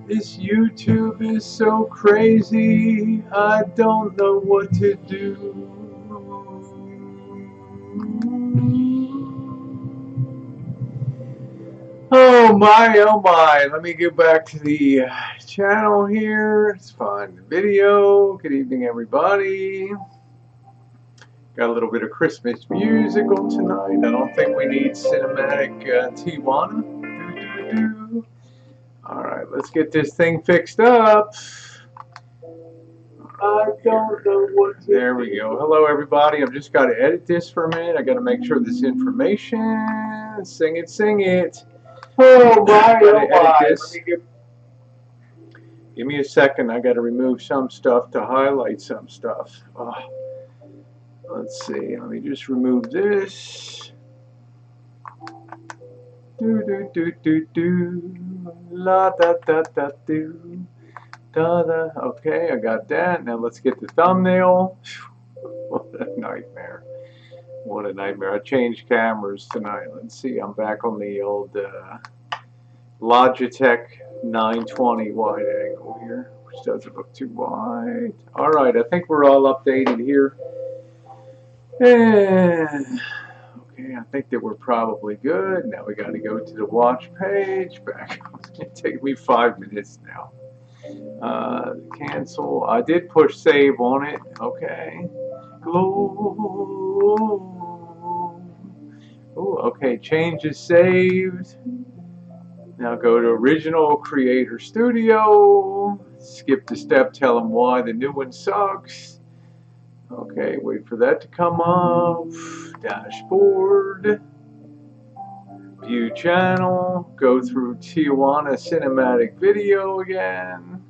This YouTube is so crazy, I don't know what to do. Oh my, let me get back to the channel here. Let's find the video. Good evening, everybody. Got a little bit of Christmas musical tonight. I don't think we need cinematic Tijuana. Alright, let's get this thing fixed up. I don't know what to do. There we go. Hello, everybody. I've just got to edit this for a minute. I got to make sure this information. Sing it. Oh my, Give me a second. I got to remove some stuff to highlight some stuff. Oh. Let's see. Let me just remove this. La da da da do. Da da. Okay, I got that. Now let's get the thumbnail. What a nightmare. What a nightmare. I changed cameras tonight. Let's see. I'm back on the old Logitech 920 wide angle here, which doesn't look too wide. Alright, I think we're all updated here. Okay, I think that we're probably good. Now we got to go to the watch page. Back. It's going to take me 5 minutes now. Cancel. I did push save on it. Okay. Oh, okay. Change is saved. Now go to Original Creator Studio. Skip the step. Tell them why the new one sucks. Okay, wait for that to come up. Dashboard. View channel. Go through Tijuana Cinematic Video again.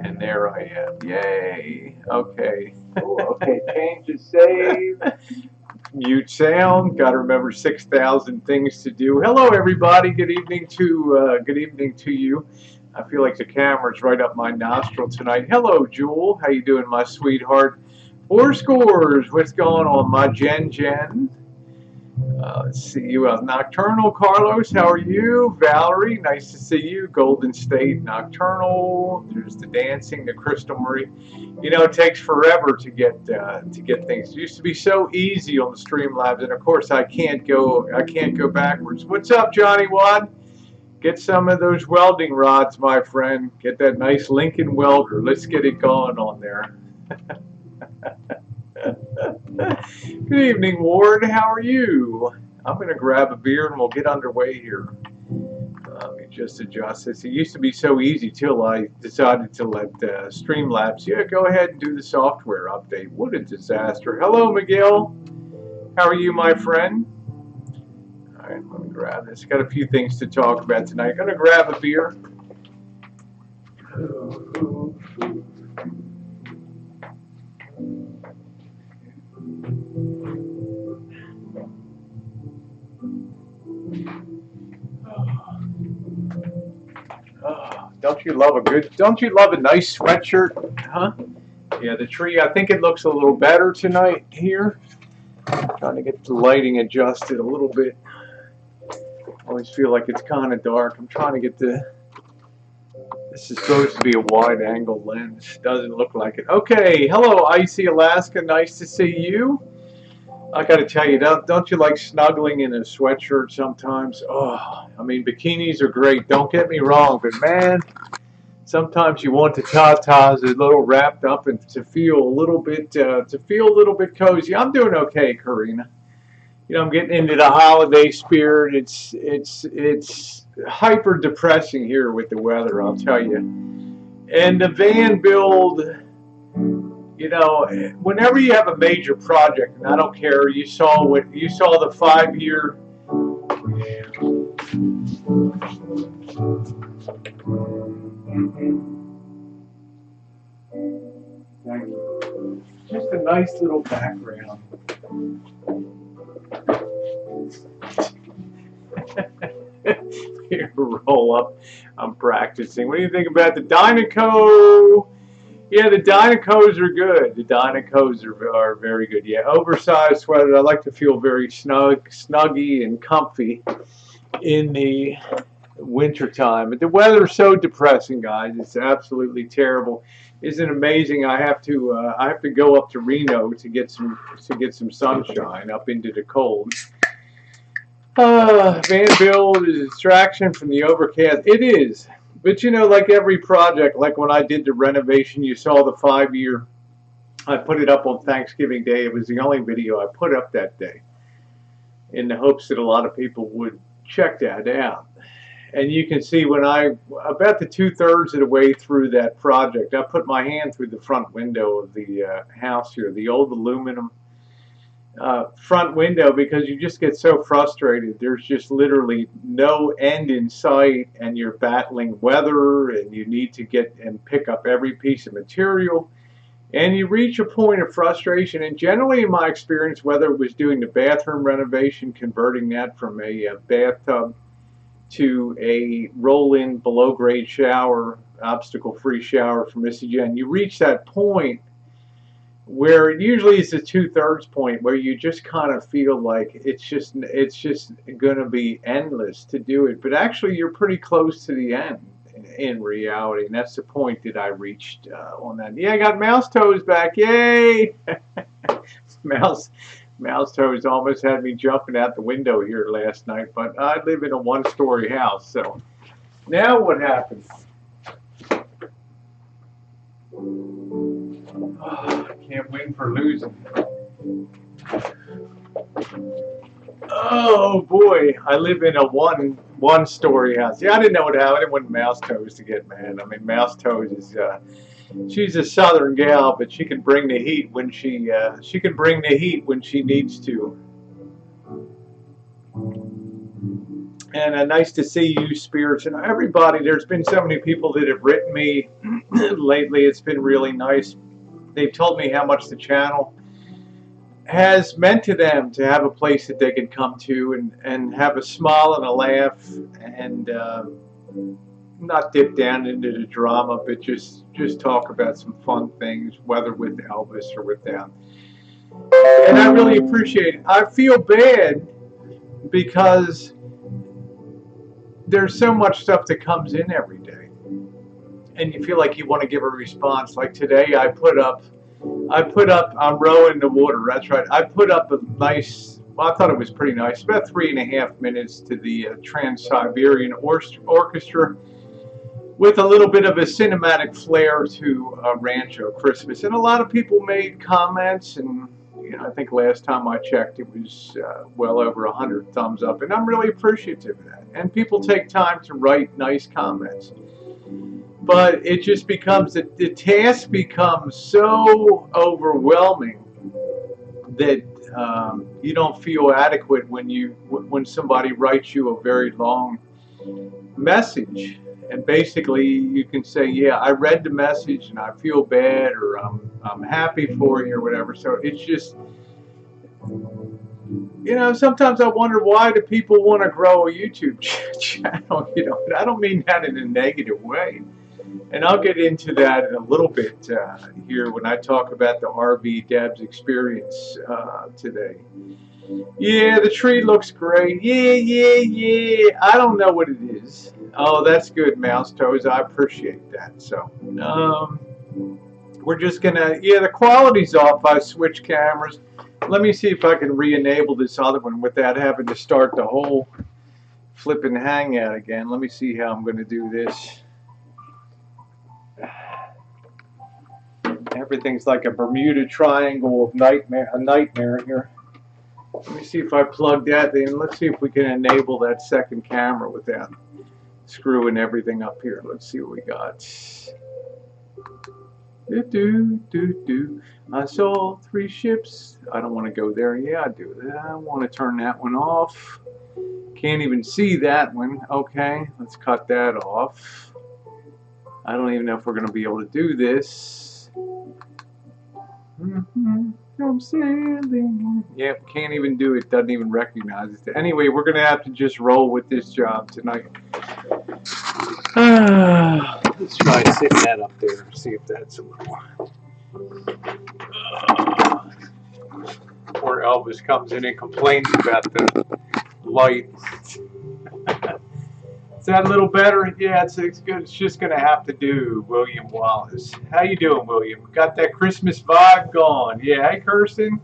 And there I am. Yay. Okay. Ooh, okay, change is saved. Mute sound. Got to remember 6,000 things to do. Hello, everybody. Good evening to you. I feel like the camera's right up my nostril tonight. Hello, Jewel. How you doing, my sweetheart? 4 scores. What's going on, my Jen? Let's see you. Nocturnal Carlos. How are you? Valerie. Nice to see you. Golden State Nocturnal. There's the dancing. The Crystal Marie. You know, it takes forever to get things. It used to be so easy on the Streamlabs, and of course I can't go backwards. What's up, Johnny Watt? Get some of those welding rods, my friend. Get that nice Lincoln welder. Let's get it going on there. Good evening, Ward. How are you? I'm going to grab a beer and we'll get underway here. Let me just adjust this. It used to be so easy till I decided to let Streamlabs, go ahead and do the software update. What a disaster. Hello, Miguel. How are you, my friend? All right, let me grab this. Got a few things to talk about tonight. Going to grab a beer. Don't you love a nice sweatshirt? Huh? Yeah, the tree, I think it looks a little better tonight here. Trying to get the lighting adjusted a little bit. Always feel like it's kind of dark. I'm trying to get this is supposed to be a wide angle lens. Doesn't look like it. Okay, hello Icy Alaska, nice to see you. I gotta tell you, don't you like snuggling in a sweatshirt sometimes? Oh, I mean, bikinis are great, don't get me wrong, but man, sometimes you want the tatas a little wrapped up and to feel a little bit cozy. I'm doing okay, Karina. You know, I'm getting into the holiday spirit. It's hyper depressing here with the weather, I'll tell you. And the van build, you know, whenever you have a major project, and I don't care, you saw the 5-year. Thank you. Just a nice little background. Here, roll up. I'm practicing. What do you think about the Dynaco? Yeah, the Dynacos are good. The Dynacos are very good. Yeah, oversized sweater. I like to feel very snuggy and comfy. in the winter time. But the weather's so depressing, guys. It's absolutely terrible. Isn't it amazing? I have to go up to Reno to get some sunshine up into the cold. Vanville is a distraction from the overcast. It is. But you know, like every project, like when I did the renovation, you saw the 5-year. I put it up on Thanksgiving Day. It was the only video I put up that day, in the hopes that a lot of people would check that out. And you can see when about the 2/3 of the way through that project, I put my hand through the front window of the house here, the old aluminum front window, because you just get so frustrated. There's just literally no end in sight, and you're battling weather, and you need to get and pick up every piece of material. And you reach a point of frustration, and generally in my experience, whether it was doing the bathroom renovation, converting that from a bathtub to a roll-in below-grade shower, obstacle-free shower for Missy Jen, you reach that point where usually it's the 2/3 point where you just kind of feel like it's just going to be endless to do it. But actually, you're pretty close to the end in reality, and that's the point that I reached on that. Yeah, I got Mouse Toes back. Yay! Mouse Toes almost had me jumping out the window here last night, but I live in a 1-story house, so now what happens? Oh, I can't win for losing. Oh boy, I live in a one-story house. Yeah, I didn't know what happened. I didn't want Mouse Toes to get mad. I mean, Mouse Toes is she's a Southern gal, but she can bring the heat when she needs to. And nice to see you, Spirits, and everybody. There's been so many people that have written me lately. It's been really nice. They've told me how much the channel has meant to them, to have a place that they can come to and have a smile and a laugh, and not dip down into the drama, but just talk about some fun things, whether with Elvis or without. And I really appreciate it. I feel bad because there's so much stuff that comes in every day, and you feel like you want to give a response. Like today, I put up, I'm rowing the water, that's right. I put up a nice, well, I thought it was pretty nice, about 3.5 minutes to the Trans-Siberian Orchestra, with a little bit of a cinematic flair to Rancho Christmas. And a lot of people made comments, and you know, I think last time I checked, it was well over 100 thumbs up, and I'm really appreciative of that. And people take time to write nice comments. But it just becomes, the task becomes so overwhelming that you don't feel adequate when somebody writes you a very long message. And basically you can say, yeah, I read the message and I feel bad, or I'm happy for you, or whatever. So it's just, you know, sometimes I wonder, why do people want to grow a YouTube channel? You know, I don't mean that in a negative way. And I'll get into that in a little bit here when I talk about the RVDebs experience today. Yeah, the tree looks great. Yeah. I don't know what it is. Oh, that's good, Mouse Toes. I appreciate that. So, we're just gonna, yeah, the quality's off. I switched cameras. Let me see if I can re-enable this other one without having to start the whole flipping hangout again. Let me see how I'm gonna do this. Everything's like a Bermuda Triangle of a nightmare here. Let me see if I plug that in. Let's see if we can enable that second camera without screwing everything up here. Let's see what we got. I saw 3 ships. I don't want to go there. Yeah, I do. I want to turn that one off. Can't even see that one. Okay, let's cut that off. I don't even know if we're going to be able to do this. I'm sailing. Yep, can't even do it. Doesn't even recognize it. Anyway, we're going to have to just roll with this job tonight. Let's try sitting that up there and see if that's a little. Poor Elvis comes in and complains about the light. that a little better? Yeah, it's good. It's just gonna have to do. William Wallace, how you doing, William? Got that Christmas vibe going? Yeah, hey, Kirsten.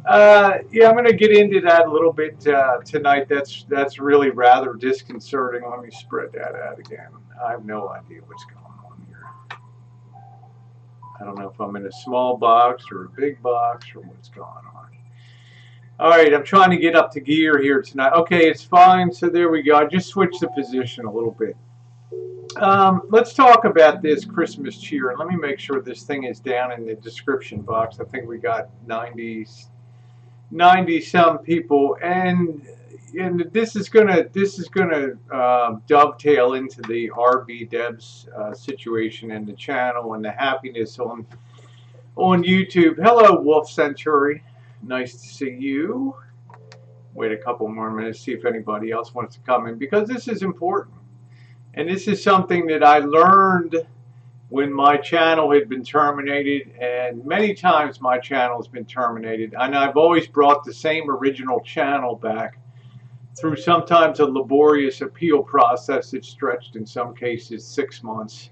Yeah, I'm gonna get into that a little bit tonight. That's really rather disconcerting. Let me spread that out again. I have no idea what's going on here. I don't know if I'm in a small box or a big box or what's going on. All right, I'm trying to get up to gear here tonight. Okay, it's fine. So there we go. I just switched the position a little bit. Let's talk about this Christmas cheer. Let me make sure this thing is down in the description box. I think we got 90 some people, and this is gonna dovetail into the RVDebs situation and the channel and the happiness on YouTube. Hello, Wolf Century. Nice to see you. Wait a couple more minutes, see if anybody else wants to come in, because this is important. And this is something that I learned when my channel had been terminated, and many times my channel has been terminated. And I've always brought the same original channel back through sometimes a laborious appeal process that stretched in some cases 6 months,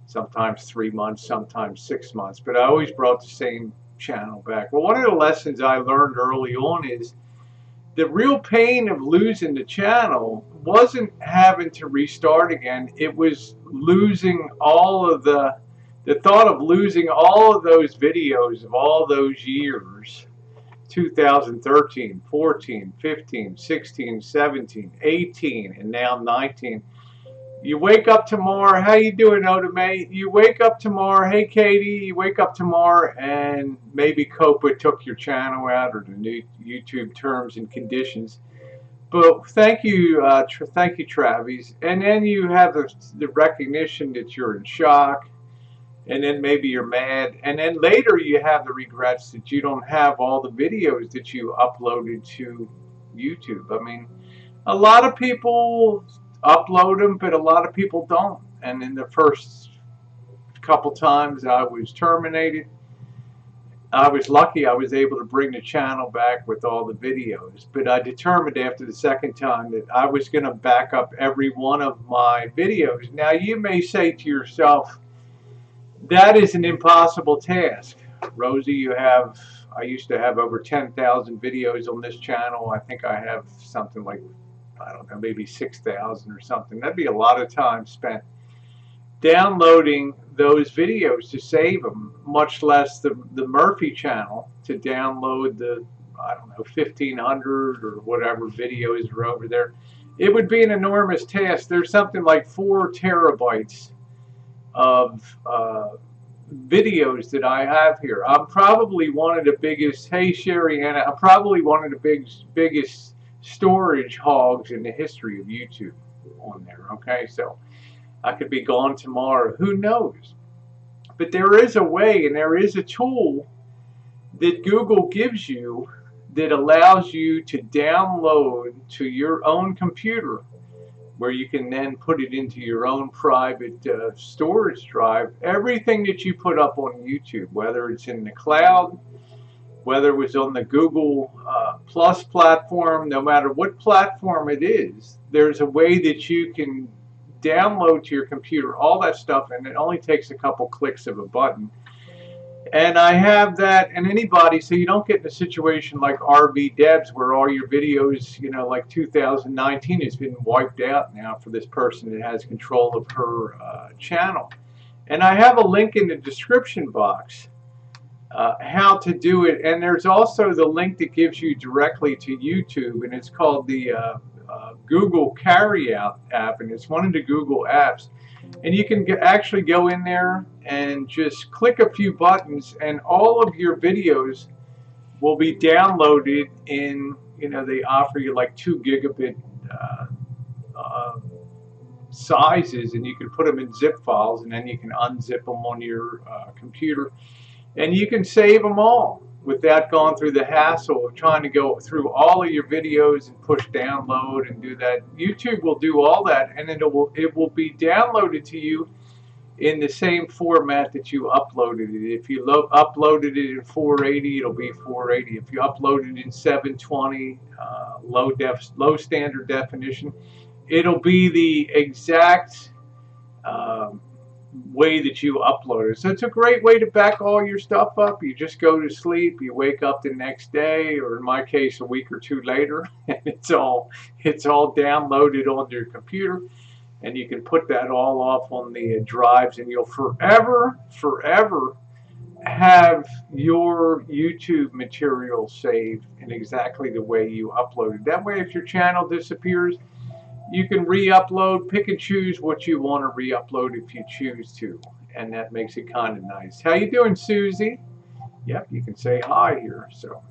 sometimes 3 months, sometimes 6 months. But I always brought the same channel back. Well, one of the lessons I learned early on is the real pain of losing the channel wasn't having to restart again. It was losing all of the thought of losing all of those videos of all those years, 2013, 14, 15, 16, 17, 18, and now 19. You wake up tomorrow, how you doing, Otame? You wake up tomorrow, hey Katie, you wake up tomorrow and maybe COPA took your channel out, or the new YouTube terms and conditions. But thank you, Travis. And then you have the recognition that you're in shock, and then maybe you're mad, and then later you have the regrets that you don't have all the videos that you uploaded to YouTube. I mean, a lot of people upload them, but a lot of people don't. And in the first couple times I was terminated, I was lucky I was able to bring the channel back with all the videos. But I determined after the second time that I was going to back up every one of my videos. Now you may say to yourself, that is an impossible task. Rosie, I used to have over 10,000 videos on this channel. I think I have something like, I don't know, maybe 6,000 or something. That'd be a lot of time spent downloading those videos to save them, much less the Murphy channel to download the, I don't know, 1,500 or whatever videos are over there. It would be an enormous task. There's something like 4 terabytes of videos that I have here. I'm probably one of the biggest, hey Sherry Anna, I'm probably one of the biggest storage hogs in the history of YouTube on there. Okay, so I could be gone tomorrow, who knows? But there is a way, and there is a tool that Google gives you that allows you to download to your own computer, where you can then put it into your own private storage drive, everything that you put up on YouTube, whether it's in the cloud, whether it was on the Google Plus platform, no matter what platform it is, there's a way that you can download to your computer all that stuff, and it only takes a couple clicks of a button. And I have that, and anybody, so you don't get in a situation like RVDebs where all your videos, you know, like 2019 has been wiped out now for this person that has control of her channel. And I have a link in the description box how to do it, and there's also the link that gives you directly to YouTube, and it's called the Google Carryout app, and it's one of the Google apps. And you can actually go in there and just click a few buttons, and all of your videos will be downloaded in, you know, they offer you like 2 gigabit sizes, and you can put them in zip files, and then you can unzip them on your computer, and you can save them all without going through the hassle of trying to go through all of your videos and push download and do that. YouTube will do all that, and it will be downloaded to you in the same format that you uploaded it. If you uploaded it in 480, it'll be 480. If you uploaded it in 720, low standard definition, it'll be the exact way that you upload it. So it's a great way to back all your stuff up. You just go to sleep, you wake up the next day, or in my case a week or two later, and it's all downloaded onto your computer, and you can put that all off on the drives, and you'll forever have your YouTube material saved in exactly the way you uploaded. That way, if your channel disappears, you can re-upload, pick and choose what you want to re-upload if you choose to, and that makes it kind of nice. How you doing, Susie? Yep, you can say hi here. So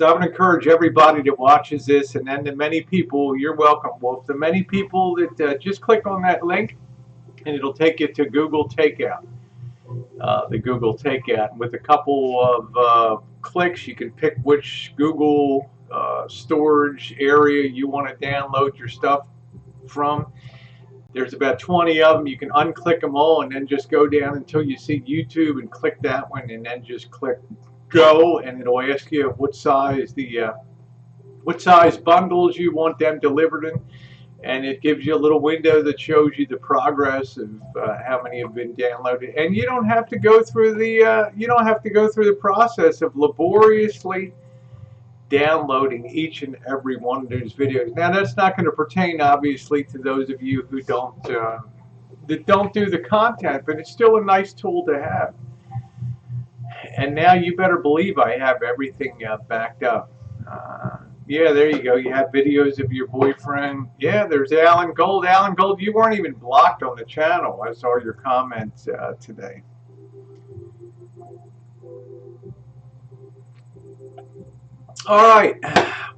I would encourage everybody that watches this, and then the many people, you're welcome, Wolf, the many people that just click on that link, and it'll take you to Google Takeout. The Google Takeout. With a couple of clicks, you can pick which Google storage area you want to download your stuff from. There's about 20 of them. You can unclick them all and then just go down until you see YouTube and click that one, and then just click go, and it'll ask you what size bundles you want them delivered in, and it gives you a little window that shows you the progress of how many have been downloaded. And you don't have to go through the process of laboriously downloading each and every one of those videos. Now, that's not going to pertain, obviously, to those of you who don't do the content, but it's still a nice tool to have. And now you better believe I have everything backed up. Yeah, there you go. You have videos of your boyfriend. Yeah, there's Alan Gold. Alan Gold, you weren't even blocked on the channel. I saw your comments today. All right,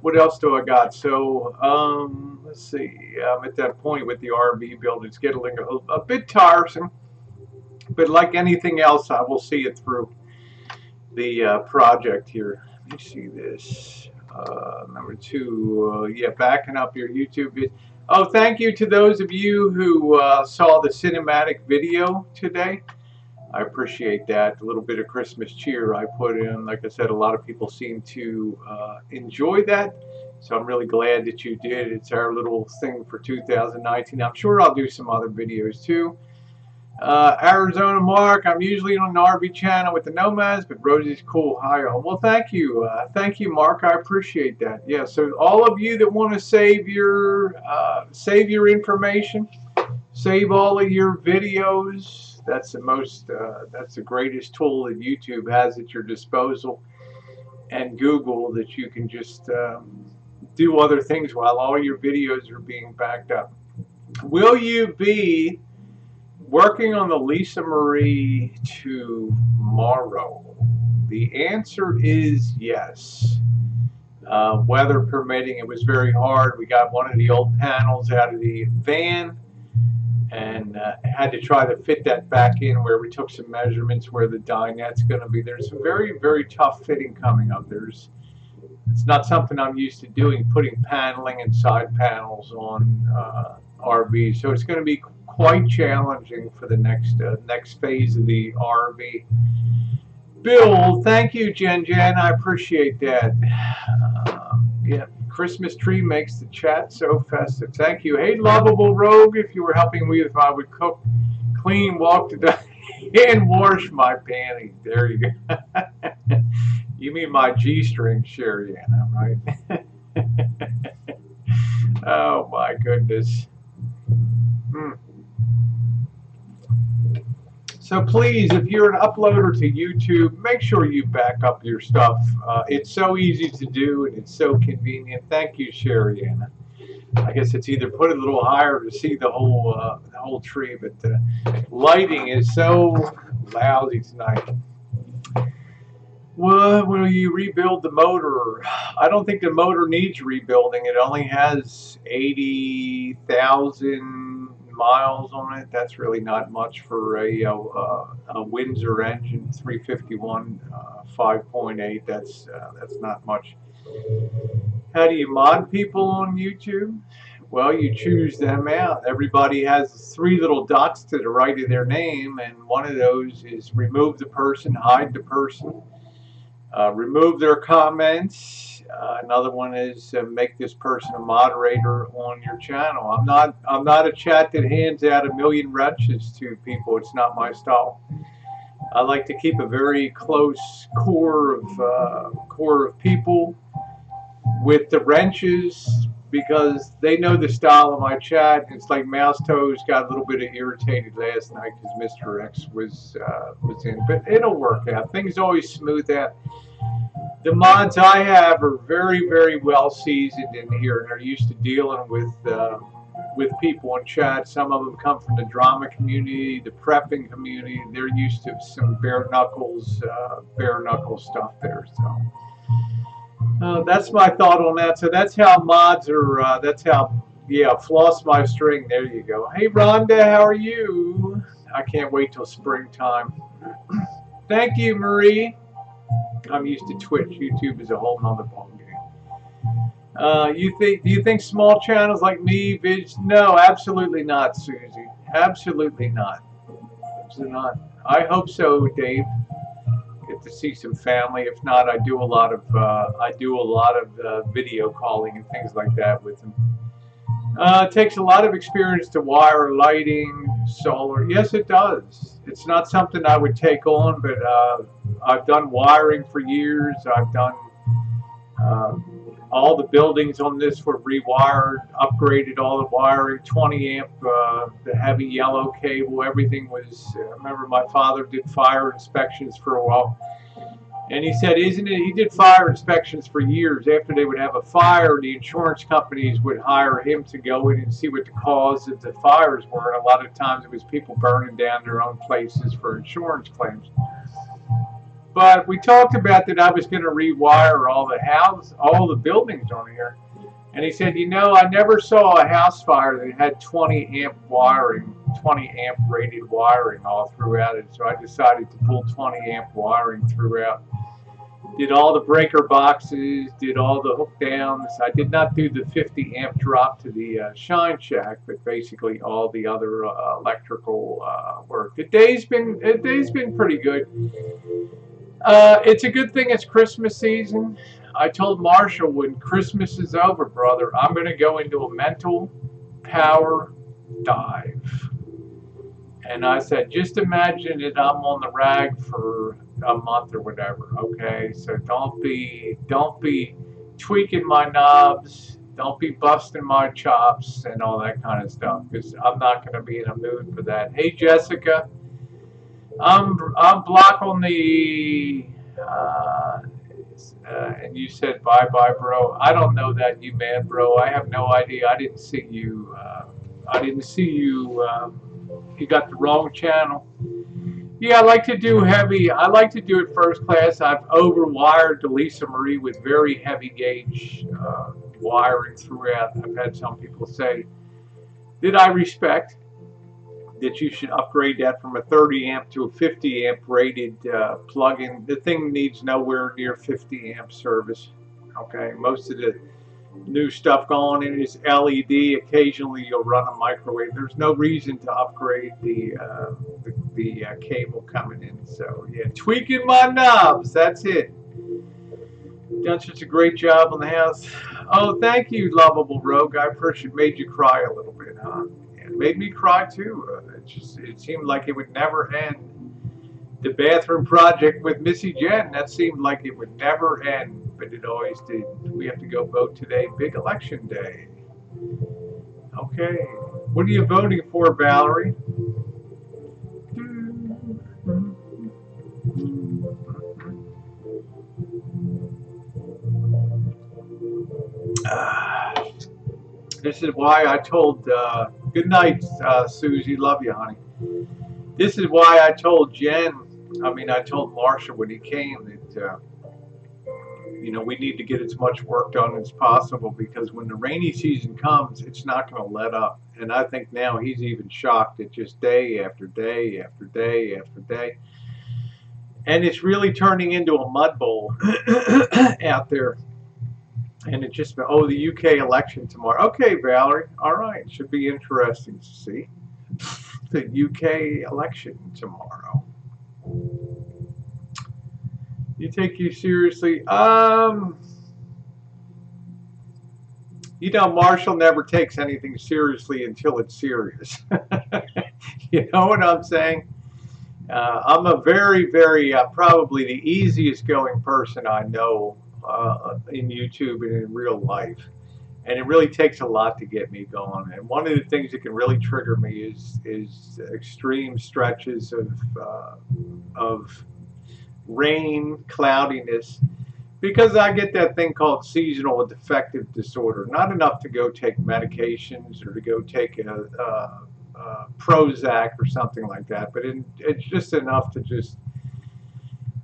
what else do I got? So, let's see. I'm at that point with the RV build. It's getting a bit tiresome, but like anything else, I will see it through the project here. Let me see this. Number 2, yeah, backing up your YouTube video. Oh, thank you to those of you who saw the cinematic video today. I appreciate that. A little bit of Christmas cheer I put in. Like I said, a lot of people seem to enjoy that. So I'm really glad that you did. It's our little thing for 2019. I'm sure I'll do some other videos too. Arizona Mark, I'm usually on an RV channel with the Nomads, but Rosie's cool. Hi all. Well, thank you. Thank you, Mark. I appreciate that. Yeah, so all of you that want to save your information, save all of your videos. That's the greatest tool that YouTube has at your disposal, and Google, that you can just do other things while all your videos are being backed up. Will you be working on the Lisa Marie tomorrow? The answer is yes. Weather permitting. It was very hard. We got one of the old panels out of the van, and had to try to fit that back in where we took some measurements where the dinette's going to be. There's some very, very tough fitting coming up. It's not something I'm used to doing, putting paneling and side panels on RVs. So it's going to be quite challenging for the next phase of the RV build. Thank you, Jen. I appreciate that. Yeah. Christmas tree makes the chat so festive. Thank you. Hey, Lovable Rogue, if you were helping me if I would cook, clean, walk to the and wash my panties. There you go. You mean my G-string, Sherriana, right? Oh my goodness. So please, if you're an uploader to YouTube, make sure you back up your stuff. It's so easy to do, and it's so convenient. Thank you, Sherriana. I guess it's either put it a little higher to see the whole tree, but the lighting is so lousy tonight. Well, will you rebuild the motor? I don't think the motor needs rebuilding. It only has 80,000 miles on it. That's really not much for a Windsor engine, 351 5.8. That's not much. How do you mod people on YouTube? Well, you choose them out. Everybody has 3 little dots to the right of their name, and one of those is remove the person, hide the person, remove their comments, Another one is make this person a moderator on your channel. I'm not a chat that hands out a million wrenches to people. It's not my style. I like to keep a very close core of people with the wrenches, because they know the style of my chat. It's like Mouse Toes got a little bit of irritated last night because Mr. X was in, but it'll work out. Things always smooth out. The mods I have are very, very well seasoned in here, and they're used to dealing with people in chat. Some of them come from the drama community, the prepping community. They're used to some bare knuckle stuff there. So that's my thought on that. So that's how mods are. That's how, yeah, floss my string. There you go. Hey Rhonda, how are you? I can't wait till springtime. Thank you, Marie. I'm used to Twitch. YouTube is a whole nother ballgame. Do you think small channels like me, Vids? No, absolutely not, Susie. Absolutely not. Absolutely not. I hope so, Dave. Get to see some family. If not, I do a lot of video calling and things like that with them. It takes a lot of experience to wire lighting, solar. Yes, it does. It's not something I would take on, but I've done wiring for years. I've done all the buildings on this were rewired, upgraded all the wiring, 20 amp, the heavy yellow cable, everything was, I remember my father did fire inspections for a while. And he said, he did fire inspections for years. After they would have a fire, the insurance companies would hire him to go in and see what the cause of the fires were. And a lot of times it was people burning down their own places for insurance claims. But we talked about that I was going to rewire all the buildings on here. And he said, you know, I never saw a house fire that had 20 amp wiring, 20 amp rated wiring all throughout it. So I decided to pull 20 amp wiring throughout. Did all the breaker boxes, did all the hook downs. I did not do the 50 amp drop to the shine shack, but basically all the other electrical work. The day's been pretty good. It's a good thing it's Christmas season. I told Marshall, when Christmas is over, brother, I'm going to go into a mental power dive. And I said, just imagine that I'm on the rag for a month or whatever, okay? So don't be tweaking my knobs, don't be busting my chops and all that kind of stuff, because I'm not going to be in a mood for that. Hey, Jessica, I'm block on the, and you said bye-bye, bro. I don't know that, you mad, bro. I have no idea. I didn't see you. You got the wrong channel. Yeah, I like to do heavy. I like to do it first class. I've overwired the Lisa Marie with very heavy gauge wiring throughout. I've had some people say that I respect that you should upgrade that from a 30 amp to a 50 amp rated plug-in. The thing needs nowhere near 50 amp service. Okay, most of the new stuff going in is LED. Occasionally you'll run a microwave. There's no reason to upgrade the cable coming in. So yeah, tweaking my knobs. That's it. Done such a great job on the house. Oh, thank you, lovable Rogue. I appreciate. Made you cry a little bit, huh? Yeah, it made me cry too. It seemed like it would never end. The bathroom project with Missy Jen, that seemed like it would never end, but it always did. We have to go vote today. Big election day. Okay. What are you voting for, Valerie? This is why I told, good night, Susie, love you, honey. This is why I told I told Marshall when he came that, you know, we need to get as much work done as possible, because when the rainy season comes, it's not going to let up. And I think now he's even shocked at just day after day after day after day. And it's really turning into a mud bowl out there. And it just, oh, the UK election tomorrow. Okay, Valerie. All right. Should be interesting to see the UK election tomorrow. You take you seriously? You know, Marshall never takes anything seriously until it's serious. You know what I'm saying? I'm a very, very, probably the easiest going person I know in YouTube and in real life. And it really takes a lot to get me going. And one of the things that can really trigger me is extreme stretches of rain, cloudiness, because I get that thing called seasonal affective disorder. Not enough to go take medications or to go take a Prozac or something like that, but it's just enough to just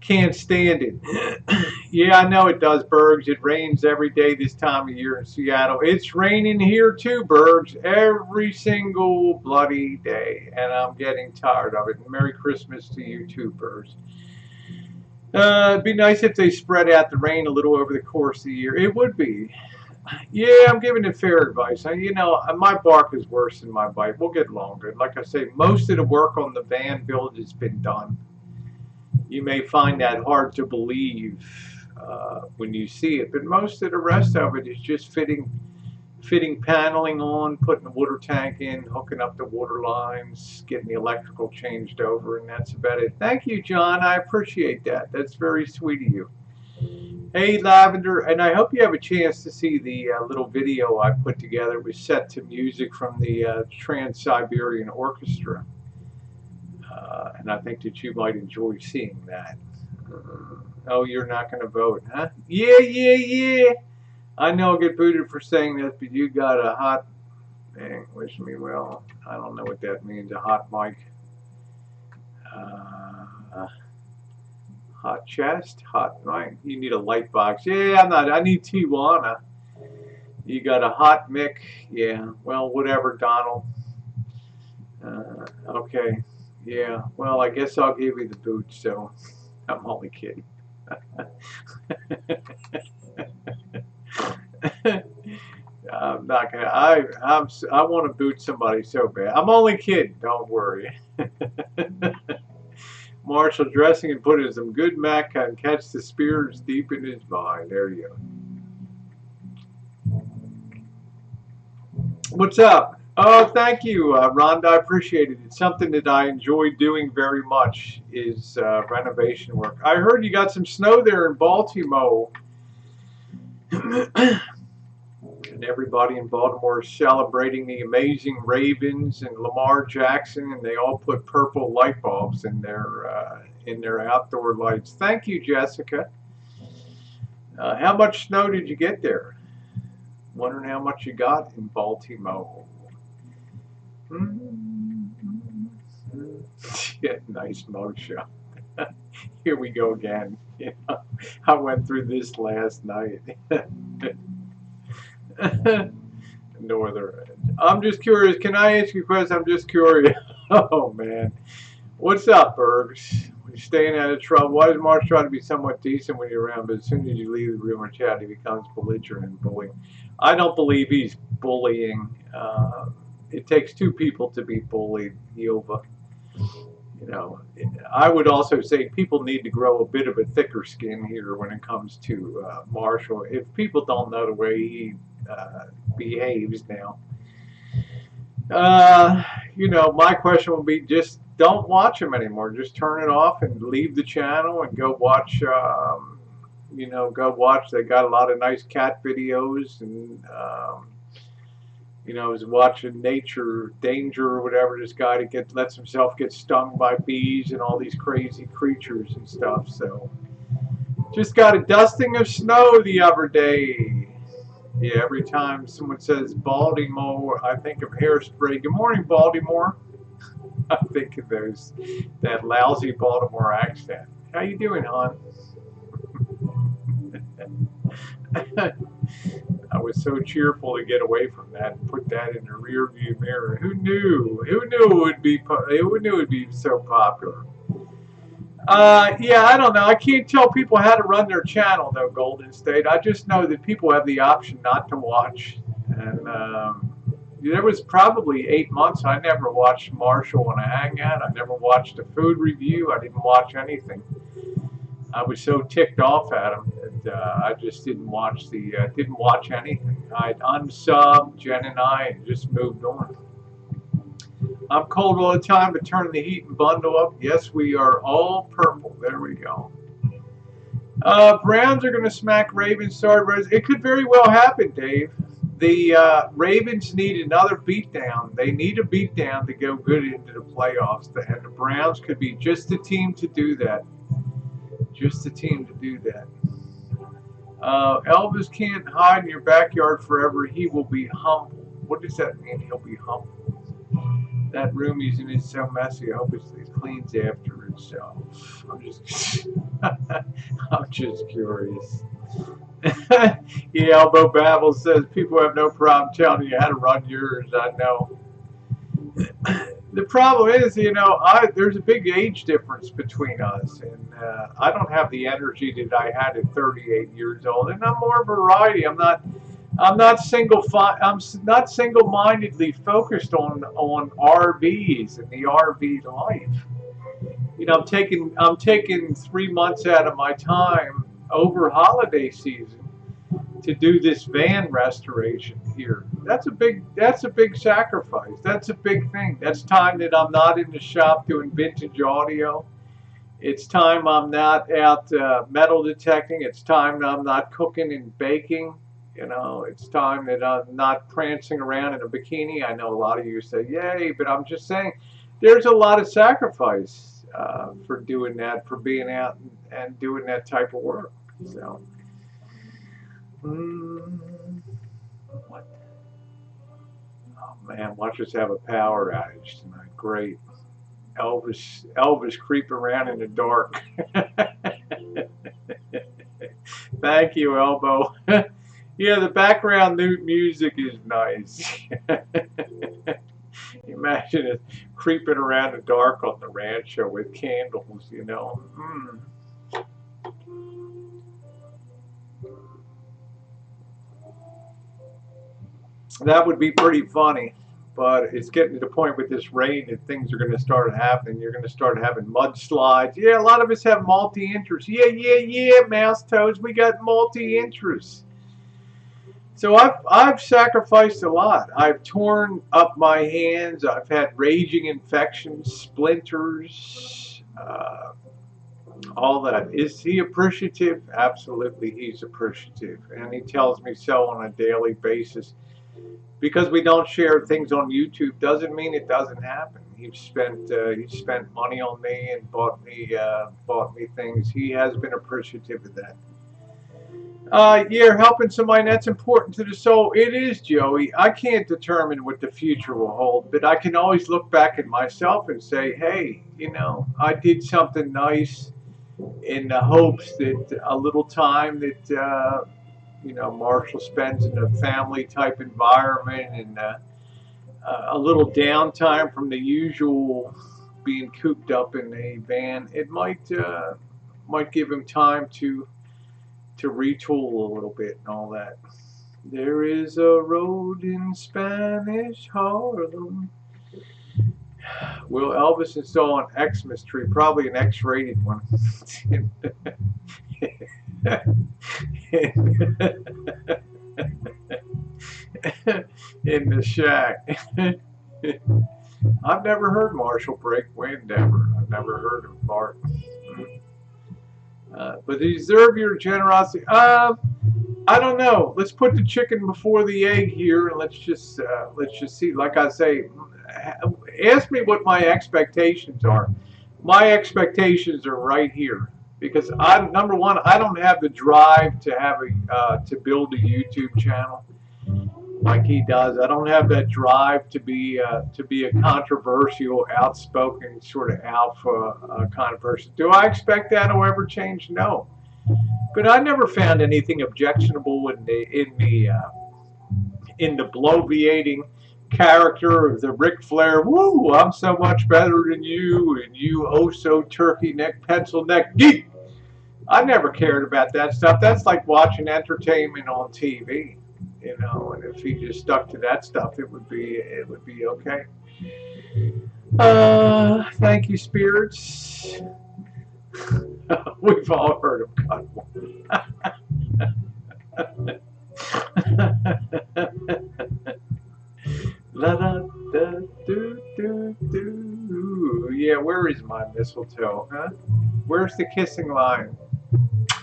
can't stand it. Yeah, I know it does, Bergs. It rains every day this time of year in Seattle. It's raining here too, Bergs, every single bloody day, and I'm getting tired of it. Merry Christmas to you too, Bergs. It'd be nice if they spread out the rain a little over the course of the year. It would be. Yeah, I'm giving it fair advice. You know, my bark is worse than my bite. We'll get longer. Like I say, most of the work on the van build has been done. You may find that hard to believe when you see it, but most of the rest of it is just fitting paneling on, putting the water tank in, hooking up the water lines, getting the electrical changed over, and that's about it. Thank you, John. I appreciate that. That's very sweet of you. Hey, Lavender, and I hope you have a chance to see the little video I put together. It was set to music from the Trans-Siberian Orchestra. And I think that you might enjoy seeing that. Oh, you're not going to vote, huh? Yeah. I know I'll get booted for saying this, but you got a hot... Dang, wish me well. I don't know what that means, a hot mic. Hot chest, hot mic. You need a light box. Yeah, I need Tijuana. You got a hot mic. Yeah, well, whatever, Donald. Okay. Yeah, well, I guess I'll give you the boot, so I'm only kidding. I'm not gonna. I want to boot somebody so bad. I'm only kidding. Don't worry. Marshall dressing and put in some good mac and catch the spears deep in his mind. There you go. What's up? Oh, thank you, Rhonda. I appreciate it. It's something that I enjoy doing very much is renovation work. I heard you got some snow there in Baltimore. And everybody in Baltimore is celebrating the amazing Ravens and Lamar Jackson, and they all put purple light bulbs in their outdoor lights. Thank you, Jessica. How much snow did you get there? Wondering how much you got in Baltimore. Yeah, nice mugshot. Here we go again. You know, I went through this last night. Northern. I'm just curious. Can I ask you a question? I'm just curious. Oh man, what's up, Bergs? When you're staying out of trouble, why does Marsh try to be somewhat decent when you're around, but as soon as you leave the room or chat, he becomes belligerent and bullying? I don't believe he's bullying. It takes two people to be bullied, Yova. You know, I would also say people need to grow a bit of a thicker skin here when it comes to Marshall. If people don't know the way he behaves now, you know, my question will be just don't watch him anymore. Just turn it off and leave the channel and go watch, you know, go watch. They got a lot of nice cat videos and, you know, I was watching Nature Danger or whatever, this guy that lets himself get stung by bees and all these crazy creatures and stuff. So just got a dusting of snow the other day. Yeah, every time someone says Baltimore, I think of Hairspray. Good morning, Baltimore. I think of that lousy Baltimore accent. How you doing, hon? I was so cheerful to get away from that and put that in the rear view mirror. Who knew? Who knew it would be? Who knew it would be so popular? Yeah, I don't know. I can't tell people how to run their channel, though, Golden State. I just know that people have the option not to watch. And there was probably 8 months I never watched Marshall on a Hangout. I never watched a food review. I didn't watch anything. I was so ticked off at him I just didn't watch anything. I'd unsubbed Jen and I and just moved on. I'm cold all the time, but turn the heat and bundle up. Yes, we are all purple. There we go. Browns are going to smack Ravens. Sorry, it could very well happen, Dave. The Ravens need another beatdown. They need a beatdown to go good into the playoffs. And the Browns could be just the team to do that. Just the team to do that. Elvis can't hide in your backyard forever. He will be humble. What does that mean? He'll be humble. That room he's in is so messy. I hope it cleans after itself. I'm just curious. Yeah, Elbow Babble says people have no problem telling you how to run yours. I know. The problem is, there's a big age difference between us, and I don't have the energy that I had at 38 years old, and I'm more variety. I'm not single-mindedly focused on RVs and the RV life. I'm taking 3 months out of my time over holiday season to do this van restoration here. That's a big sacrifice. That's a big thing. That's time that I'm not in the shop doing vintage audio. It's time I'm not out metal detecting. It's time that I'm not cooking and baking. It's time that I'm not prancing around in a bikini. I know a lot of you say, yay, but I'm just saying there's a lot of sacrifice for doing that, for being out and doing that type of work. So, what? Oh man, watch us have a power outage tonight. Great. Elvis creeping around in the dark. Thank you, Elbow. Yeah, the background music is nice. Imagine it creeping around the dark on the rancho with candles, That would be pretty funny, but it's getting to the point with this rain that things are going to start happening. You're going to start having mudslides. Yeah, a lot of us have multi-interests. Yeah, Mouse Toes, we got multi-interests. So I've sacrificed a lot. I've torn up my hands. I've had raging infections, splinters, all that. Is he appreciative? Absolutely, he's appreciative, and he tells me so on a daily basis. Because we don't share things on YouTube doesn't mean it doesn't happen. He's spent money on me and bought me things. He has been appreciative of that. Yeah, helping somebody, that's important to the soul. It is, Joey. I can't determine what the future will hold, but I can always look back at myself and say, hey, I did something nice in the hopes that a little time that, Marshall spends in a family type environment and a little downtime from the usual being cooped up in a van, it might give him time to retool a little bit and all that. There is a road in Spanish Harlem. Will Elvis install an Xmas tree? Probably an X-rated one. In the shack. I've never heard Marshall break wind ever. I've never heard him bark. But deserve your generosity. I don't know. Let's put the chicken before the egg here, and let's just see. Like I say, ask me what my expectations are. My expectations are right here because number one, I don't have the drive to have to build a YouTube channel like he does. I don't have that drive to be a controversial, outspoken sort of alpha kind of person. Do I expect that will ever change? No. But I never found anything objectionable in the bloviating character of the Ric Flair. Woo! I'm so much better than you, and you oh so turkey neck, pencil neck geek. I never cared about that stuff. That's like watching entertainment on TV. And if he just stuck to that stuff, it would be okay. Thank you, spirits. We've all heard him cut one. La da da do do do. Yeah, where is my mistletoe, huh? Where's the kissing line?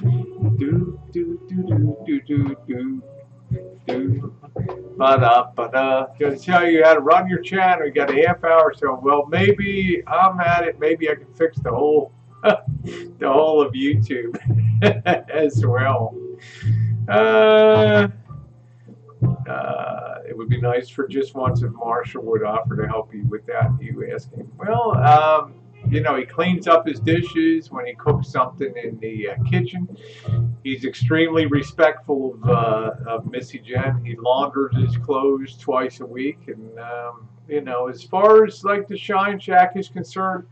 Do do do do do do do do. Ba da ba da. Gonna tell you how to run your channel. You got a half hour, so well maybe I'm at it. Maybe I can fix the whole the whole of YouTube as well. It would be nice for just once if Marshall would offer to help you without you asking. Well, you know, he cleans up his dishes when he cooks something in the kitchen. He's extremely respectful of Missy Jen. He launders his clothes twice a week. And, you know, as far as like the Shine Shack is concerned,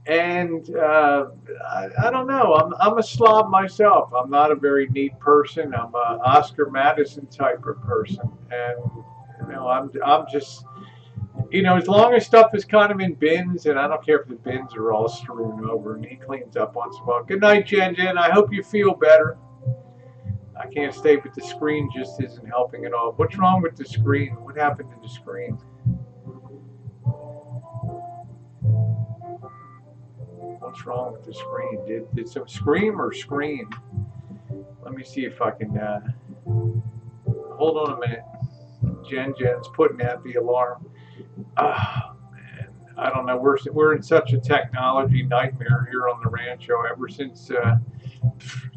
and I don't know. I'm a slob myself. I'm not a very neat person. I'm a Oscar Madison type of person, and you know, I'm just, you know, as long as stuff is kind of in bins, and I don't care if the bins are all strewn over, and he cleans up once in a while. Good night, Jen Jen. I hope you feel better. I can't stay, but the screen just isn't helping at all. What's wrong with the screen? What happened to the screen? What's wrong with the screen? Did some scream or screen? Let me see if I can, hold on a minute. Jen's putting out the alarm. Oh, man. I don't know. We're in such a technology nightmare here on the Rancho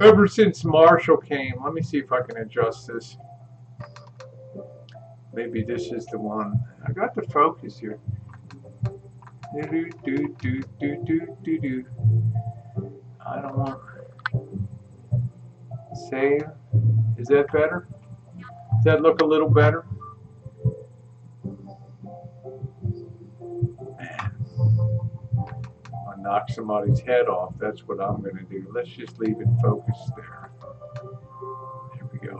ever since Marshall came. Let me see if I can adjust this. Maybe this is the one. I got the focus here. Do do do do do do do. I don't want save. Is that better? Does that look a little better? Man, I'll knock somebody's head off. That's what I'm going to do. Let's just leave it focused there. There we go.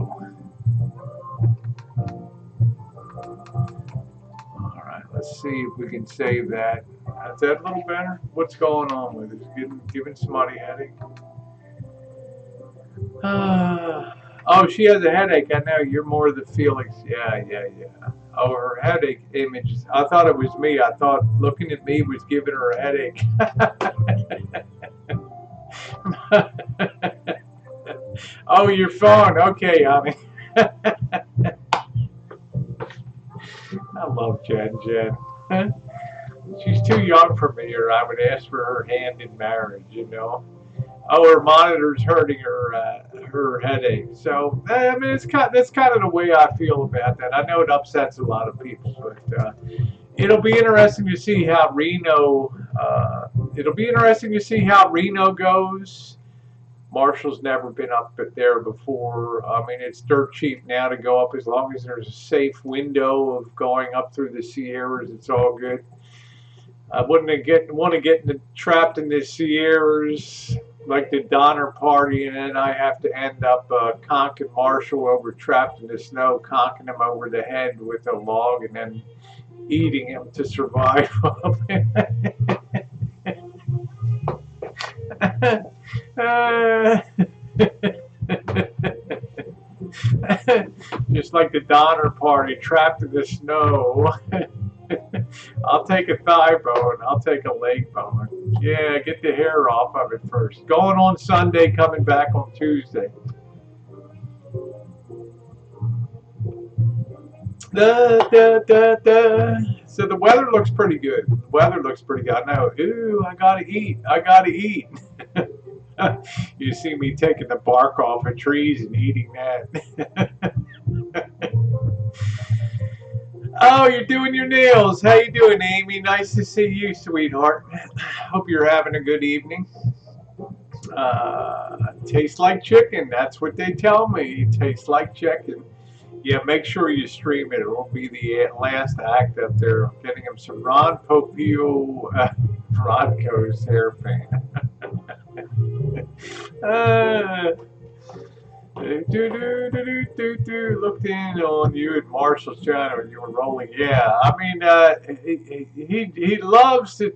All right. Let's see if we can save that. Is that a little better? What's going on with it? Giving somebody a headache? Oh, she has a headache. I know. You're more the Felix. Yeah. Oh, her headache image. I thought it was me. I thought looking at me was giving her a headache. Oh, your phone. Okay, honey. I love Jen. She's too young for me, or I would ask for her hand in marriage, you know. Oh, her monitor's hurting her headache. So, I mean, that's kind of the way I feel about that. I know it upsets a lot of people, but it'll be interesting to see how Reno. It'll be interesting to see how Reno goes. Marshall's never been up there before. I mean, it's dirt cheap now to go up as long as there's a safe window of going up through the Sierras. It's all good. I wouldn't want to get trapped in the Sierras like the Donner Party, and then I have to end up conking Marshall over trapped in the snow, conking him over the head with a log, and then eating him to survive. Just like the Donner Party, trapped in the snow. I'll take a thigh bone. I'll take a leg bone. Yeah, get the hair off of it first. Going on Sunday, coming back on Tuesday. So the weather looks pretty good. The weather looks pretty good. I know. Ooh, I gotta eat. You see me taking the bark off of trees and eating that. Oh, you're doing your nails. How you doing, Amy? Nice to see you, sweetheart. Hope you're having a good evening. Tastes like chicken. That's what they tell me. It tastes like chicken. Yeah, make sure you stream it. It will be the last act up there. I'm getting him some Ron Popeil Rodco's hair paint. Looked in on you at Marshall's channel when you were rolling. Yeah, I mean, he loves to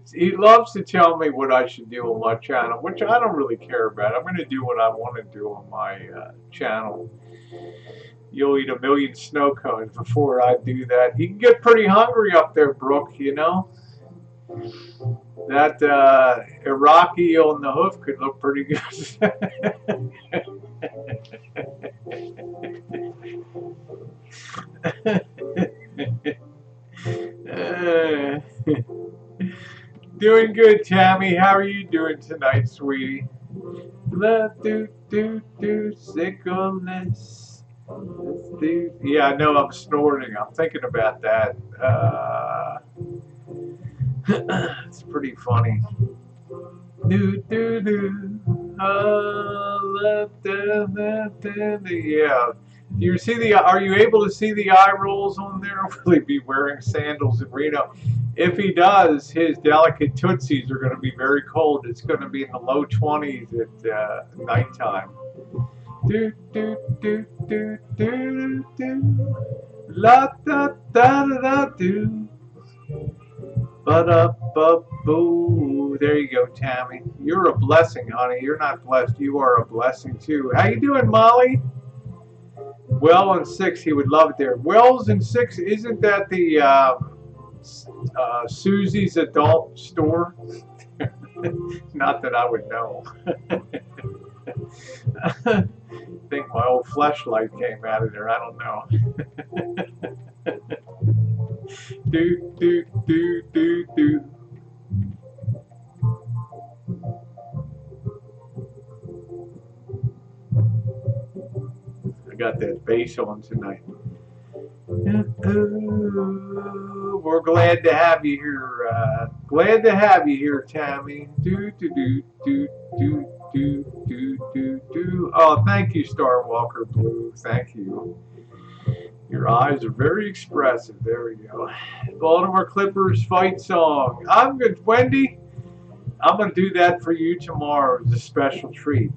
tell me what I should do on my channel, which I don't really care about. I'm going to do what I want to do on my channel. You'll eat a million snow cones before I do that. You can get pretty hungry up there, Brooke. You know that Iraqi on the hoof could look pretty good. Doing good, Tammy. How are you doing tonight, sweetie? Sickleness. Yeah, I know I'm snorting. I'm thinking about that. It's pretty funny. Yeah. You see the? Are you able to see the eye rolls on there? Will he be wearing sandals in Reno? If he does, his delicate tootsies are going to be very cold. It's going to be in the low 20s at nighttime. La da da da da do. Ba-da-ba-boo. There you go, Tammy. You're a blessing, honey. You're not blessed. You are a blessing, too. How you doing, Molly? Well and 6, he would love it there. Wells and 6, isn't that the Susie's adult store? Not that I would know. I think my old fleshlight came out of there. I don't know. Do. I got that bass on tonight. We're glad to have you here. Glad to have you here, Tammy. Do. Oh, thank you, Star Walker Blue. Thank you. Your eyes are very expressive. There we go. Baltimore Clippers fight song. I'm good, Wendy. I'm going to do that for you tomorrow as a special treat.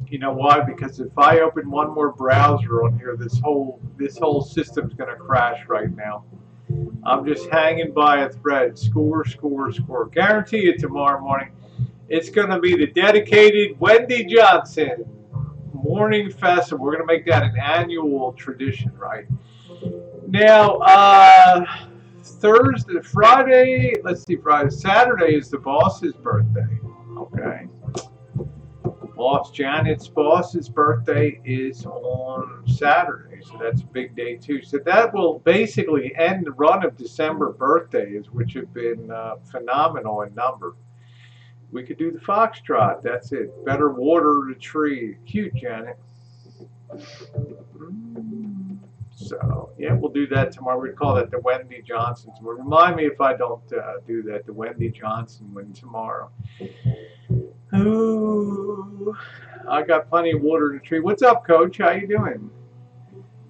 You know why? Because if I open one more browser on here, this whole system's going to crash right now. I'm just hanging by a thread. Score. Guarantee you tomorrow morning. It's going to be the dedicated Wendy Johnson Morning Festival. We're going to make that an annual tradition, right? Now, Saturday is the boss's birthday. Okay. Janet's boss's birthday is on Saturday, so that's a big day too. So that will basically end the run of December birthdays, which have been phenomenal in number. We could do the foxtrot. That's it. Better water the tree. Cute, Janet. So, yeah, we'll do that tomorrow. We'd call that the Wendy Johnson. So remind me if I don't do that, the Wendy Johnson one tomorrow. Ooh, I got plenty of water in the tree. What's up, Coach? How you doing?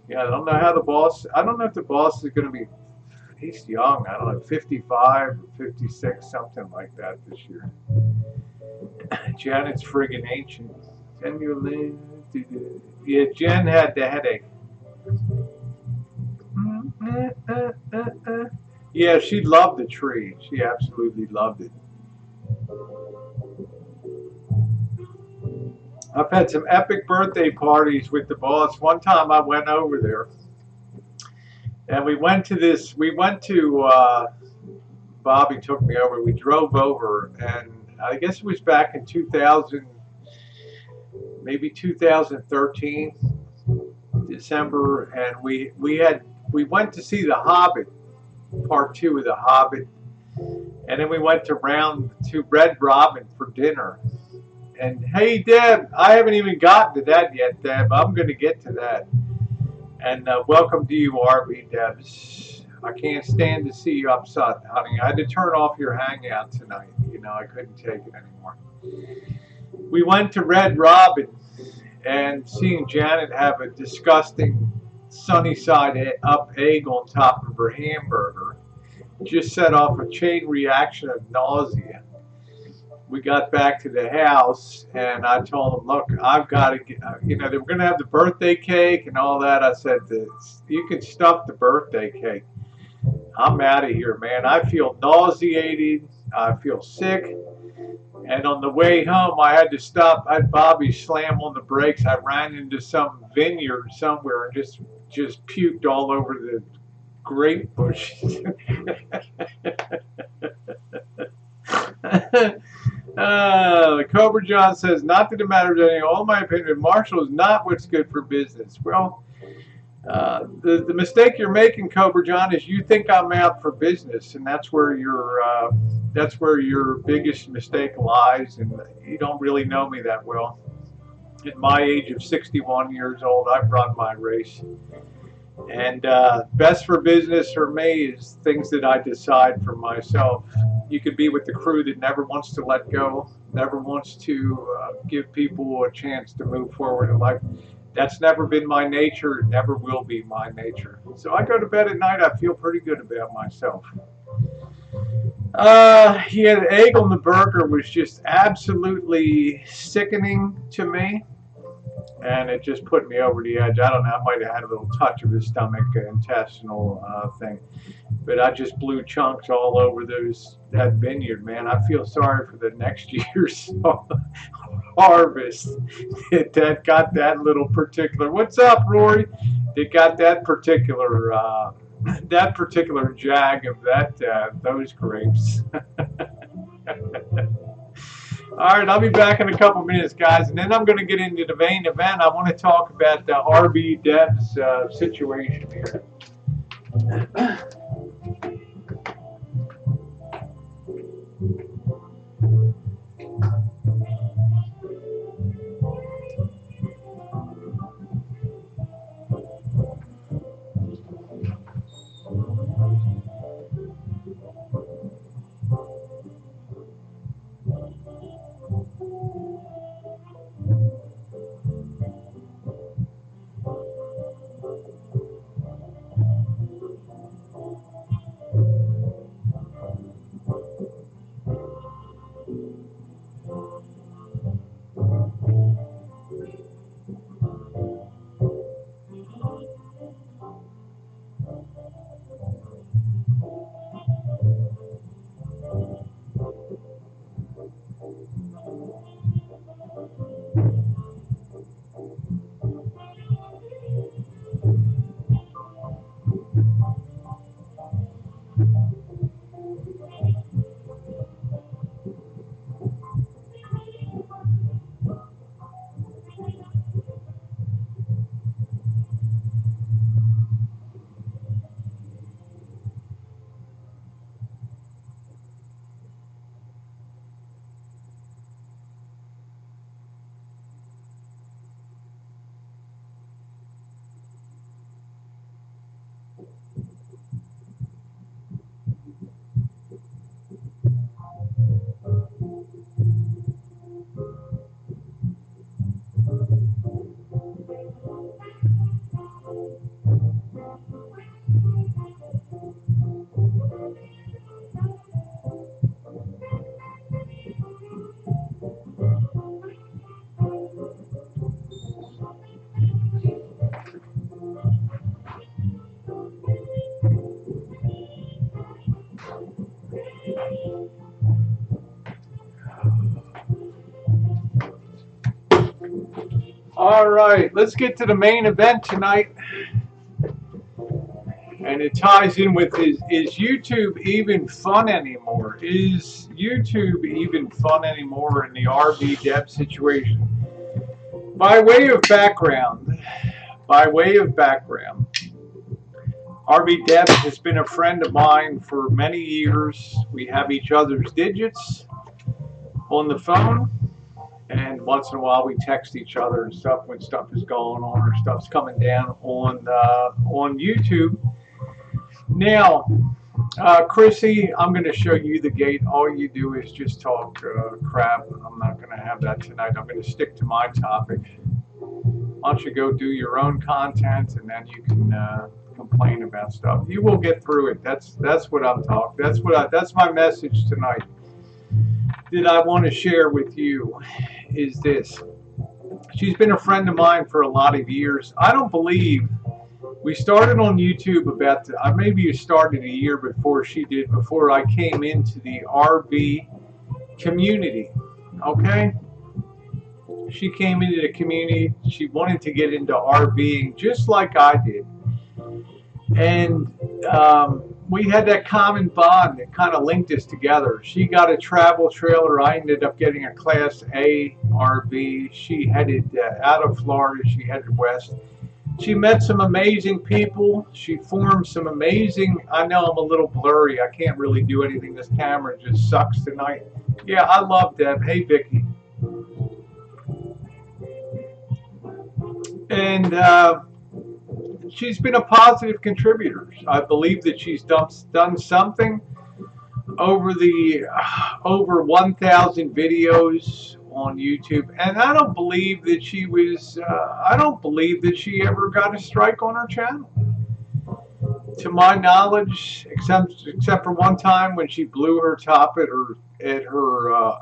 Yeah, I don't know how the boss. I don't know if the boss is going to be. He's young. I don't know, 55 or 56, something like that this year. Janet's friggin' ancient. Yeah, Jen had the headache. Yeah, she loved the tree. She absolutely loved it. I've had some epic birthday parties with the boss. One time I went over there, and we went to Bobby took me over. We drove over, and I guess it was back in 2000, maybe 2013, December, and we went to see The Hobbit, part 2 of The Hobbit, and then we went to Red Robin for dinner. And hey, Deb, I haven't even gotten to that yet, Deb. I'm going to get to that. And welcome to you, RVDebs. I can't stand to see you upset, honey. I had to turn off your hangout tonight. You know, I couldn't take it anymore. We went to Red Robin, and seeing Janet have a disgusting sunny side up egg on top of her hamburger just set off a chain reaction of nausea. we got back to the house, and I told them, look, I've got to get, you know, they were going to have the birthday cake and all that. I said, you can stuff the birthday cake. I'm out of here, man. I feel nauseated. I feel sick. And on the way home, I had to stop. I had Bobby slam on the brakes. I ran into some vineyard somewhere and just puked all over the grape bushes. The Cobra John says, not that it matters any. All my opinion, Marshall is not what's good for business. Well, the mistake you're making, Cobra John, is you think I'm out for business, and that's where your biggest mistake lies. And you don't really know me that well. At my age of 61 years old, I've run my race. And best for business for me is things that I decide for myself. You could be with the crew that never wants to let go, never wants to give people a chance to move forward in life. That's never been my nature. It never will be my nature. So I go to bed at night, I feel pretty good about myself. Yeah, the egg on the burger was just absolutely sickening to me. And it just put me over the edge. I don't know, I might have had a little touch of a stomach intestinal thing. But I just blew chunks all over that vineyard, man. I feel sorry for the next year's harvest that got that little particular. What's up, Rory? They got that particular jag of those grapes. All right, I'll be back in a couple minutes, guys, and then I'm going to get into the main event. I want to talk about the RVDebs situation here. All right, let's get to the main event tonight. And it ties in with, is YouTube even fun anymore? Is YouTube even fun anymore in the RVDebs situation? By way of background, RVDebs has been a friend of mine for many years. We have each other's digits on the phone. And once in a while we text each other and stuff when stuff is going on or stuff's coming down on YouTube. Now, Chrissy, I'm going to show you the gate. All you do is just talk crap. I'm not going to have that tonight. I'm going to stick to my topic. Why don't you go do your own content, and then you can complain about stuff. You will get through it. That's what I'm talking. That's my message tonight. that I want to share with you is this. She's been a friend of mine for a lot of years. I don't believe we started on YouTube about maybe you started a year before she did, before I came into the RV community. Okay? She came into the community. She wanted to get into RVing just like I did. And we had that common bond that kind of linked us together. She got a travel trailer. I ended up getting a Class A RV. She headed out of Florida. She headed west. She met some amazing people. She formed some amazing, I know I'm a little blurry. I can't really do anything. This camera just sucks tonight. Yeah, I love Deb. Hey, Vicky. And she's been a positive contributor. I believe that she's done something over 1,000 videos on YouTube, and I don't believe that she was. I don't believe that she ever got a strike on her channel, to my knowledge, except for one time when she blew her top at her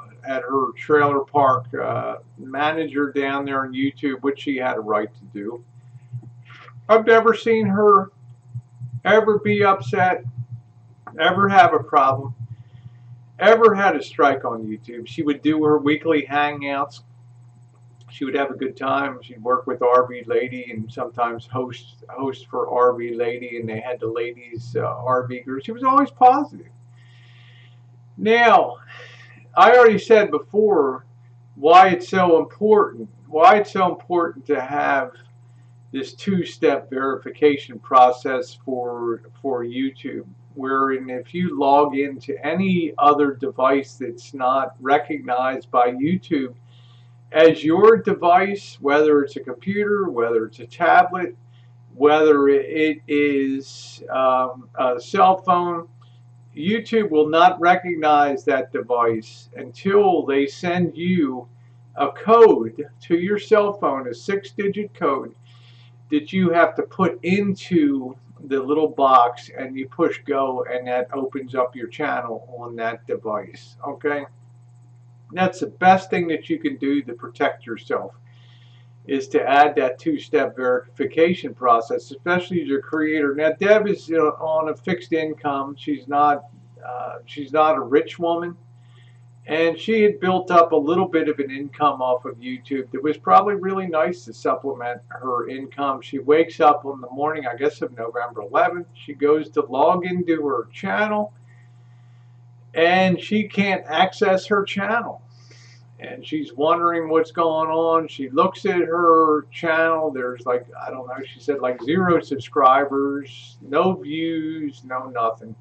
trailer park manager down there on YouTube, which she had a right to do. I've never seen her ever be upset, ever have a problem, ever had a strike on YouTube. She would do her weekly hangouts. She would have a good time. She'd work with RV Lady and sometimes host for RV Lady, and they had the ladies RV group. She was always positive. Now, I already said before why it's so important. Why it's so important to have this two-step verification process for YouTube, wherein if you log into any other device that's not recognized by YouTube as your device, whether it's a computer, whether it's a tablet, whether it is a cell phone, YouTube will not recognize that device until they send you a code to your cell phone, a 6-digit code that you have to put into the little box, and you push go, and that opens up your channel on that device. Okay? That's the best thing that you can do to protect yourself, is to add that two-step verification process, especially as your creator. Now, Deb is on a fixed income. She's not a rich woman, and she had built up a little bit of an income off of YouTube that was probably really nice to supplement her income. She wakes up on the morning, I guess, of November 11th. She goes to log into her channel, and she can't access her channel. And she's wondering what's going on. She looks at her channel. There's like, I don't know, she said like 0 subscribers, no views, no nothing.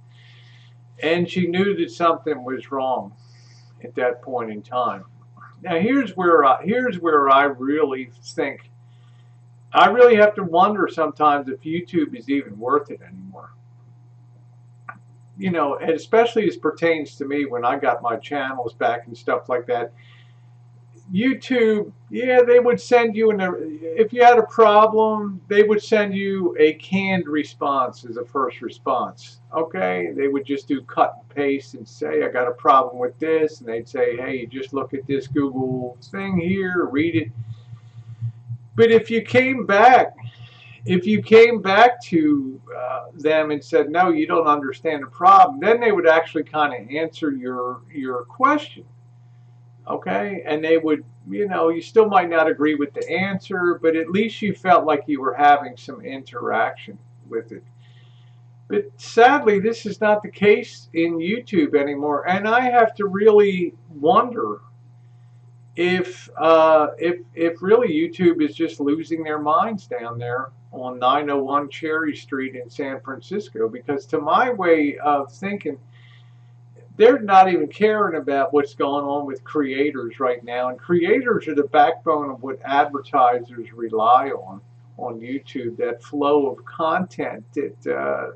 And she knew that something was wrong at that point in time. Now here's where I really think, I really have to wonder sometimes if YouTube is even worth it anymore. You know, and especially as pertains to me when I got my channels back and stuff like that. YouTube, yeah, they would send you, if you had a problem, they would send you a canned response as a first response. Okay, they would just do cut and paste and say, I got a problem with this, and they'd say, hey, just look at this Google thing here, read it. But if you came back to them and said, no, you don't understand the problem, then they would actually kind of answer your question. Okay, and they would, you still might not agree with the answer, but at least you felt like you were having some interaction with it. But sadly, this is not the case in YouTube anymore, and I have to really wonder if really YouTube is just losing their minds down there on 901 Cherry Street in San Francisco, because to my way of thinking, they're not even caring about what's going on with creators right now. And creators are the backbone of what advertisers rely on YouTube. That flow of content that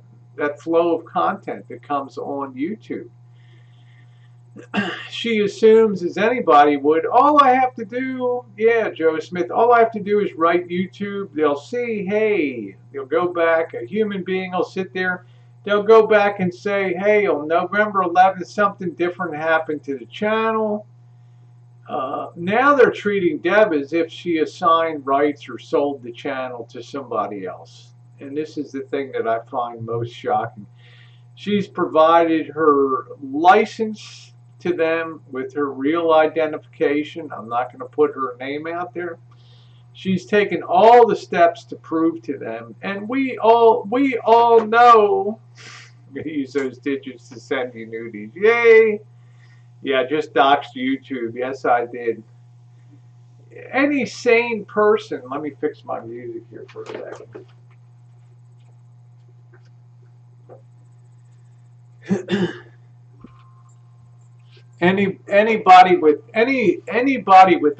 comes on YouTube. She assumes, as anybody would, all I have to do, yeah, Joe Smith, all I have to do is write YouTube. They'll see, hey, they'll go back. A human being will sit there. they'll go back and say, hey, on November 11th, something different happened to the channel. Now they're treating Deb as if she assigned rights or sold the channel to somebody else. And this is the thing that I find most shocking. She's provided her license to them with her real identification. I'm not going to put her name out there. She's taken all the steps to prove to them, and we all know. I'm going to use those digits to send you nudies. Yay! Yeah, just doxed YouTube. Yes, I did. Any sane person, let me fix my music here for a second. Anybody with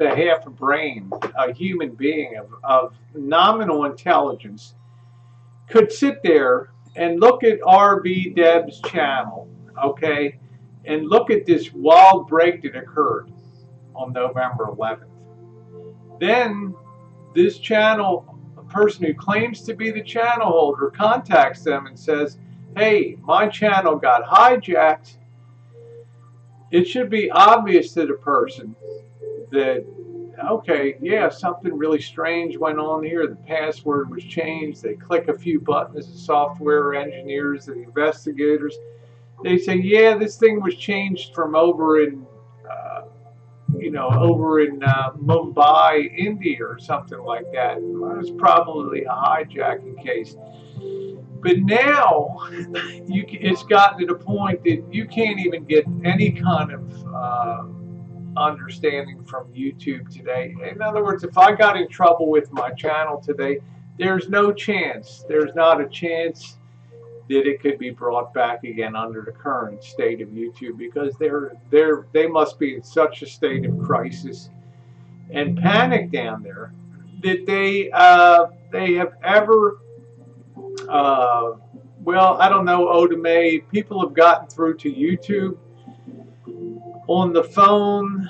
a half a brain, a human being of nominal intelligence, could sit there and look at RVDebs' channel, okay, and look at this wild break that occurred on November 11th. Then this channel, a person who claims to be the channel holder, contacts them and says, hey, my channel got hijacked. It should be obvious to the person that, okay, yeah, something really strange went on here. The password was changed. They click a few buttons, the software engineers, the investigators. They say, yeah, this thing was changed from over in Mumbai, India, or something like that. It was probably a hijacking case. But now it's gotten to the point that you can't even get any kind of understanding from YouTube today. In other words, if I got in trouble with my channel today, there's no chance. There's not a chance that it could be brought back again under the current state of YouTube, because they must be in such a state of crisis and panic down there that they have ever well, I don't know, Odame, people have gotten through to YouTube on the phone,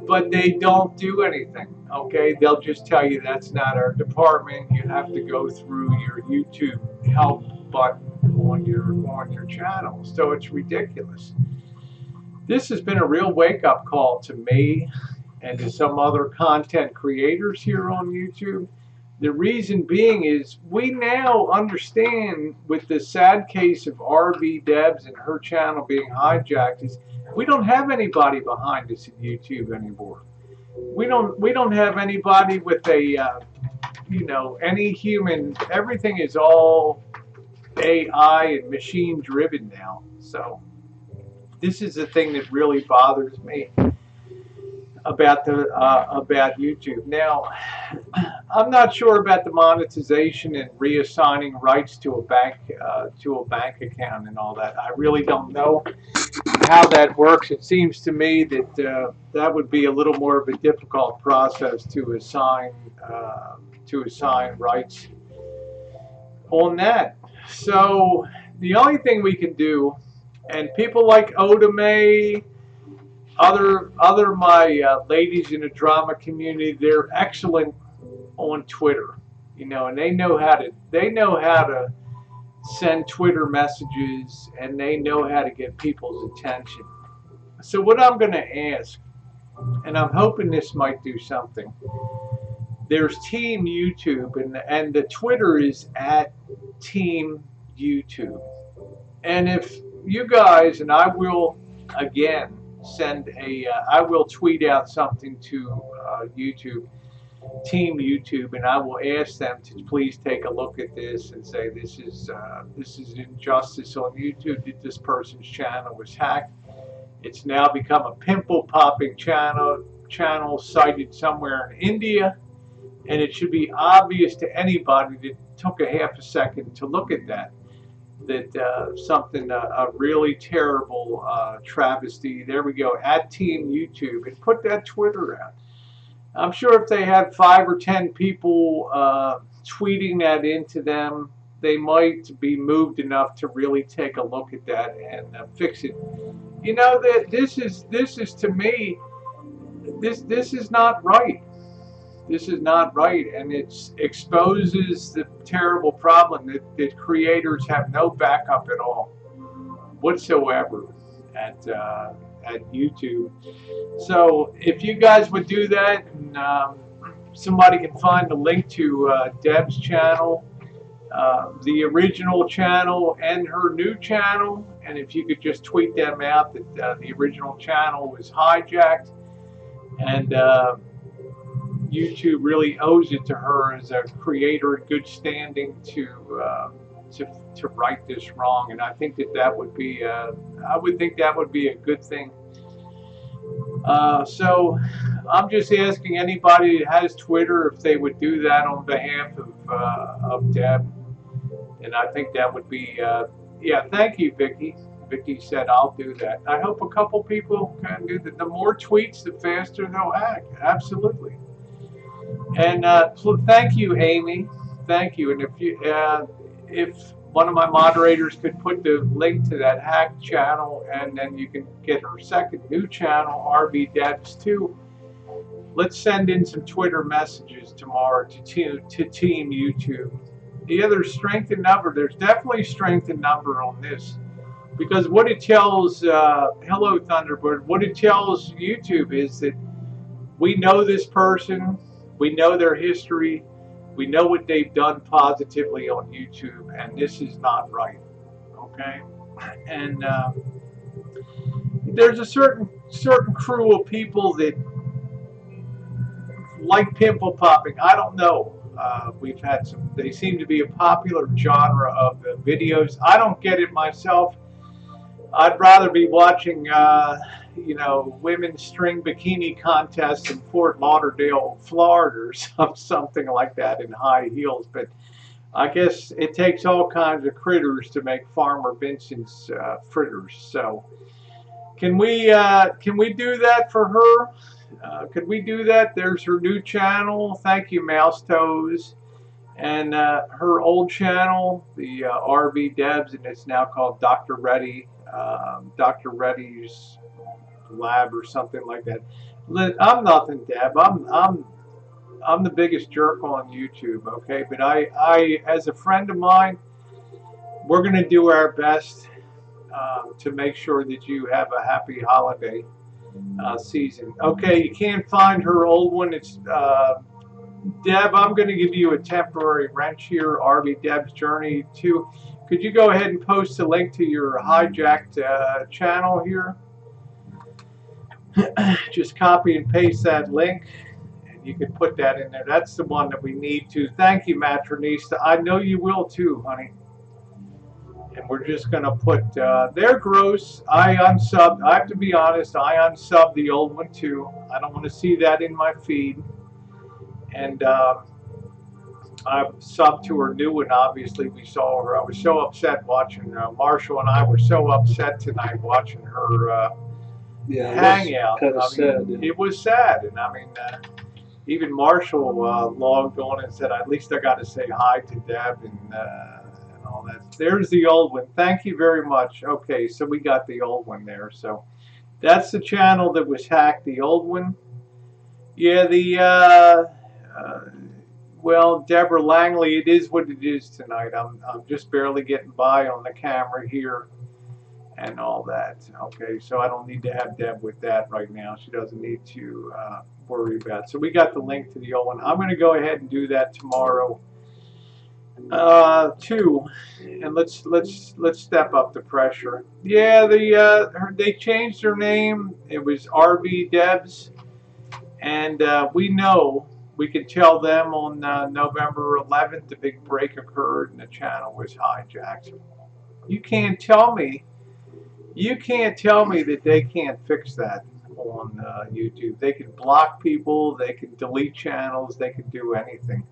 but they don't do anything, okay? They'll just tell you that's not our department. You have to go through your YouTube help button on your channel. So it's ridiculous. This has been a real wake-up call to me and to some other content creators here on YouTube. The reason being is we now understand, with the sad case of RVDebs and her channel being hijacked, is we don't have anybody behind us at YouTube anymore. We don't have anybody with a any human. Everything is all AI and machine driven now. So this is the thing that really bothers me about YouTube. Now, I'm not sure about the monetization and reassigning rights to a bank account and all that. I really don't know how that works. It seems to me that that would be a little more of a difficult process to assign rights on that. So the only thing we can do, and people like Odame, other my ladies in the drama community, they're excellent on Twitter, and they know how to send Twitter messages, and they know how to get people's attention. So what I'm going to ask, and I'm hoping this might do something, there's Team YouTube, and the Twitter is at Team YouTube. And if you guys, and I will again I will tweet out something to YouTube, Team YouTube, and I will ask them to please take a look at this and say this is injustice on YouTube, that this person's channel was hacked. It's now become a pimple popping channel cited somewhere in India, and it should be obvious to anybody that took a half a second to look at that something, a really terrible travesty. There we go, at Team YouTube, and put that Twitter out. I'm sure if they had 5 or 10 people tweeting that into them, they might be moved enough to really take a look at that and fix it. That this is to me, this is not right. This is not right, and it exposes the terrible problem that creators have no backup at all whatsoever at YouTube. So if you guys would do that, and somebody can find the link to Deb's channel, the original channel and her new channel, and if you could just tweet them out that the original channel was hijacked, and YouTube really owes it to her as a creator in good standing to right this wrong, and I think that would be I would think that would be a good thing. So I'm just asking anybody that has Twitter if they would do that on behalf of Deb, and I think that would be yeah. Thank you, Vicky. Vicky said I'll do that. I hope a couple people can do that. The more tweets, the faster they'll act. Absolutely. And thank you, Amy. Thank you. And if one of my moderators could put the link to that hacked channel, and then you can get her second new channel, RVDebs too. Let's send in some Twitter messages tomorrow to Team YouTube. Yeah, there's strength in number. There's definitely strength in number on this, because what it tells, hello Thunderbird, what it tells YouTube is that we know this person, we know their history, we know what they've done positively on YouTube, and this is not right, okay? And there's a certain crew of people that like pimple popping. I don't know. We've had some, they seem to be a popular genre of videos. I don't get it myself. I'd rather be watching, you know, women's string bikini contests in Fort Lauderdale, Florida, or something like that in high heels. But I guess it takes all kinds of critters to make Farmer Vincent's fritters. So can we do that for her? Could we do that? There's her new channel. Thank you, Mouse Toes. And her old channel, the RVDebs, and it's now called Dr. Reddy. Dr. Reddy's Lab or something like that. I'm nothing, Deb. I'm the biggest jerk on YouTube, okay? But I as a friend of mine, we're going to do our best to make sure that you have a happy holiday season. Okay, you can't find her old one. It's Deb, I'm going to give you a temporary wrench here. RVDebs Journey 2. Could you go ahead and post a link to your hijacked channel here? Just copy and paste that link, and you can put that in there. That's the one that we need to. Thank you, Matronista. I know you will too, honey. And we're just going to put, they're gross. I unsubbed. I have to be honest, I unsubbed the old one too. I don't want to see that in my feed. And I've subbed to her new one. Obviously, we saw her. I was so upset watching Marshall and I were so upset tonight watching her hangout. Kind of sad. Yeah. It was sad, and I mean, even Marshall logged on and said, "At least I got to say hi to Deb and all that." There's the old one. Thank you very much. Okay, so we got the old one there. So that's the channel that was hacked. The old one. Yeah, the. Well, Deborah Langley, it is what it is tonight. I'm just barely getting by on the camera here and all that. Okay, so I don't need to have Deb with that right now. She doesn't need to worry about it. So we got the link to the old one. I'm going to go ahead and do that tomorrow too. And let's step up the pressure. Yeah, they changed their name. It was RVDebs, and we know. We could tell them on November 11th the big break occurred and the channel was hijacked. You can't tell me that they can't fix that on YouTube. They can block people, they can delete channels, they can do anything.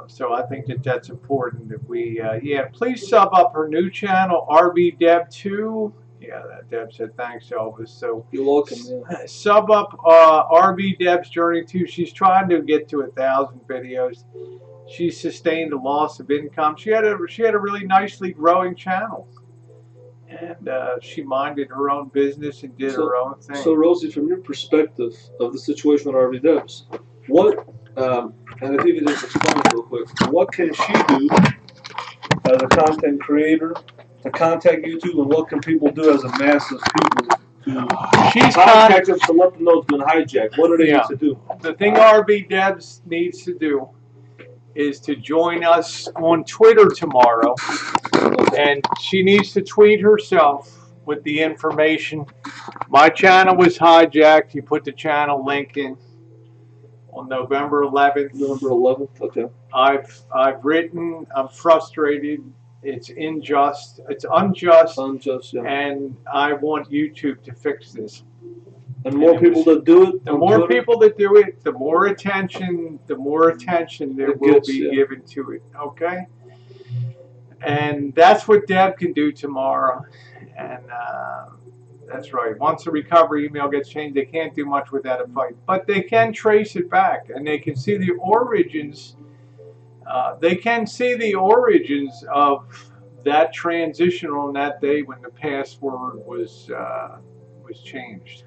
So I think that's important that we, yeah, please sub up her new channel, RVDeb2. Yeah, Deb said thanks, Elvis. So you're welcome. Yeah. Sub up RVDebs Journey 2. She's trying to get to 1,000 videos. She sustained a loss of income. She had a really nicely growing channel, and she minded her own business and did her own thing. So Rosie, from your perspective of the situation with RVDebs, What, and if you could just explain it real quick, what can she do as a content creator to contact YouTube, and what can people do as a mass of people to contact them to let them know it's been hijacked? What do they need to do? The thing RVDebs needs to do is to join us on Twitter tomorrow, and she needs to tweet herself with the information. My channel was hijacked. You put the channel link in on November 11th. November 11th, okay. I've written, I'm frustrated. It's unjust. It's unjust. Unjust, yeah. And I want YouTube to fix this. And more people that do it. The more people that do it, the more attention there will be given to it. Okay. And that's what Deb can do tomorrow. And that's right. Once the recovery email gets changed, they can't do much without a fight, but they can trace it back, and they can see the origins. They can see the origins of that transition on that day when the password was changed.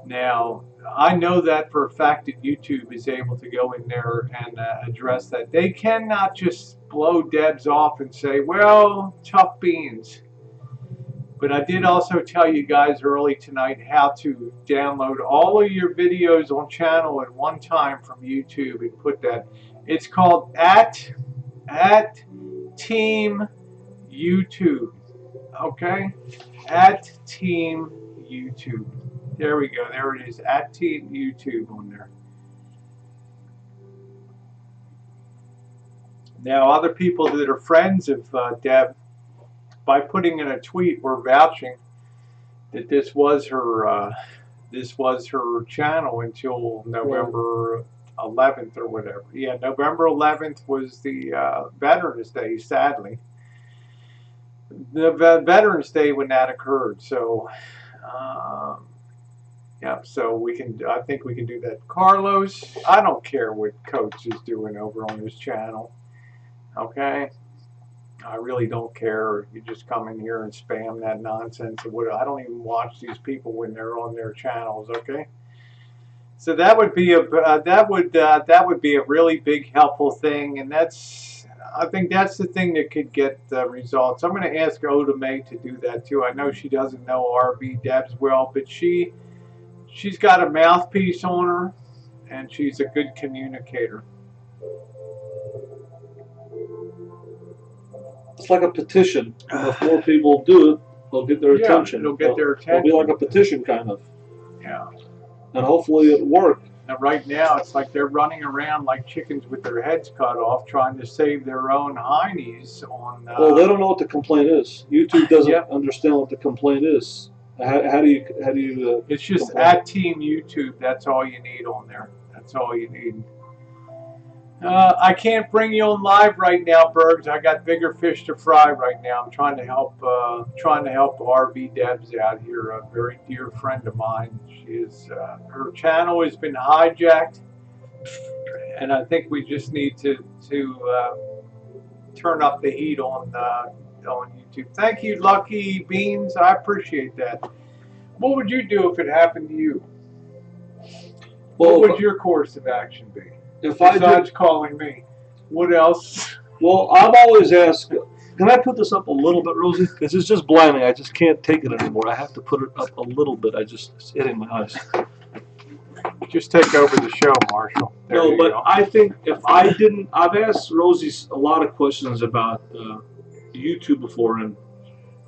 Now, I know that for a fact that YouTube is able to go in there and address that. They cannot just blow Debs off and say, well, tough beans. But I did also tell you guys early tonight how to download all of your videos on channel at one time from YouTube and put that. It's called at Team YouTube. Okay? At Team YouTube. There we go. There it is. At Team YouTube on there. Now, other people that are friends of Deb, by putting in a tweet, we're vouching that this was her channel until November 11th or whatever. Yeah, November 11th was the Veterans Day. Sadly, the Veterans Day when that occurred. So, yeah. So we can. I think we can do that. Carlos, I don't care what Coach is doing over on his channel. Okay. I really don't care. You just come in here and spam that nonsense. I don't even watch these people when they're on their channels. Okay, so that would be a really big helpful thing, and I think that's the thing that could get results. I'm going to ask Oda May to do that too. I know she doesn't know RVDebs well, but she's got a mouthpiece on her, and she's a good communicator. It's like a petition. And if more people do it, they'll get their attention. It'll get their attention. It'll be like a petition, kind of. Yeah. And hopefully it worked. And right now, it's like they're running around like chickens with their heads cut off, trying to save their own heinies on. Well, they don't know what the complaint is. YouTube doesn't understand what the complaint is. How do you? It's just complain? at Team YouTube. That's all you need on there. That's all you need. I can't bring you on live right now, Bergs. I got bigger fish to fry right now. I'm trying to help RVDebs out here, a very dear friend of mine. She is her channel has been hijacked, and I think we just need to turn up the heat on YouTube. Thank you, Lucky Beans. I appreciate that. What would you do if it happened to you? What would your course of action be? Besides calling me, what else? Well, I've always asked, can I put this up a little bit, Rosie? Because it's just blinding. I just can't take it anymore. I have to put it up a little bit. It's hitting my eyes. Just take over the show, Marshall. No, but I think if I didn't, I've asked Rosie a lot of questions about YouTube before, and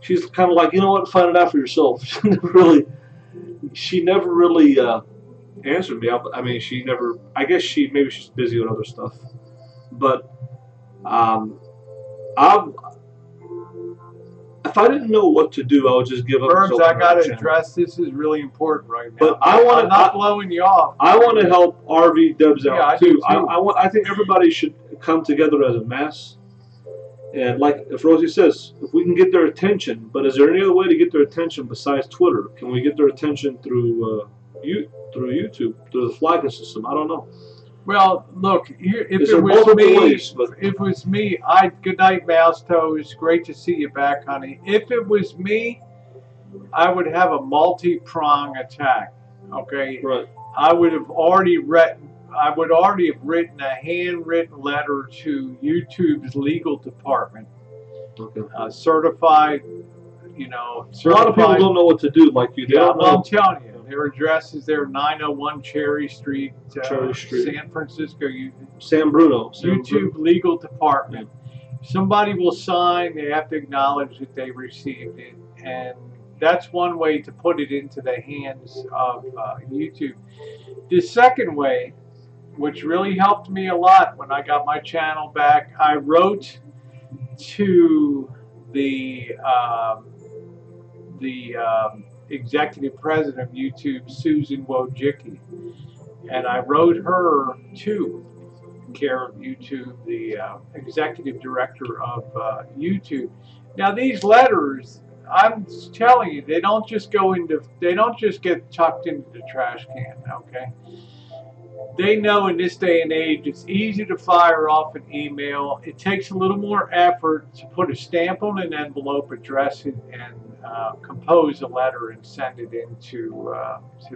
she's kind of like, you know what, find it out for yourself. She never really answered me. I mean, she never. I guess maybe she's busy with other stuff. But if I didn't know what to do, I would just give up. Burns, I got to address this is really important right now. But I'm not blowing you off. I want to help RVDebs out too. I think everybody should come together as a mass. And like if Rosie says, if we can get their attention, but is there any other way to get their attention besides Twitter? Can we get their attention through YouTube, through the flagging system? I don't know. Well, look, if it was me, good night, Mouse Toes. Great to see you back, honey. If it was me, I would have a multi-prong attack. Okay, right. I would have already would already have written a handwritten letter to YouTube's legal department, certified. You know, a lot of people don't know what to do, like you. They don't know. I'm telling you, their address is there, 901 Cherry Street, San Francisco. San Bruno. YouTube legal department. Somebody will sign. They have to acknowledge that they received it, and that's one way to put it into the hands of YouTube. The second way, which really helped me a lot when I got my channel back, I wrote to the executive president of YouTube, Susan Wojcicki, and I wrote her to care of YouTube, the executive director of YouTube. Now these letters, I'm telling you, they don't just get tucked into the trash can, okay? They know in this day and age it's easy to fire off an email. It takes a little more effort to put a stamp on an envelope, address it, and compose a letter and send it in to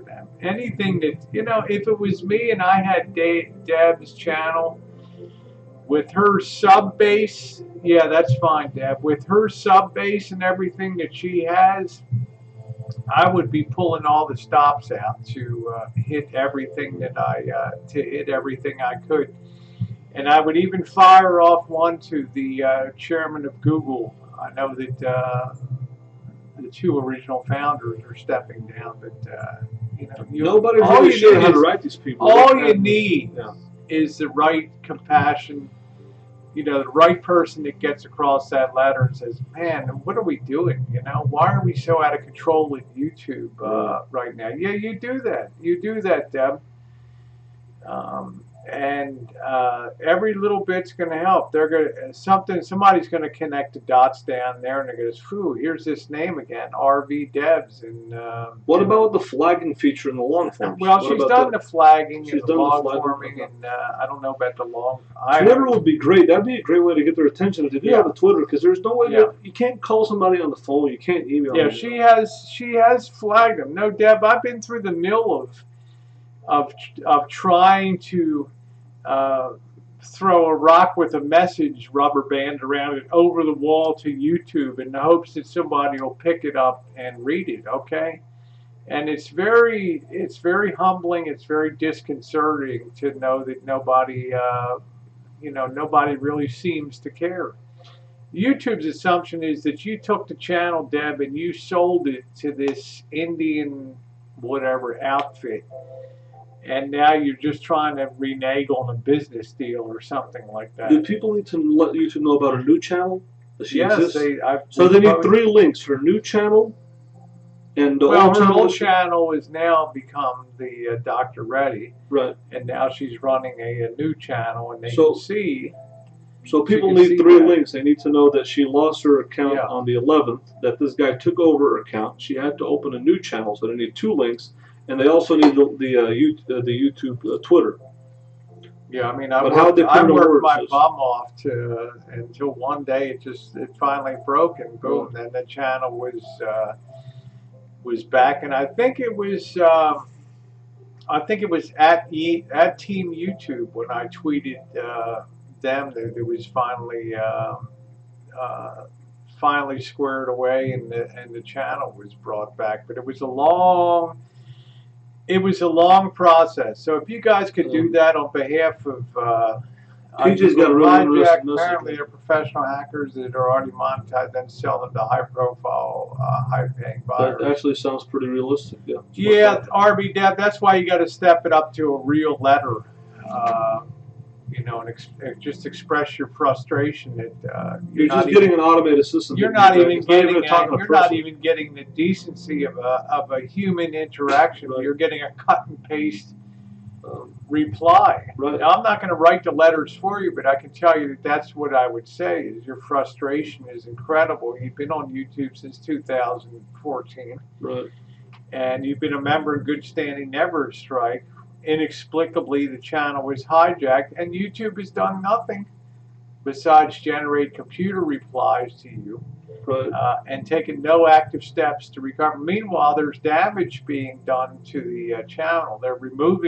them. Anything that, you know, if it was me and I had Deb's channel with her sub base, yeah, that's fine, Deb. With her sub base and everything that she has, I would be pulling all the stops out to hit everything that I could, and I would even fire off one to the chairman of Google. I know that the two original founders are stepping down, but you know, nobody's really sure how to write these people. All you need is the right compassion. You know, the right person that gets across that letter and says, man, what are we doing? You know, why are we so out of control with YouTube right now? Yeah, you do that. You do that, Deb. And every little bit's going to help. They're going to somebody's going to connect the dots down there, and they're going to, phew, here's this name again, RVDebs. And what about the flagging feature in the long forms? Well, she's done the flagging and the long forming, and I don't know about the long. Twitter would be great. That'd be a great way to get their attention if they do have a Twitter, because there's no way you can't call somebody on the phone, you can't email them. Yeah, she has flagged them. No, Deb, I've been through the mill of trying to throw a rock with a message rubber band around it over the wall to YouTube in the hopes that somebody will pick it up and read it, okay? And it's very humbling, it's very disconcerting to know that nobody really seems to care. YouTube's assumption is that you took the channel, Deb, and you sold it to this Indian whatever outfit, and now you're just trying to renege on a business deal or something like that. Do people need to let YouTube know about a new channel? Yes, so they need 3 links: her new channel, and the her old channel has now become the Dr. Reddy, right? And now she's running a new channel, and they can see. So people need 3 links. They need to know that she lost her account on the 11th, that this guy took over her account. She had to open a new channel, so they need 2 links. And they also need the YouTube Twitter. Yeah, I mean, I worked my bum off until one day it finally broke, and boom, then the channel was back, and I think it was at Team YouTube when I tweeted them that it was finally squared away, and the channel was brought back. But it was a long process. So if you guys could do that on behalf of PJ's got a really apparently they're professional hackers that are already monetized, then sell them to high-profile, high-paying buyers. That actually sounds pretty realistic. Yeah. Yeah, RVDeb. That's why you got to step it up to a real letter. You know, and just express your frustration that you're just getting an automated system. You're not even getting the decency of a human interaction. Right. You're getting a cut and paste reply. Right. Now, I'm not going to write the letters for you, but I can tell you that that's what I would say. Is your frustration is incredible. You've been on YouTube since 2014, right? And you've been a member in good standing, never a strike. Inexplicably, the channel was hijacked, and YouTube has done nothing besides generate computer replies to you, Right. and taken no active steps to recover. Meanwhile, there's damage being done to the channel. They removed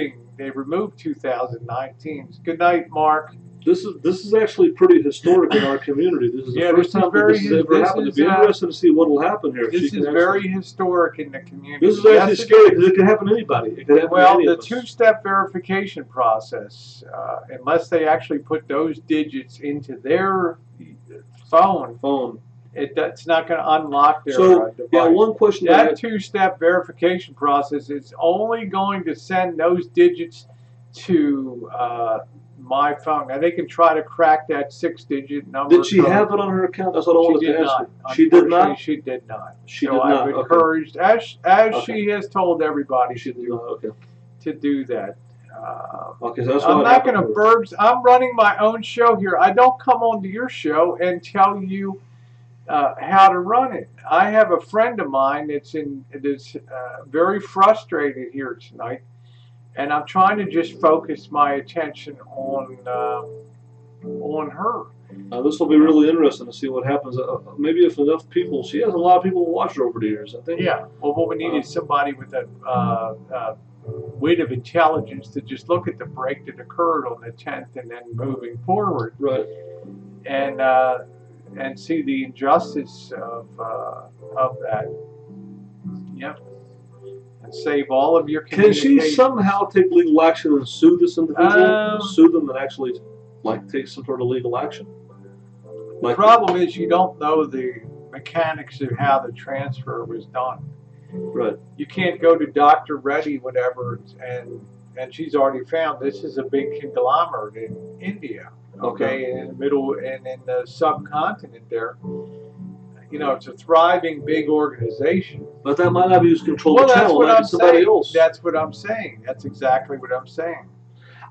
2019's. Good night, Mark. This is actually pretty historic in our community. This is the first time that this has ever happened. It'd be interesting to see what will happen here. This is very historic in the community. This is actually scary because it can happen to anybody. It can happen to any of us. The two-step verification process, unless they actually put those digits into their phone, it's not going to unlock their device. Yeah, one question. That two-step verification process is only going to send those digits to my phone. Now they can try to crack that 6-digit number. Did she have it on her account? That's what I wanted to ask her. She did not. She did not. She did not. I've encouraged, as she has told everybody to do that. Okay, so that's I'm not going to I'm running my own show here. I don't come onto your show and tell you how to run it. I have a friend of mine that's very frustrated here tonight, and I'm trying to just focus my attention on her. This will be really interesting to see what happens. Maybe if enough people, she has a lot of people who watch her over the years, I think. Yeah. Well, what we need is somebody with a wit of intelligence to just look at the break that occurred on the 10th and then moving forward. Right. And see the injustice of that. Yep. And save all of your communication. Can she somehow take legal action and sue this individual? Sue them and actually take some sort of legal action? The problem is you don't know the mechanics of how the transfer was done. Right. You can't go to Dr. Reddy, whatever, and she's already found this is a big conglomerate in India. Okay, in the middle and in the subcontinent there. You know, it's a thriving big organization. But that might not be who's controlling the channel. It might be somebody else. That's what I'm saying. That's exactly what I'm saying.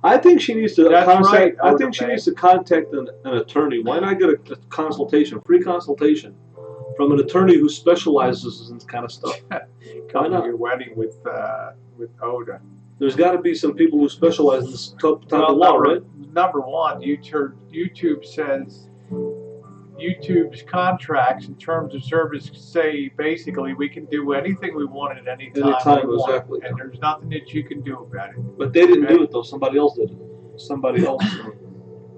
I think she needs to contact. I think she needs to contact an attorney. Why not get a consultation, free consultation, from an attorney who specializes in this kind of stuff? Come to your wedding with Oda. There's got to be some people who specialize in this type of law, right? Number one, YouTube says YouTube's contracts and terms of service say basically we can do anything we want at any time. Exactly. And there's nothing that you can do about it. But they didn't do it though. Somebody else did it. Somebody else.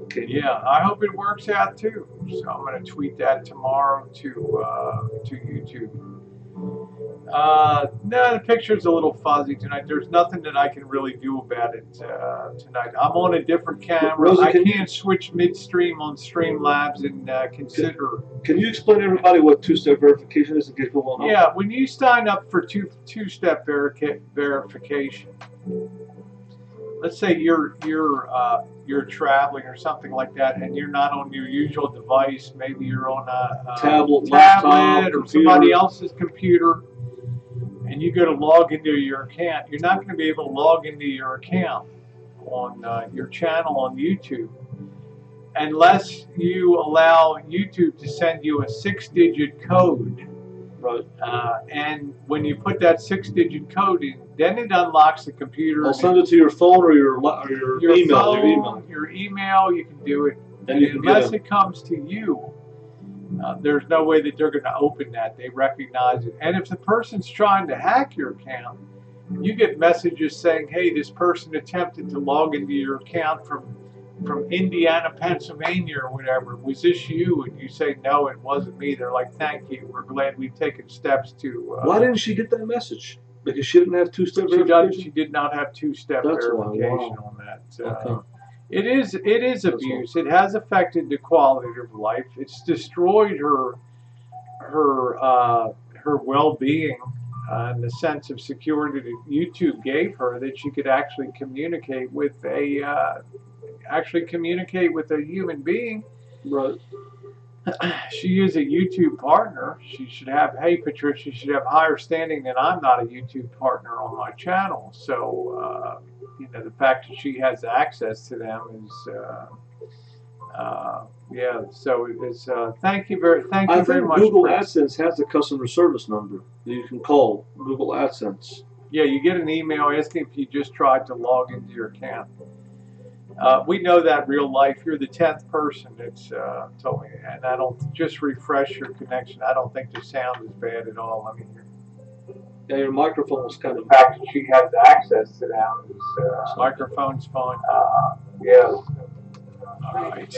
Okay. Yeah, I hope it works out too. So I'm going to tweet that tomorrow to YouTube. No, the picture's a little fuzzy tonight. There's nothing that I can really do about it tonight. I'm on a different camera. Rosie, I can't switch midstream on Streamlabs and consider. Can you explain to everybody what two-step verification is and get people on? Yeah, when you sign up for two-step verification, let's say you're traveling or something like that, and you're not on your usual device. Maybe you're on a tablet laptop, or somebody else's computer, and you go to log into your account. You're not going to be able to log into your account on your channel on YouTube unless you allow YouTube to send you a 6-digit code. Right. And when you put that 6-digit code in, then it unlocks the computer. I'll send it to your phone or your email. Phone, your email, you can do it. And unless it comes to you, there's no way that they're going to open that. They recognize it. And if the person's trying to hack your account, you get messages saying, hey, this person attempted to log into your account from Indiana, Pennsylvania, or whatever. Was this you? And you say, no, it wasn't me. They're like, thank you. We're glad we've taken steps to... Why didn't she get that message? Because she didn't have two-step verification? She did not have two-step verification on that. It is abuse. It has affected the quality of life. It's destroyed her well-being and the sense of security that YouTube gave her, that she could actually communicate with a human being. Right. She is a YouTube partner. She should have, hey Patricia, she should have higher standing than I'm not a YouTube partner on my channel. So, the fact that she has access to them is, yeah. So it's thank you very much. I think Google AdSense has a customer service number that you can call. Google AdSense. Yeah, you get an email asking if you just tried to log into your account. We know that real life. You're the 10th person that's told me, and I don't just refresh your connection. I don't think the sound is bad at all. I mean, Yeah, your microphone was kind the of. fact that she has access to that is microphone's fine. Yeah. All right.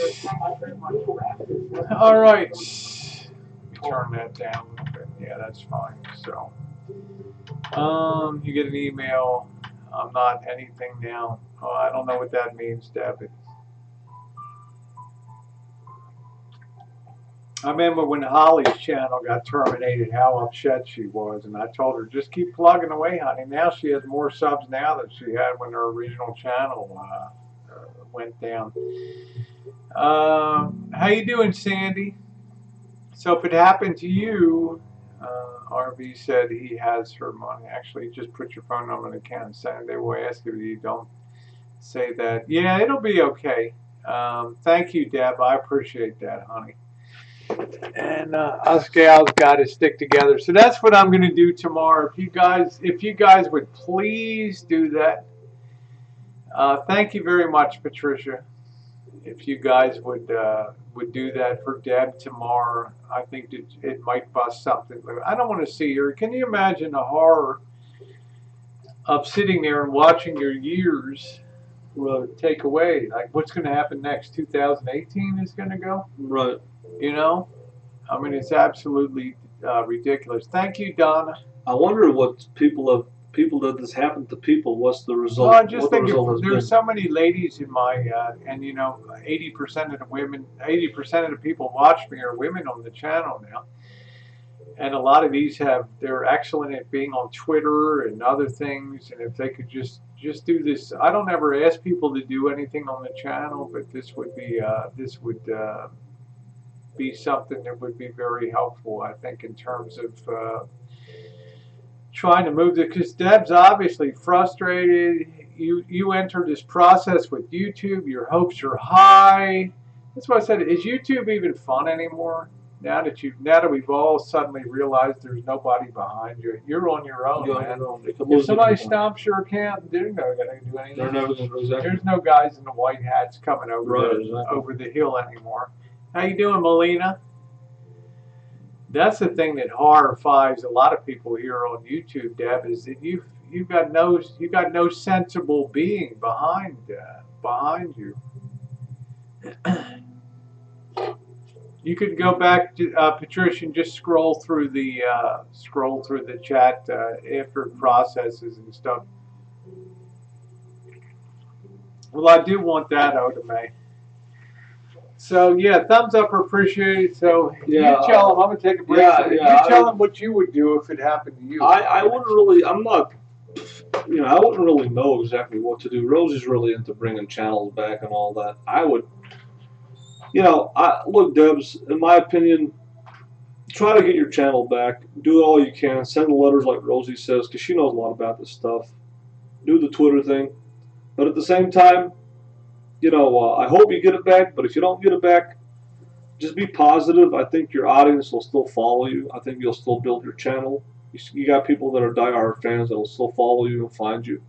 All right. Let me turn that down a little bit. Yeah, that's fine. So, you get an email. I'm not anything now. Oh, I don't know what that means, Deb. I remember when Holly's channel got terminated, how upset she was, and I told her, just keep plugging away, honey. Now she has more subs now than she had when her original channel went down. How you doing, Sandy? So if it happened to you, RV said he has her money. Actually, just put your phone number in the account. Sandy will ask if you don't say that. Yeah, it'll be okay. Thank you, Deb. I appreciate that, honey. And us gals got to stick together. So that's what I'm going to do tomorrow. If you guys would please do that. Thank you very much, Patricia. If you guys would do that for Deb tomorrow, I think that it might bust something. I don't want to see her. Can you imagine the horror of sitting there and watching your years take away? Like, what's going to happen next? 2018 is going to go? Right. You know? I mean, it's absolutely ridiculous. Thank you, Donna. I wonder what people that this happened to people. What's the result? Well, I just think the there's so many ladies in my, and 80% of the women, 80% of the people watch me are women on the channel now. And a lot of these they're excellent at being on Twitter and other things. And if they could just do this, I don't ever ask people to do anything on the channel, but this would be something that would be very helpful, I think, in terms of trying to move it. Because Deb's obviously frustrated. You entered this process with YouTube. Your hopes are high. That's why I said, is YouTube even fun anymore? Now that we've all suddenly realized there's nobody behind you, you're on your own, man. If somebody stomps your account, they're never going to do anything. They're never going to do exactly. There's no guys in the white hats coming over the hill anymore. How you doing, Melina? That's the thing that horrifies a lot of people here on YouTube, Deb, is that you've got no sensible being behind you. You could go back to Patricia and just scroll through the chat after it processes and stuff. Well, I do want that, Oda. So yeah, thumbs up are appreciated. So yeah, you tell them I'm gonna take a break. Yeah, you tell them what you would do if it happened to you. I wouldn't really. I'm not. I wouldn't really know exactly what to do. Rosie's really into bringing channels back and all that. I would. Look, Debs. In my opinion, try to get your channel back. Do it all you can. Send the letters like Rosie says, because she knows a lot about this stuff. Do the Twitter thing, but at the same time, I hope you get it back, but if you don't get it back, just be positive. I think your audience will still follow you. I think you'll still build your channel. You got people that are diehard fans that will still follow you and find you.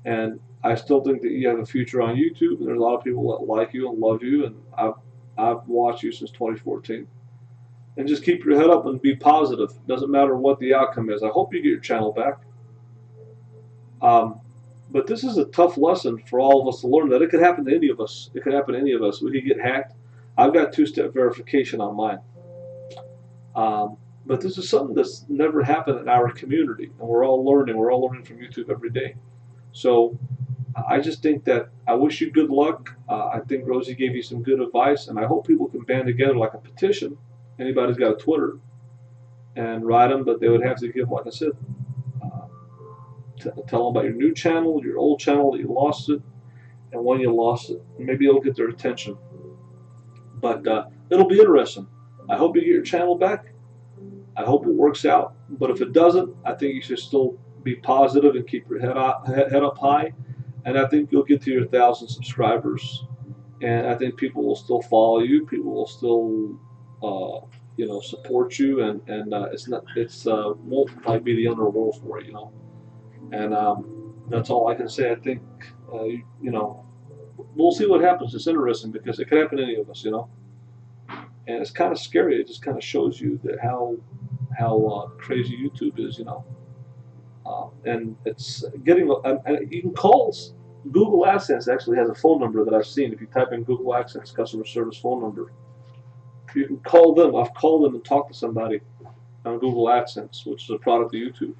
And I still think that you have a future on YouTube. And there's a lot of people that like you and love you, and I've watched you since 2014. And just keep your head up and be positive. Doesn't matter what the outcome is. I hope you get your channel back. But this is a tough lesson for all of us to learn, that it could happen to any of us. It could happen to any of us. We could get hacked. I've got two-step verification on mine. But this is something that's never happened in our community, and we're all learning. We're all learning from YouTube every day. So I just think that I wish you good luck. I think Rosie gave you some good advice, and I hope people can band together like a petition. Anybody's got a Twitter, and write them, but they would have to give, like I said, tell them about your new channel, your old channel, that you lost it, and when you lost it. Maybe it'll get their attention. But it'll be interesting. I hope you get your channel back. I hope it works out. But if it doesn't, I think you should still be positive and keep your head up high. And I think you'll get to your 1,000 subscribers. And I think people will still follow you. People will still, support you. And it's won't like be the underworld for it, And that's all I can say. I think, we'll see what happens. It's interesting because it could happen to any of us, you know. And it's kind of scary. It just kind of shows you that how crazy YouTube is, you know. And it's getting. You can call Google Adsense. Actually has a phone number that I've seen. If you type in Google Adsense customer service phone number, you can call them. I've called them and talked to somebody on Google Adsense, which is a product of YouTube.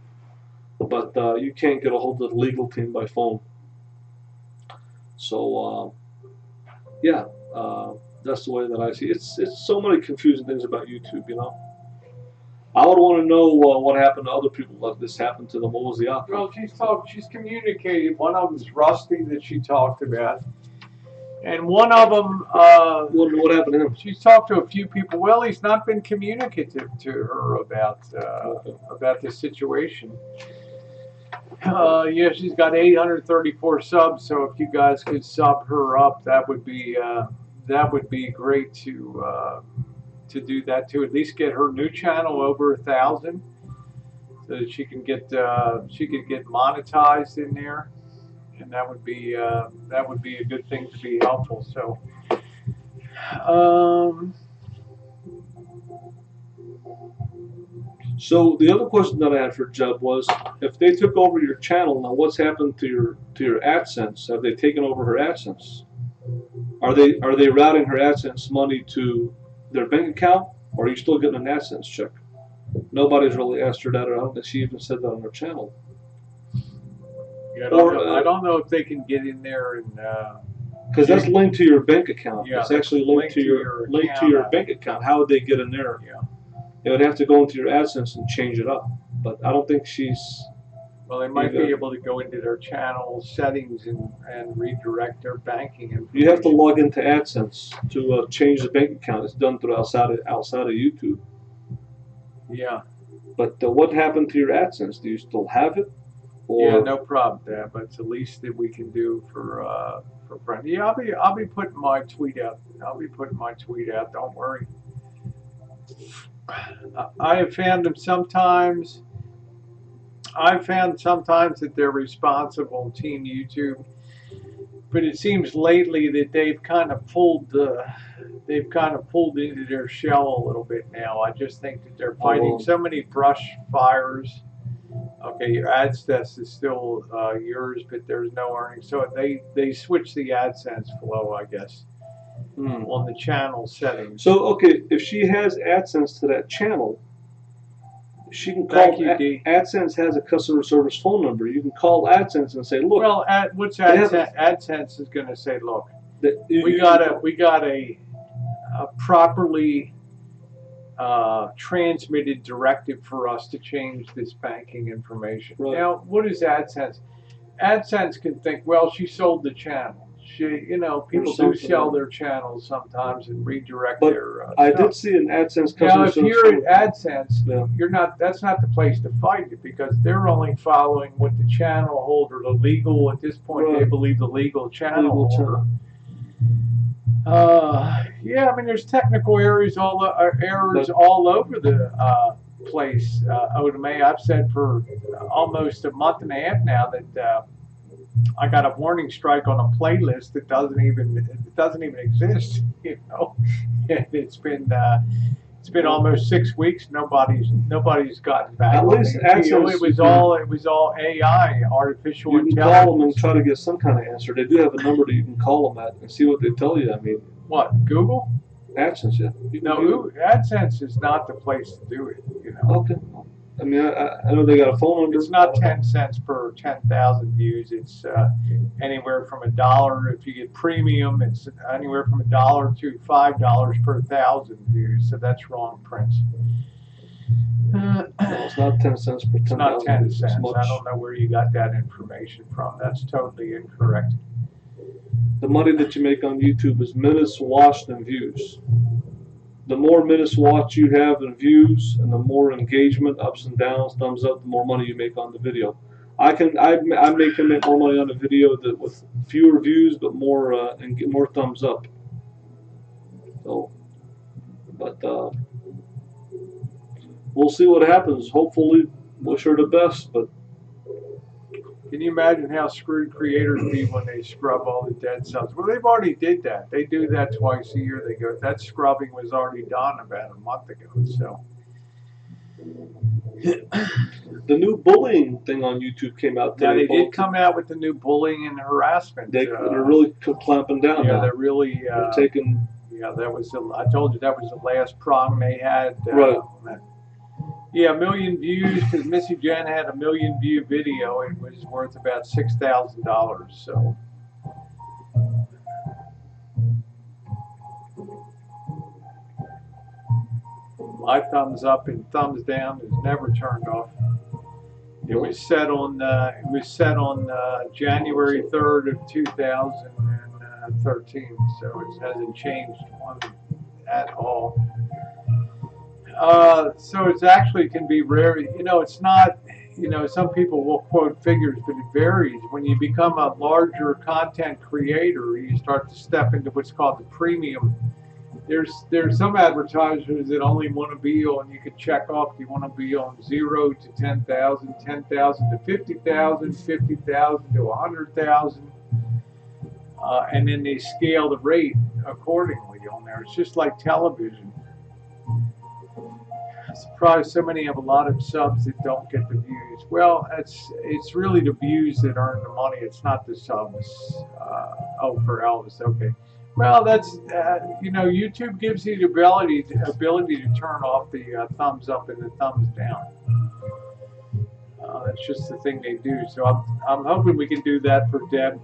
But you can't get a hold of the legal team by phone. So yeah, that's the way that I see it. It's so many confusing things about YouTube, you know. I would want to know what happened to other people like this happened to them. What was the outcome? Well, she's communicated. One of them's Rusty that she talked about, and one of them. What happened to him? She's talked to a few people. Well, he's not been communicative to her about this situation. Yeah, she's got 834 subs. So if you guys could sub her up, that would be great to do that, to at least get her new channel over 1,000, so that she could get monetized in there, and that would be a good thing to be helpful. So so the other question that I had for Jeb was, if they took over your channel, now what's happened to your AdSense? Have they taken over her AdSense? Are they routing her AdSense money to their bank account, or are you still getting an AdSense check? Nobody's really asked her that, or I don't think she even said that on her channel. Yeah, I don't know if they can get in there and because that's linked to your bank account. Yeah, it's actually linked to your bank account. How would they get in there? Yeah, they would have to go into your AdSense and change it up. But I don't think she's. Well, they might be able to go into their channel settings and redirect their banking information. You have to log into AdSense to change the bank account. It's done through outside of YouTube. Yeah. But what happened to your AdSense? Do you still have it? Or? Yeah, no problem there. But it's the least that we can do for friends. Yeah, I'll be putting my tweet out. Don't worry. I have found them sometimes. I've found sometimes that they're responsible, Team YouTube, but it seems lately that they've kind of pulled into their shell a little bit now. I just think that they're fighting so many brush fires. Okay, your AdSense is still yours, but there's no earnings. So they switch the AdSense flow, I guess, on the channel settings. So okay, if she has AdSense to that channel, she can call. AdSense has a customer service phone number. You can call AdSense and say, "Look." Well, what's AdSense? AdSense is going to say, "Look, we got a properly transmitted directive for us to change this banking information." Right. Now, what is AdSense? AdSense can think, well, she sold the channel. People do sell their channels sometimes and redirect their I did see an AdSense customer Now, if you're at AdSense, that's not the place to fight it, because they're only following what the channel holder, the legal, at this point, they believe the legal channel holder. Yeah, I mean, there's technical errors all over the place. I've said for almost a month and a half now that I got a warning strike on a playlist that doesn't even exist. And it's been almost 6 weeks. Nobody's gotten back. At least AdSense, it was all AI, artificial intelligence. You can call them and try to get some kind of answer. They do have a number that you can call them at and see what they tell you. I mean, what, Google? AdSense, yeah. No, AdSense is not the place to do it. Okay. I mean, I know they got a phone number. It's not 10 cents per 10,000 views. It's anywhere from $1. If you get premium, it's anywhere from $1 to $5 per 1,000 views. So that's wrong, Prince. No, it's not 10 cents per 10,000 views. It's not 10 cents. I don't know where you got that information from. That's totally incorrect. The money that you make on YouTube is minutes watched and views. The more minutes watched you have and views, and the more engagement, ups and downs, thumbs up, the more money you make on the video. I can make more money on a video with fewer views but more and get more thumbs up. So, but we'll see what happens. Hopefully, wish her the best. But Can you imagine how screwed creators be when they scrub all the dead subs? Well, they've already did that. They do that twice a year. They go, that scrubbing was already done about a month ago. So the new bullying thing on YouTube came out today. now they did come out with the new bullying and harassment. They're really clamping down. Yeah, now. they're really they're taking. Yeah, that was. I told you that was the last prong they had. Right. Yeah, 1 million views because Missy Jen had a 1 million view video. It was worth about $6,000. So. My thumbs up and thumbs down is never turned off. It was set on. January 3rd of 2013, so it hasn't changed one at all. So it's actually can be rare. You know, it's not. You know, some people will quote figures, but it varies. When you become a larger content creator, you start to step into what's called the premium. There's some advertisers that only want to be on. You can check off. You want to be on 0 to 10,000, 10,000 to 50,000, 50,000 to 100,000, and then they scale the rate accordingly on there. It's just like television. I'm surprised so many have a lot of subs that don't get the views. Well, it's really the views that earn the money. It's not the subs. Oh, for Elvis, okay. Well, that's you know, YouTube gives you the ability to turn off the thumbs up and the thumbs down. That's just the thing they do. So I'm hoping we can do that for Deb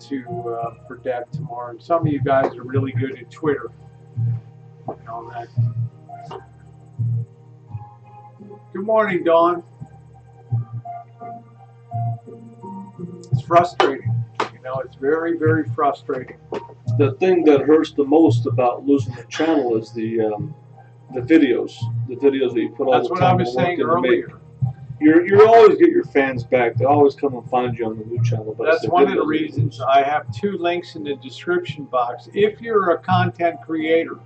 tomorrow. And some of you guys are really good at Twitter on that. Good morning, Dawn. It's frustrating. You know, it's very, very frustrating. The thing that hurts the most about losing the channel is the videos that you put all That's the time. what I was saying earlier. You always get your fans back. They always come and find you on the new channel. But that's one of the reasons I have 2 links in the description box. If you're a content creator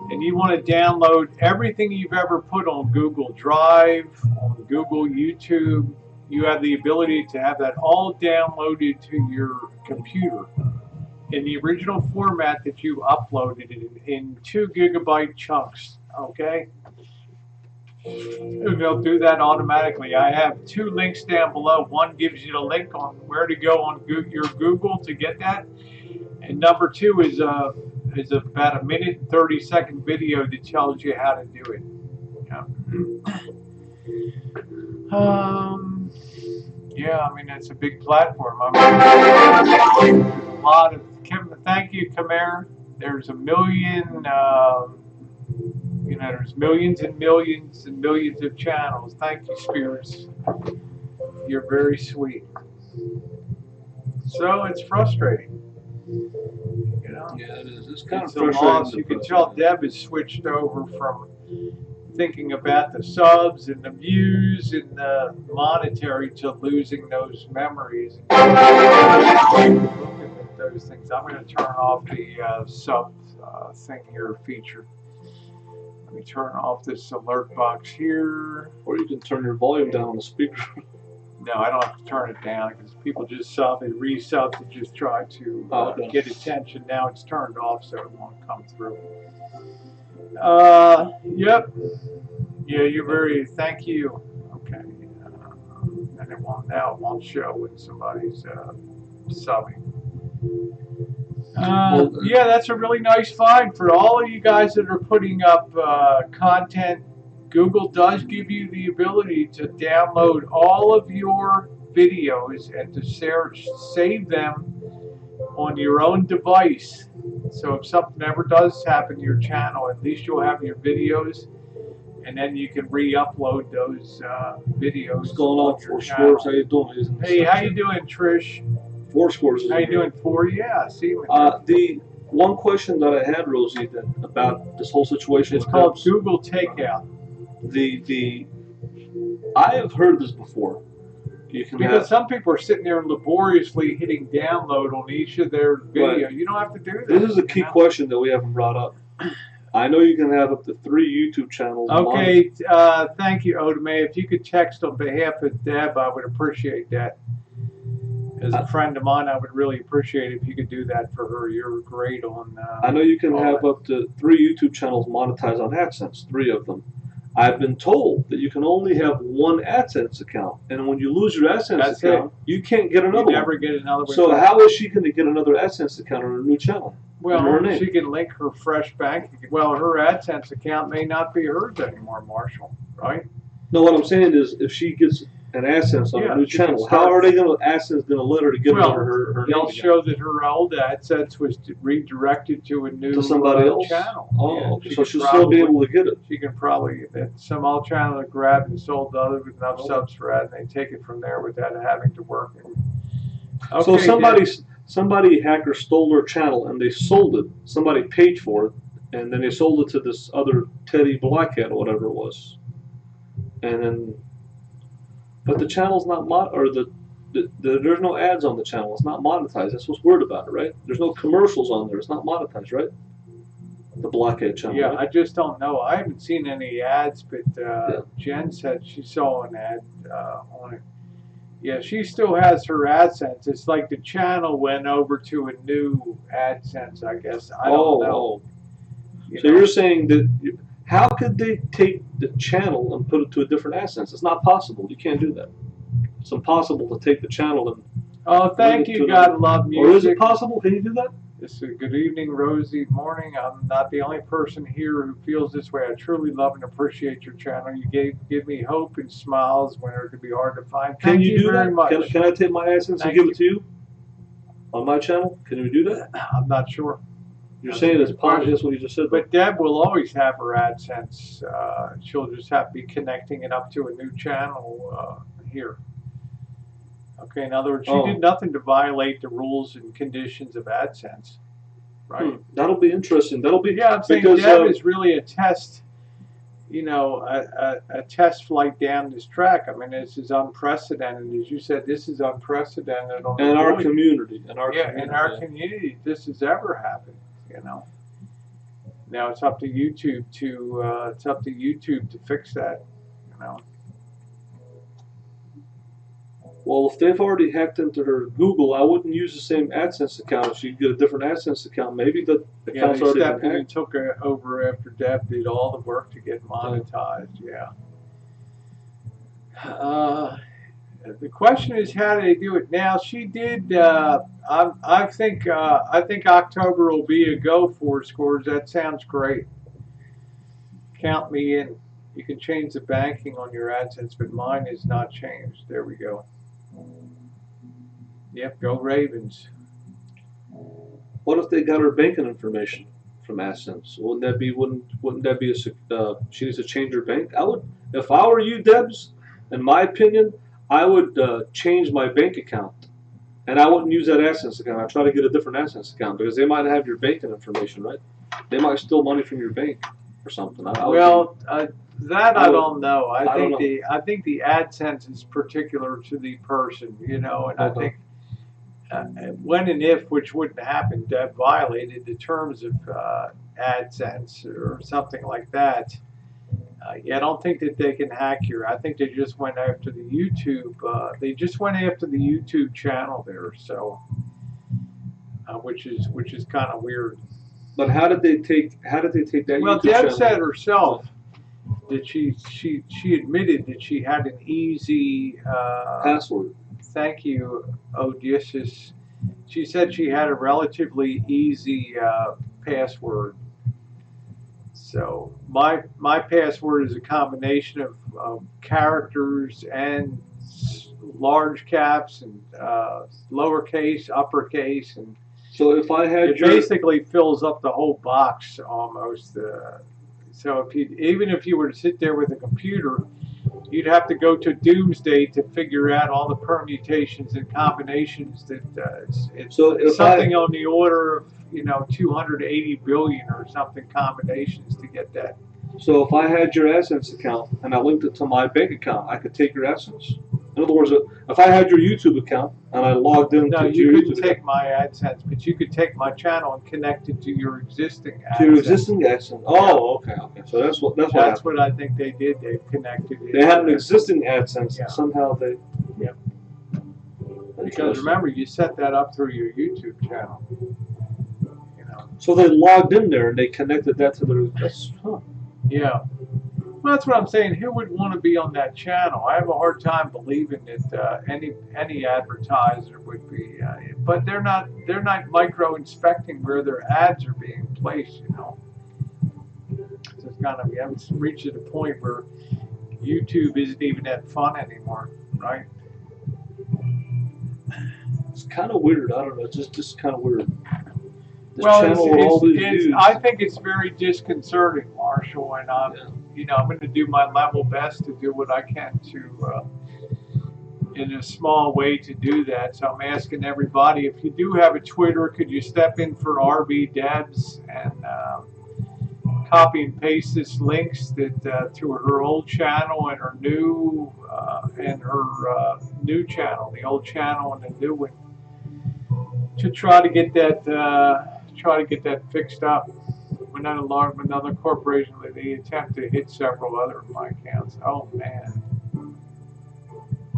and you want to download everything you've ever put on Google Drive, on Google YouTube, you have the ability to have that all downloaded to your computer in the original format that you uploaded it in 2 gigabyte chunks, okay? And they'll do that automatically. I have 2 links down below. One gives you the link on where to go on your Google to get that, and number 2 is about a minute and 30-second video that tells you how to do it. Yeah, I mean, it's a big platform. I mean, a lot of. Thank you, Khmer. There's a million, you know, there's millions and millions and millions of channels. Thank you, spirits. You're very sweet. So it's frustrating. You know? Yeah, it is. It's kind of frustrating. frustrating. You can tell Deb has switched over from thinking about the subs and the views and the monetary to losing those memories. Looking at those things. I'm going to turn off the sub thing here feature. Let me turn off this alert box here. Or you can turn your volume down on the speaker. No, I don't have to turn it down because people just sub and resub to just try to get attention. Now it's turned off so it won't come through. Yep. Yeah, you're very. Thank you. Okay. And it won't now. It won't show when somebody's subbing. Yeah, that's a really nice find for all of you guys that are putting up content. Google does give you the ability to download all of your videos and to save them on your own device. So if something ever does happen to your channel, at least you'll have your videos, and then you can re-upload those videos. What's going on, Four Scores? How you doing? Hey, how you doing, Trish? 4 Scores. How you doing, 4? Yeah, see. The one question that I had, Rosie, about this whole situation. It's called Google Takeout. I have heard this before. Because some people are sitting there laboriously hitting download on each of their video. Right. You don't have to do that. This is a key question that we haven't brought up. I know you can have up to 3 YouTube channels. Okay, thank you, Odame. If you could text on behalf of Deb, I would appreciate that. As a friend of mine, I would really appreciate it if you could do that for her. You're great on. I know you can all have that. up to 3 YouTube channels monetized on AdSense, 3 of them. I've been told that you can only have 1 AdSense account, and when you lose your AdSense That's account, you can't get another You one. never get another one. So how is she going to get another AdSense account on her new channel? Well, her name? she can link her fresh bank. Well, her AdSense account may not be hers anymore, Marshall. Right? No, what I'm saying is, if she gets an AdSense on Yeah, a new she can channel, start- how are they going to AdSense going to let her to get it under her They'll name show that her old AdSense was redirected to a new to somebody else? channel. Oh, Yeah, okay. she So could she'll still be probably- able to get it. She can probably some old channel that grabbed and sold the other with enough subs for ad, and they take it from there without having to work. So somebody hacker stole her channel and they sold it. Somebody paid for it, and then they sold it to this other Teddy Blackhead or whatever it was. And then, but the channel's not there's no ads on the channel. It's not monetized. That's what's weird about it, right? There's no commercials on there. It's not monetized, right? The Blackhead channel. Yeah, right? I just don't know. I haven't seen any ads, but Jen said she saw an ad on it. Yeah, she still has her AdSense. It's like the channel went over to a new AdSense, I guess. I don't know. So you're saying that how could they take the channel and put it to a different AdSense? It's not possible. You can't do that. It's impossible to take the channel and. Oh, thank you. God love music. Or is it possible? Can you do that? This is good evening, Rosie. Morning. I'm not the only person here who feels this way. I truly love and appreciate your channel. You give me hope and smiles when it could be hard to find. Can Thank you do very that? much. Can I take my AdSense and give it to you on my channel? Can we do that? I'm not sure. You're saying it's possible. That's what you just said. But Deb will always have her AdSense. She'll just have to be connecting it up to a new channel here. Okay, in other words, she did nothing to violate the rules and conditions of AdSense, right? That'll be interesting. That'll be I'm saying because Deb is really a test, a test flight down this track. I mean, this is unprecedented, as you said. This is unprecedented on in our community. In our community, this has ever happened. Now it's up to YouTube to fix that. Well, if they've already hacked into her Google, I wouldn't use the same AdSense account. If she'd get a different AdSense account, maybe the account's already been hacked. And took over after Deb did all the work to get monetized. Yeah. The question is, how do they do it now? She did. I think October will be a go for scores. That sounds great. Count me in. You can change the banking on your AdSense, but mine is not changed. There we go. Yep, go Ravens. What if they got her banking information from AdSense? Wouldn't that be she needs to change her bank? I would, if I were you, Debs, in my opinion, I would change my bank account, and I wouldn't use that AdSense account. I'd try to get a different AdSense account because they might have your banking information, right? They might steal money from your bank or something. I don't know. I think the AdSense is particular to the person, and I think when and if, which wouldn't happen, Deb violated the terms of AdSense or something like that. I don't think that they can hack your. I think they just went after the YouTube. They just went after the YouTube channel there, so which is kind of weird. But how did they take that? Well, YouTube Deb channel? said herself that she admitted that she had an easy password. Thank you, Odysseus. She said she had a relatively easy password. So my password is a combination of characters and large caps and lowercase, uppercase, and so if I had it basically fills up the whole box almost. So even if you were to sit there with a computer, you'd have to go to Doomsday to figure out all the permutations and combinations. That it's something on the order of 280 billion or something combinations to get that. So if I had your AdSense account and I linked it to my bank account, I could take your AdSense. In other words, if I had your YouTube account and I logged in no, you couldn't take my AdSense, but you could take my channel and connect it to your existing AdSense. To your existing AdSense. Oh, okay. So that's what I think they did. They've connected it. They had an existing AdSense and somehow they. Yeah. Because remember, you set that up through your YouTube channel. You know. So they logged in there and they connected that to their. That's, huh. Yeah. Well, that's what I'm saying. Who would want to be on that channel? I have a hard time believing that any advertiser would be. But they're not micro inspecting where their ads are being placed. You know. It's kind of, we haven't reached a point where YouTube isn't even that fun anymore, right? It's kind of weird. I don't know. It's just kind of weird. This Well, channel with all these views. I think it's very disconcerting, Marshall, and you know, I'm going to do my level best to do what I can to, in a small way, to do that. So I'm asking everybody, if you do have a Twitter, could you step in for RVDebs and copy and paste this links that to her old channel and her new new channel, the old channel and the new one, to try to get that fixed up. When another corporation, they attempt to hit several other of my accounts. Oh man.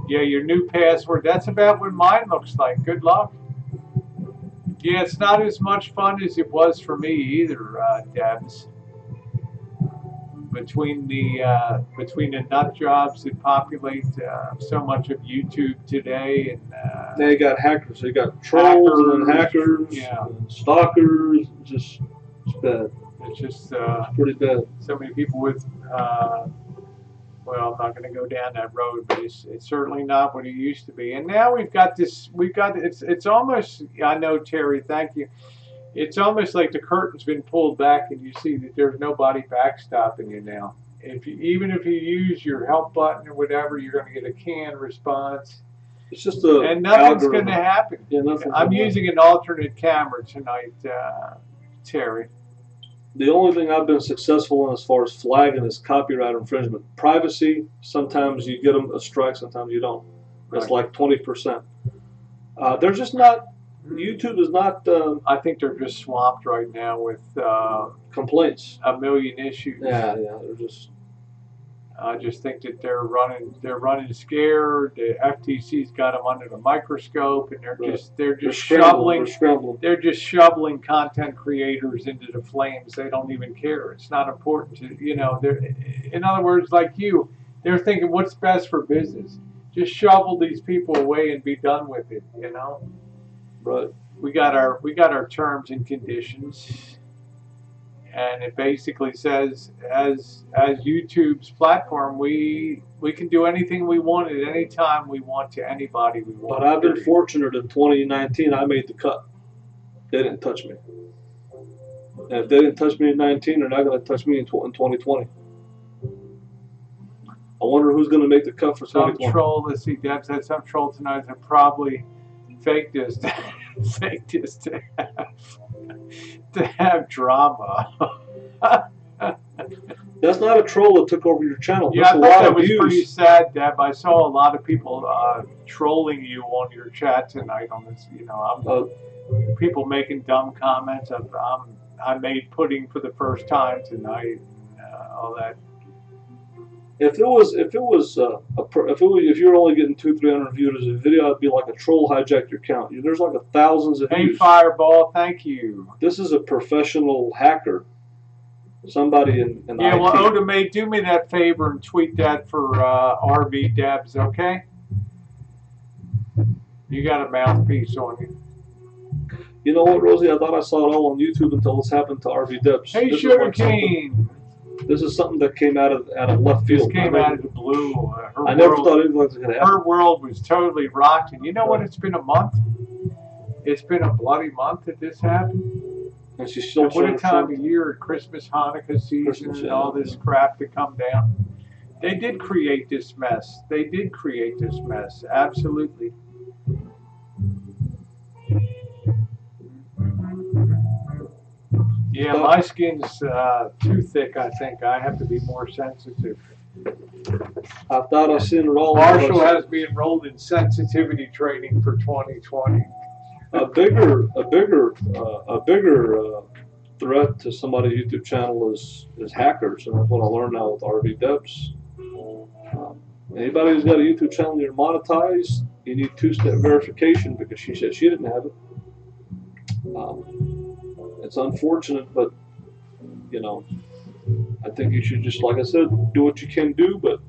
Yeah, your new password. That's about what mine looks like. Good luck. Yeah, it's not as much fun as it was for me either, Debs. Between the nut jobs that populate so much of YouTube today, and they got hackers. They got trolls and hackers, yeah, and stalkers. It's bad. It's just pretty bad. So many people with. Well, I'm not going to go down that road, but it's certainly not what it used to be. And now we've got this. It's almost. I know, Terry. Thank you. It's almost like the curtain's been pulled back, and you see that there's nobody backstopping you now. Even if you use your help button or whatever, you're going to get a canned response. It's just and nothing's going to happen. Yeah, I'm using an alternate camera tonight, Terry. The only thing I've been successful in as far as flagging is copyright infringement. Privacy, sometimes you get them a strike, sometimes you don't. That's like 20%. They're just not. YouTube is not. I think they're just swamped right now with complaints. A million issues. Yeah, they're just. I just think that they're running scared. The FTC's got them under the microscope, and they're just shoveling content creators into the flames. They don't even care. It's not important to, you know. In other words, like you, they're thinking, what's best for business? Just shovel these people away and be done with it. You know. Right. We got our terms and conditions, and it basically says, as YouTube's platform, we can do anything we want at any time we want to anybody we want. But I've been fortunate in 2019. I made the cut. They didn't touch me. And if they didn't touch me in 19, they're not going to touch me in 2020. I wonder who's going to make the cut for 2020. Some troll. Let's see. Deb said some troll tonight that probably fake this to have drama. That's not a troll that took over your channel. Yeah, I thought that was pretty sad, Deb. I saw a lot of people trolling you on your chat tonight on this. You know, people making dumb comments. I made pudding for the first time tonight. All that. If you were only getting 200-300 views as a video, it'd be like a troll hijacked your account. There's like thousands of views. Hey, Fireball, thank you. This is a professional hacker. Somebody in yeah, IT. Well, Oda May, do me that favor and tweet that for RVDebs, okay? You got a mouthpiece on you. You know what, Rosie? I thought I saw it all on YouTube until this happened to RVDebs. Hey, Sugarcane. This is something that came out of left field. This came out of the blue. I never thought anything was going to happen. Her world was totally rocked. And you know what? It's been a month. It's been a bloody month that this happened. And she's still. What a time of year at Christmas, Hanukkah season, and all this crap to come down. They did create this mess. They did create this mess. Absolutely. Yeah, my skin's too thick, I think. I have to be more sensitive. I thought I seen it all. Marshall has me enrolled in sensitivity training for 2020. A bigger threat to somebody's YouTube channel is hackers, and that's what I learned now with RVDebs. Anybody who's got a YouTube channel you're monetized, you need two-step verification because she said she didn't have it. It's unfortunate, but you know, I think you should just, like I said, do what you can do, but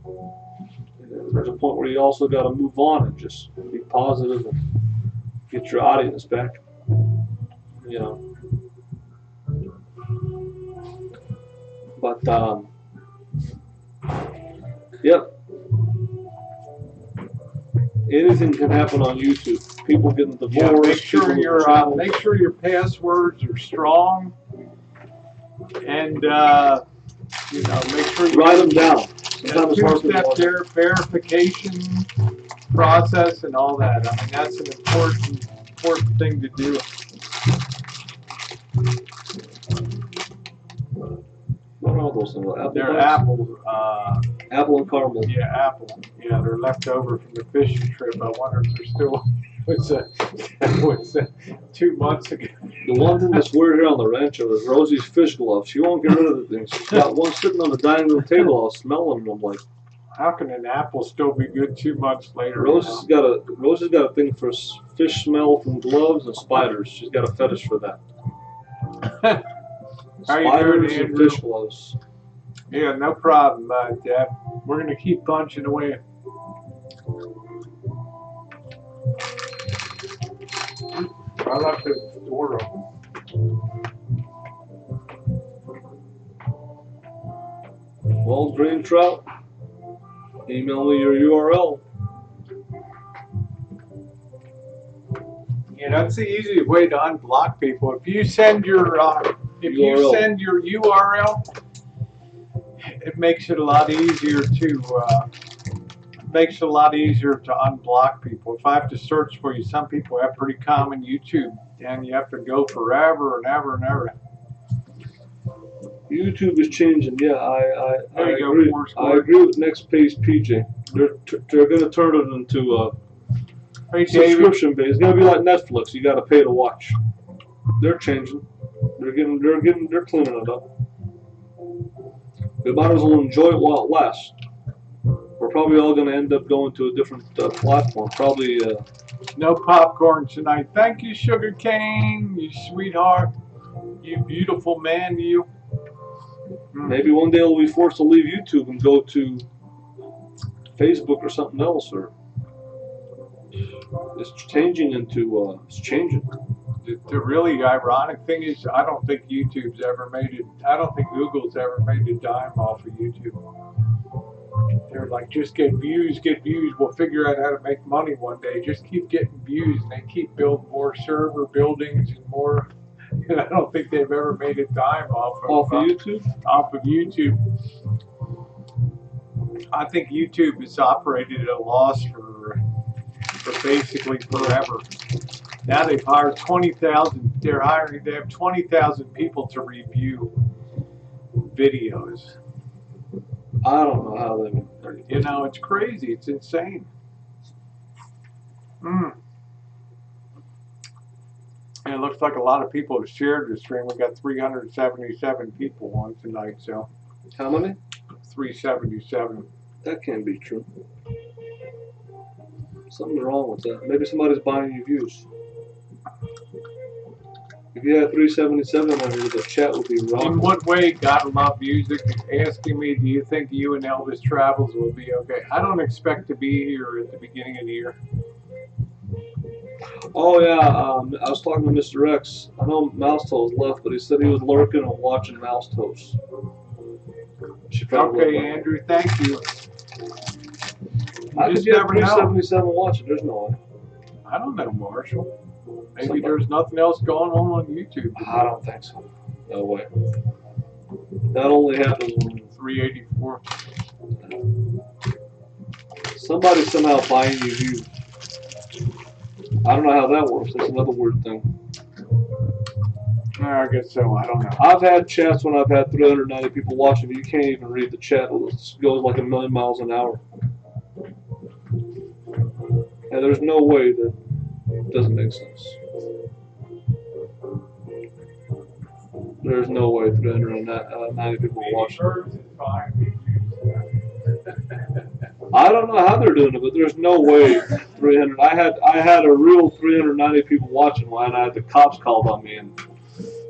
there's a point where you also got to move on and just be positive and get your audience back. You know, but yep. Anything can happen on YouTube. People getting divorced. Yeah, make sure your passwords are strong, and you know, make sure you write them down. Sometimes two-step verification process and all that. I mean, that's an important thing to do. What are all those things? They're apple. Apple and caramel. Yeah, apple. Yeah, they're left over from the fishing trip. I wonder if they're still. That was 2 months ago. The one thing that's weird here on the rancho is Rosie's fish gloves. She won't get rid of the things. She's got one sitting on the dining room table. I was smelling them. I'm like, how can an apple still be good 2 months later? Rosie's got a thing for fish smell from gloves and spiders. She's got a fetish for that. How you Spiders doing, and Andrew? fish gloves. Yeah, no problem, Deb. We're gonna keep punching away. I left the door open. Well, green trout, email me your URL. Yeah, that's the easiest way to unblock people. If you send your URL, it makes it a lot easier to unblock people. If I have to search for you, some people have pretty common YouTube, and you have to go forever and ever and ever. YouTube is changing. Yeah, I agree. I agree with Next Page PJ. They're going to turn it into a subscription base. It's going to be like Netflix. You got to pay to watch. They're changing. They're cleaning it up. We might as well enjoy it while it lasts. We're probably all going to end up going to a different platform. Probably. No popcorn tonight. Thank you, Sugar Cane. You sweetheart. You beautiful man. You. Maybe one day we'll be forced to leave YouTube and go to Facebook or something else, or it's changing into it's changing. The really ironic thing is, I don't think YouTube's ever made it. I don't think Google's ever made a dime off of YouTube. They're like, just get views, get views. We'll figure out how to make money one day. Just keep getting views, and they keep building more server buildings and more. And I don't think they've ever made a dime off of YouTube. Off of YouTube. I think YouTube has operated at a loss for basically forever. Now they've hired 20,000. They have 20,000 people to review videos. I don't know how they. You know, it's crazy. It's insane. And it looks like a lot of people have shared the stream. We got 377 people on tonight. So. How many? 377. That can't be true. Something's wrong with that. Maybe somebody's buying you views. If you had 377 on here, the chat would be wrong. In what way, Gotta Love Music is asking me, do you think you and Elvis Travels will be okay? I don't expect to be here at the beginning of the year. Oh yeah, I was talking to Mr. X. I know Mouse Toes left, but he said he was lurking and watching Mouse Toes. Okay, Andrew, thank you. I just never know. 377 watching. There's no way. I don't know, Marshall. Maybe there's nothing else going on YouTube. I don't think so. No way. That only happens when 384. Somebody's somehow buying you views. I don't know how that works. That's another weird thing. I guess so. I don't know. I've had chats when I've had 390 people watching, but you can't even read the chat. It goes like 1,000,000 miles an hour. And there's no way that doesn't make sense. There's no way 390 people watching. I don't know how they're doing it, but there's no way 300. I had a real 390 people watching when I had the cops called on me, and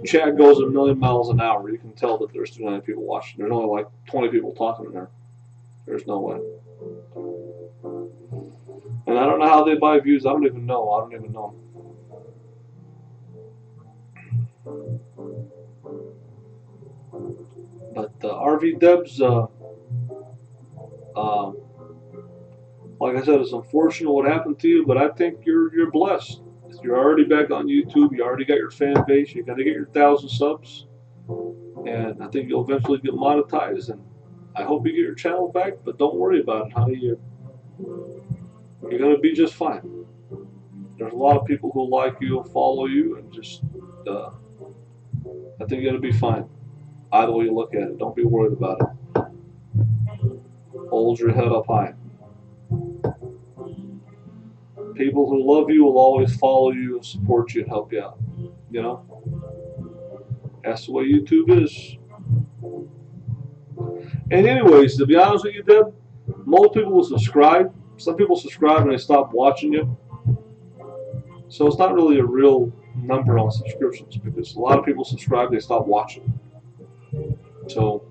chat goes a million miles an hour. You can tell that there's 390 people watching. There's only like 20 people talking in there. There's no way. And I don't know how they buy views. I don't even know. I don't even know. But RVDebs, like I said, it's unfortunate what happened to you, but I think you're blessed. You're already back on YouTube. You already got your fan base. You're gonna get your 1,000 subs, and I think you'll eventually get monetized. And I hope you get your channel back. But don't worry about it, honey. You're gonna be just fine. There's a lot of people who like you, follow you, and just I think you're gonna be fine. Either way you look at it, don't be worried about it. Hold your head up high. People who love you will always follow you and support you and help you out. You know? That's the way YouTube is. And anyways, to be honest with you, Deb, most people will subscribe. Some people subscribe and they stop watching you. So it's not really a real number on subscriptions because a lot of people subscribe, they stop watching. So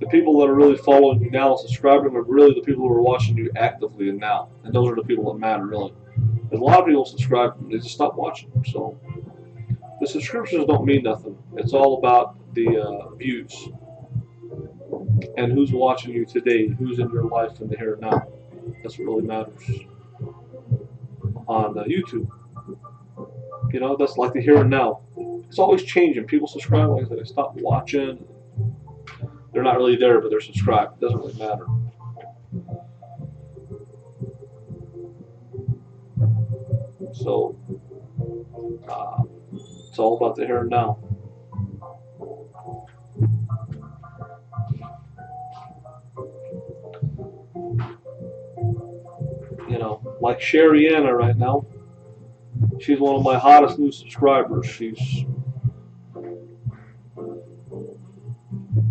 the people that are really following you now and subscribing are really the people who are watching you actively and now. And those are the people that matter, really. There's a lot of people subscribe, they just stop watching. So the subscriptions don't mean nothing. It's all about the views and who's watching you today, who's in your life in the here and now. That's what really matters on YouTube. You know, that's like the here and now. It's always changing. People subscribe, like I said, they stop watching. They're not really there, but they're subscribed. It doesn't really matter. So it's all about the here and now. You know, like Sherry Anna right now. She's one of my hottest new subscribers.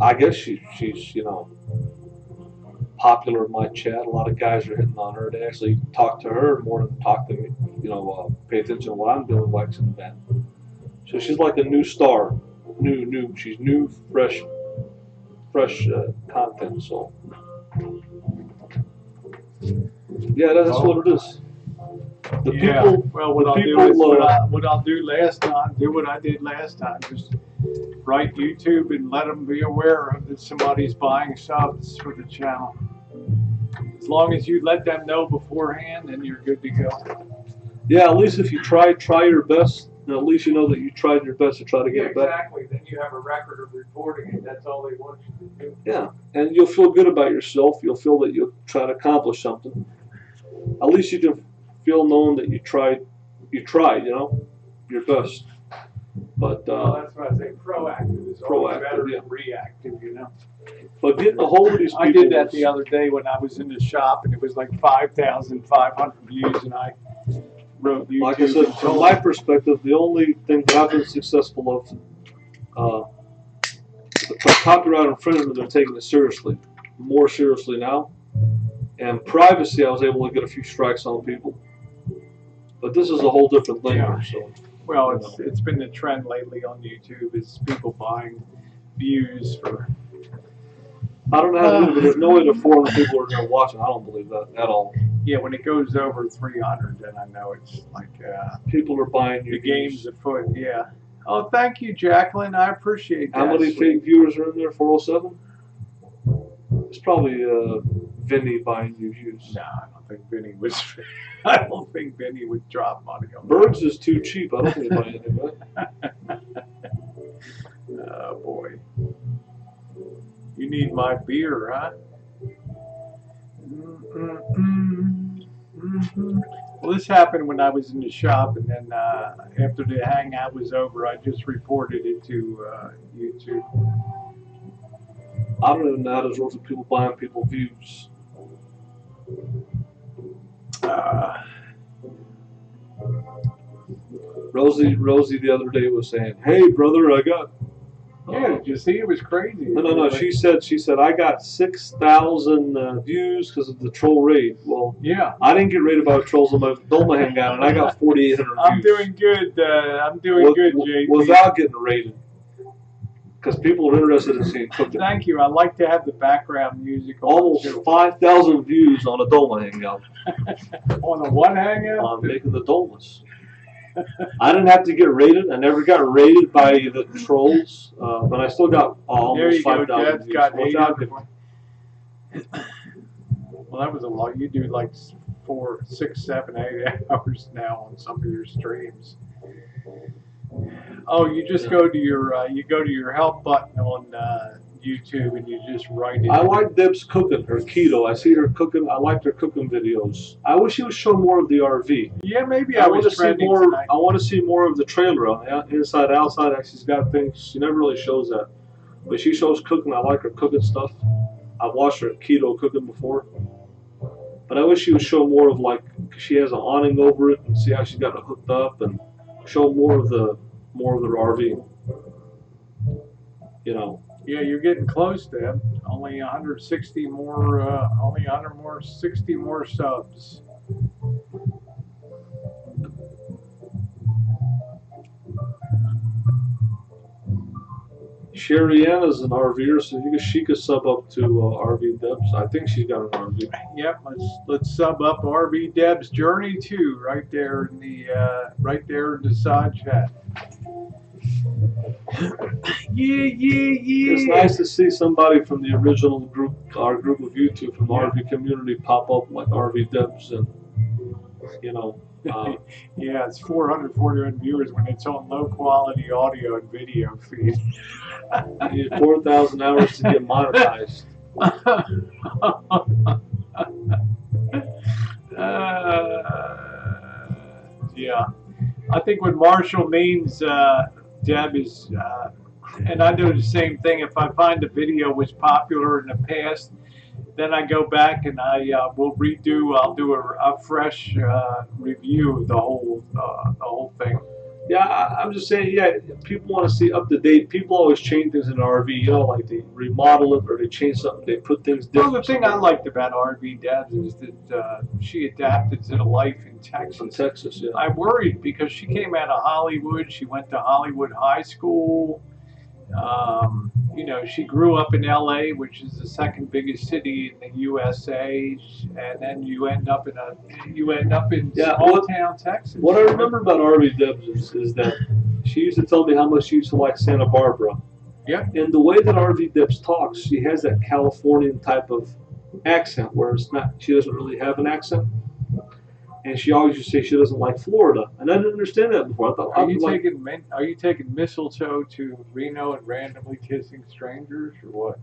I guess she's you know, popular in my chat. A lot of guys are hitting on her. They actually talk to her more than talk to me. You know, pay attention to what I'm doing, likes in the band. So she's like a new star, new. She's new, fresh content. So yeah, that's what it is. The yeah. people. Well, what I'll do is what I'll do last time. Do what I did last time. Just write YouTube and let them be aware of that somebody's buying subs for the channel. As long as you let them know beforehand, then you're good to go. Yeah, at least if you try your best, and at least you know that you tried your best to try to get it back. Exactly. Then you have a record of reporting it. That's all they want you to do. Yeah, and you'll feel good about yourself. You'll feel that you'll try to accomplish something. At least you can feel known that you tried, you know, your best. But that's what I say. Proactive is always better than reactive, you know. But getting a hold of these people. I did that the other day when I was in the shop, and it was like 5,500 views, and I wrote YouTube. Like I said, from my perspective, the only thing that I've been successful of, the copyright infringement, they're taking it seriously, more seriously now. And privacy, I was able to get a few strikes on people. But this is a whole different thing. Yeah. So, well, it's been the trend lately on YouTube is people buying views for. I don't know how to do it, but there's no way to 400 people are going to watch it. I don't believe that at all. Yeah, when it goes over 300, then I know it's like people are buying your the game's afoot. Yeah. Oh, thank you, Jacqueline. I appreciate that. How many fake viewers are in there? 407. It's probably Vinny buying you views. No, I don't think Vinny was. I don't think Vinny would drop money on Bergs is too cheap. I don't think he'd buy anything of that. Oh boy. You need my beer, huh? Well, this happened when I was in the shop, and then after the hangout was over, I just reported it to YouTube. I don't even know how to work with people buying people views. Rosie the other day was saying, "Hey brother, I got Yeah, did you see? It was crazy. No. She said I got 6,000 views because of the troll raid. Well, yeah, I didn't get raided by the trolls on my Dolma hangout, and I got 4,800 views. I'm doing good. I'm doing good, JP. Without getting raided, because people are interested in seeing cooking. Thank you. I like to have the background music. Almost 5,000 views on a Dolma hangout. On a what hangout? On making the Dolmas. I didn't have to get raided. I never got raided by the trolls, but I still got almost 5,000 views. Well, that was a lot. You do like 4, 6, 7, 8 hours now on some of your streams. Oh, you just go to your help button on YouTube and you just write it. I like Deb's cooking, her keto. I see her cooking. I liked her cooking videos. I wish she would show more of the RV. Yeah, maybe I want to see more. Tonight. I want to see more of the trailer on inside, outside. She's got things. She never really shows that, but she shows cooking. I like her cooking stuff. I've watched her keto cooking before, but I wish she would show more of like she has an awning over it and see how she got it hooked up and show more of the RV. You know. Yeah, you're getting close, Deb. Only 160 more. Only 60 more subs. Sherry Anna's an RVer, so she could sub up to RVDebs. I think she's got an RV. Yep, let's sub up RVDebs Journey 2 right there in the side chat. Yeah. It's nice to see somebody from the original group, our group of YouTube from the RV community, pop up like RVDebs, and you know. Yeah, it's 441 viewers when it's on low quality audio and video feed. You need 4,000 hours to get monetized. Yeah, I think what Marshall means, Deb, is, and I do the same thing. If I find a video was popular in the past, then I go back and I will redo. I'll do a fresh review of the whole thing. Yeah, I'm just saying. Yeah, people want to see up to date. People always change things in an RV. You know, like they remodel it or they change something. They put things different. Well, the thing I liked about RVDebs is that she adapted to life in Texas. In Texas, yeah. I worried because she came out of Hollywood. She went to Hollywood High School. You know, she grew up in LA, which is the second biggest city in the USA, and then you end up in small town Texas. What I remember about RVDebs is that she used to tell me how much she used to like Santa Barbara. Yeah. And the way that RVDebs talks, she has that Californian type of accent where it's not. She doesn't really have an accent. And she always used to say she doesn't like Florida, and I didn't understand that before. I thought, are you taking mistletoe to Reno and randomly kissing strangers, or what?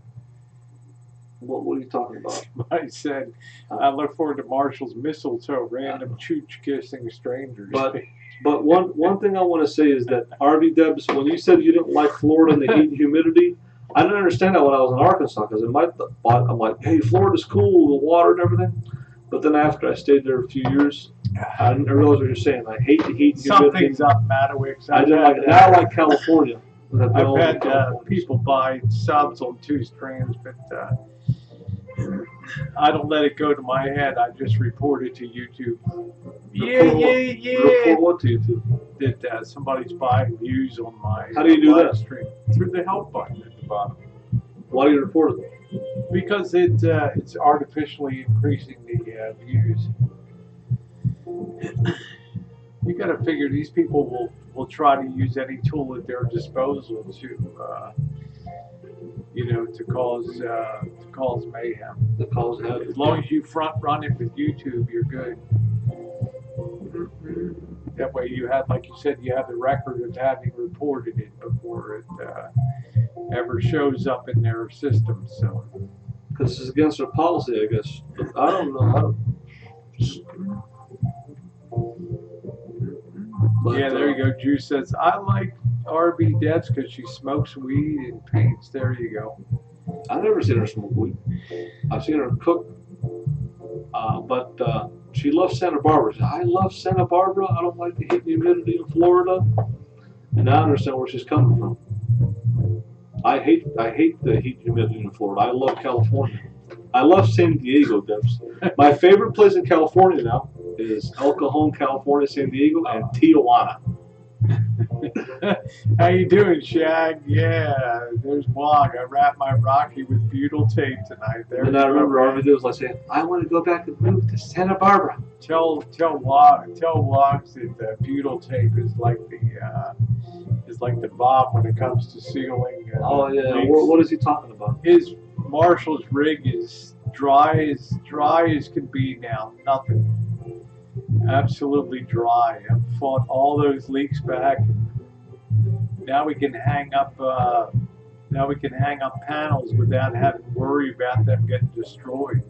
What are you talking about? I said I look forward to Marshall's mistletoe, random chooch kissing strangers. But one thing I want to say is that RVDebs, when you said you didn't like Florida and the heat and humidity, I didn't understand that when I was in Arkansas, because in my thought I'm like, hey, Florida's cool, the water and everything. But then after I stayed there a few years, I realized what you're saying. I hate the heat. Something's up, Matowicks. I didn't like it. Now I like California. I've had people buy subs on 2 streams, but I don't let it go to my head. I just report it to YouTube. Report what to YouTube? That somebody's buying views on my How do you do that? stream? Through the help button at the bottom. Why do you report it? Because it's artificially increasing the views. You got to figure these people will try to use any tool at their disposal to to cause mayhem. As long as you front run it with YouTube, you're good. That way you have, like you said, you have the record of having reported it before it ever shows up in their system. So, because it's against their policy, I guess. But I don't know how to. But, yeah, there you go. Juice says, I like RVDebs because she smokes weed and paints. There you go. I've never seen her smoke weed. I've seen her cook. But she loves Santa Barbara. She said, I love Santa Barbara. I don't like the heat and humidity in Florida. And I understand where she's coming from. I hate the heat and humidity in Florida. I love California. I love San Diego, Debs. My favorite place in California now is El Cajon, California, San Diego, and Tijuana. How you doing, Shag? Yeah, there's Blog. I wrapped my Rocky with butyl tape tonight. There. And I remember RVDebs like saying, "I want to go back and move to Santa Barbara." Tell Logs that butyl tape is like the bomb when it comes to sealing. Oh yeah, leaks. what is he talking about? His Marshall's rig is dry as can be now. Nothing. Absolutely dry. I've fought all those leaks back. Now we can hang up. Panels without having to worry about them getting destroyed.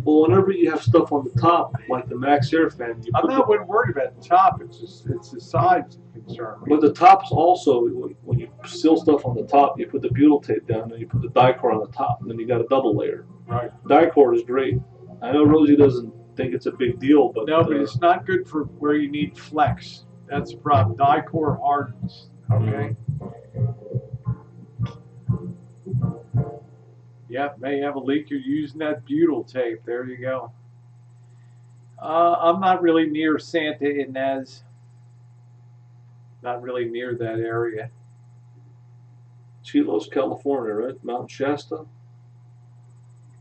Well, whenever you have stuff on the top, like the Max Air fan, I'm not worried about the top. It's the sides that concern me. But the tops also, when you seal stuff on the top, you put the butyl tape down and you put the die-core on the top, and then you got a double layer. Right. Die-core is great. I know Rosie doesn't think it's a big deal, but no, but it's not good for where you need flex. That's the problem. Die-core hardens. Okay. Yep, may have a leak. You're using that butyl tape. There you go. I'm not really near Santa Ynez. Not really near that area. Chilos, California, right? Mount Shasta.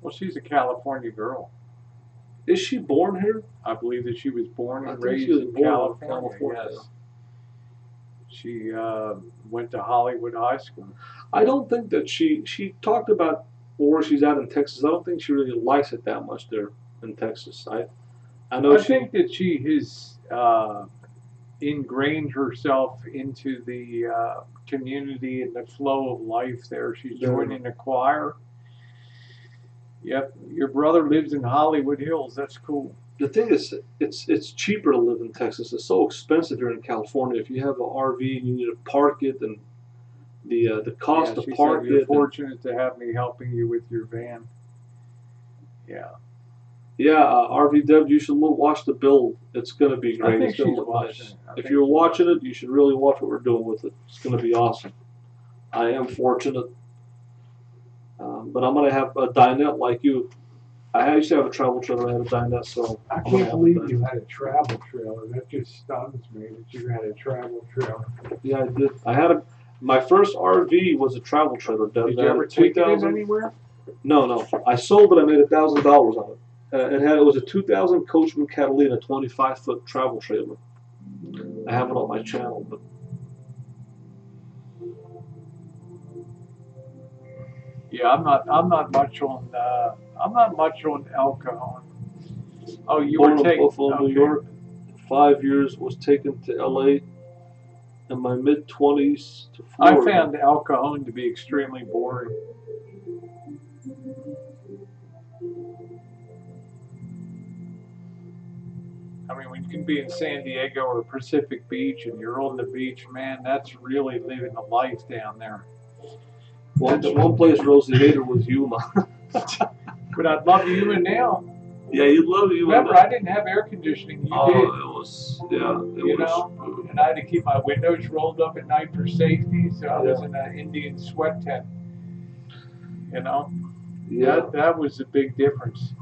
Well, she's a California girl. Is she born here? I believe that she was born and I think raised she was in born in California. Yes. She went to Hollywood High School. I don't think that she talked about where she's at in Texas. I don't think she really likes it that much there in Texas. I know. I think that she has ingrained herself into the community and the flow of life there. She's joining a choir. Yep, your brother lives in Hollywood Hills. That's cool. The thing is, it's cheaper to live in Texas. It's so expensive here in California. If you have an RV and you need to park it, and the cost to park it. You're fortunate to have me helping you with your van. Yeah. Yeah, RVDebs, you should watch the build. It's going to be great. It's going to look nice. If you're watching it, you should really watch what we're doing with it. It's going to be awesome. I am fortunate. But I'm going to have a dinette like you. I used to have a travel trailer. I had a dinette, so I can't believe you had a travel trailer. That just stuns me that you had a travel trailer. Yeah, I did. My first RV was a travel trailer. Did you ever take it anywhere? No. I sold it. I made $1,000 on it. It was a 2000 Coachman Catalina 25-foot travel trailer. I have it on my channel, but. Yeah, I'm not much on El Cajon. Oh, you were taken Buffalo, New York. 5 years, was taken to LA in my mid-20s to Florida. I found El Cajon to be extremely boring. I mean, when you can be in San Diego or Pacific Beach and you're on the beach, man, that's really living the life down there. Well, the one place Rosie hated was Yuma. But I'd love Yuma now. Yeah, you'd love Yuma. Remember, I didn't have air conditioning. You did. It was, yeah. You know, and I had to keep my windows rolled up at night for safety, so I was in an Indian sweat tent. You know? Yeah. That was a big difference.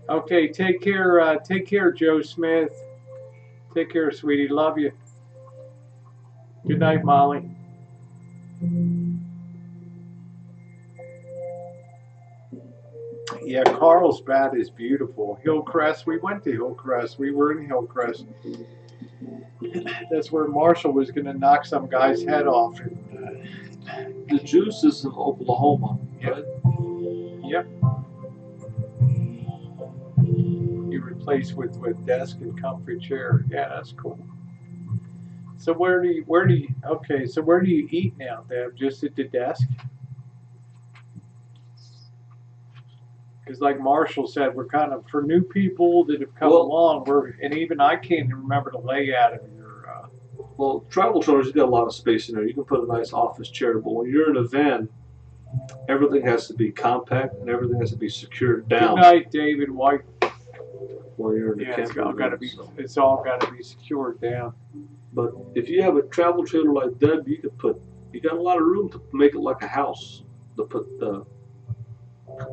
Okay, take care, Joe Smith. Take care, sweetie. Love you. Good night, Molly. Yeah, Carlsbad is beautiful. Hillcrest, we went to Hillcrest. We were in Hillcrest. That's where Marshall was going to knock some guy's head off. The Juice is in Oklahoma, right? Yep. You replaced with desk and comfy chair. Yeah, that's cool. So where do you eat now, Deb? Just at the desk? Because like Marshall said, we're kind of, for new people that have come along, and even I can't even remember the layout of your... Well, travel trailers, you got a lot of space in there. You can put a nice office chair, but when you're in a van, everything has to be compact and everything has to be secured down. Good night, David White. When you're in the camper. It's all got to be secured down. But if you have a travel trailer like that, you got a lot of room to make it like a house. To put the,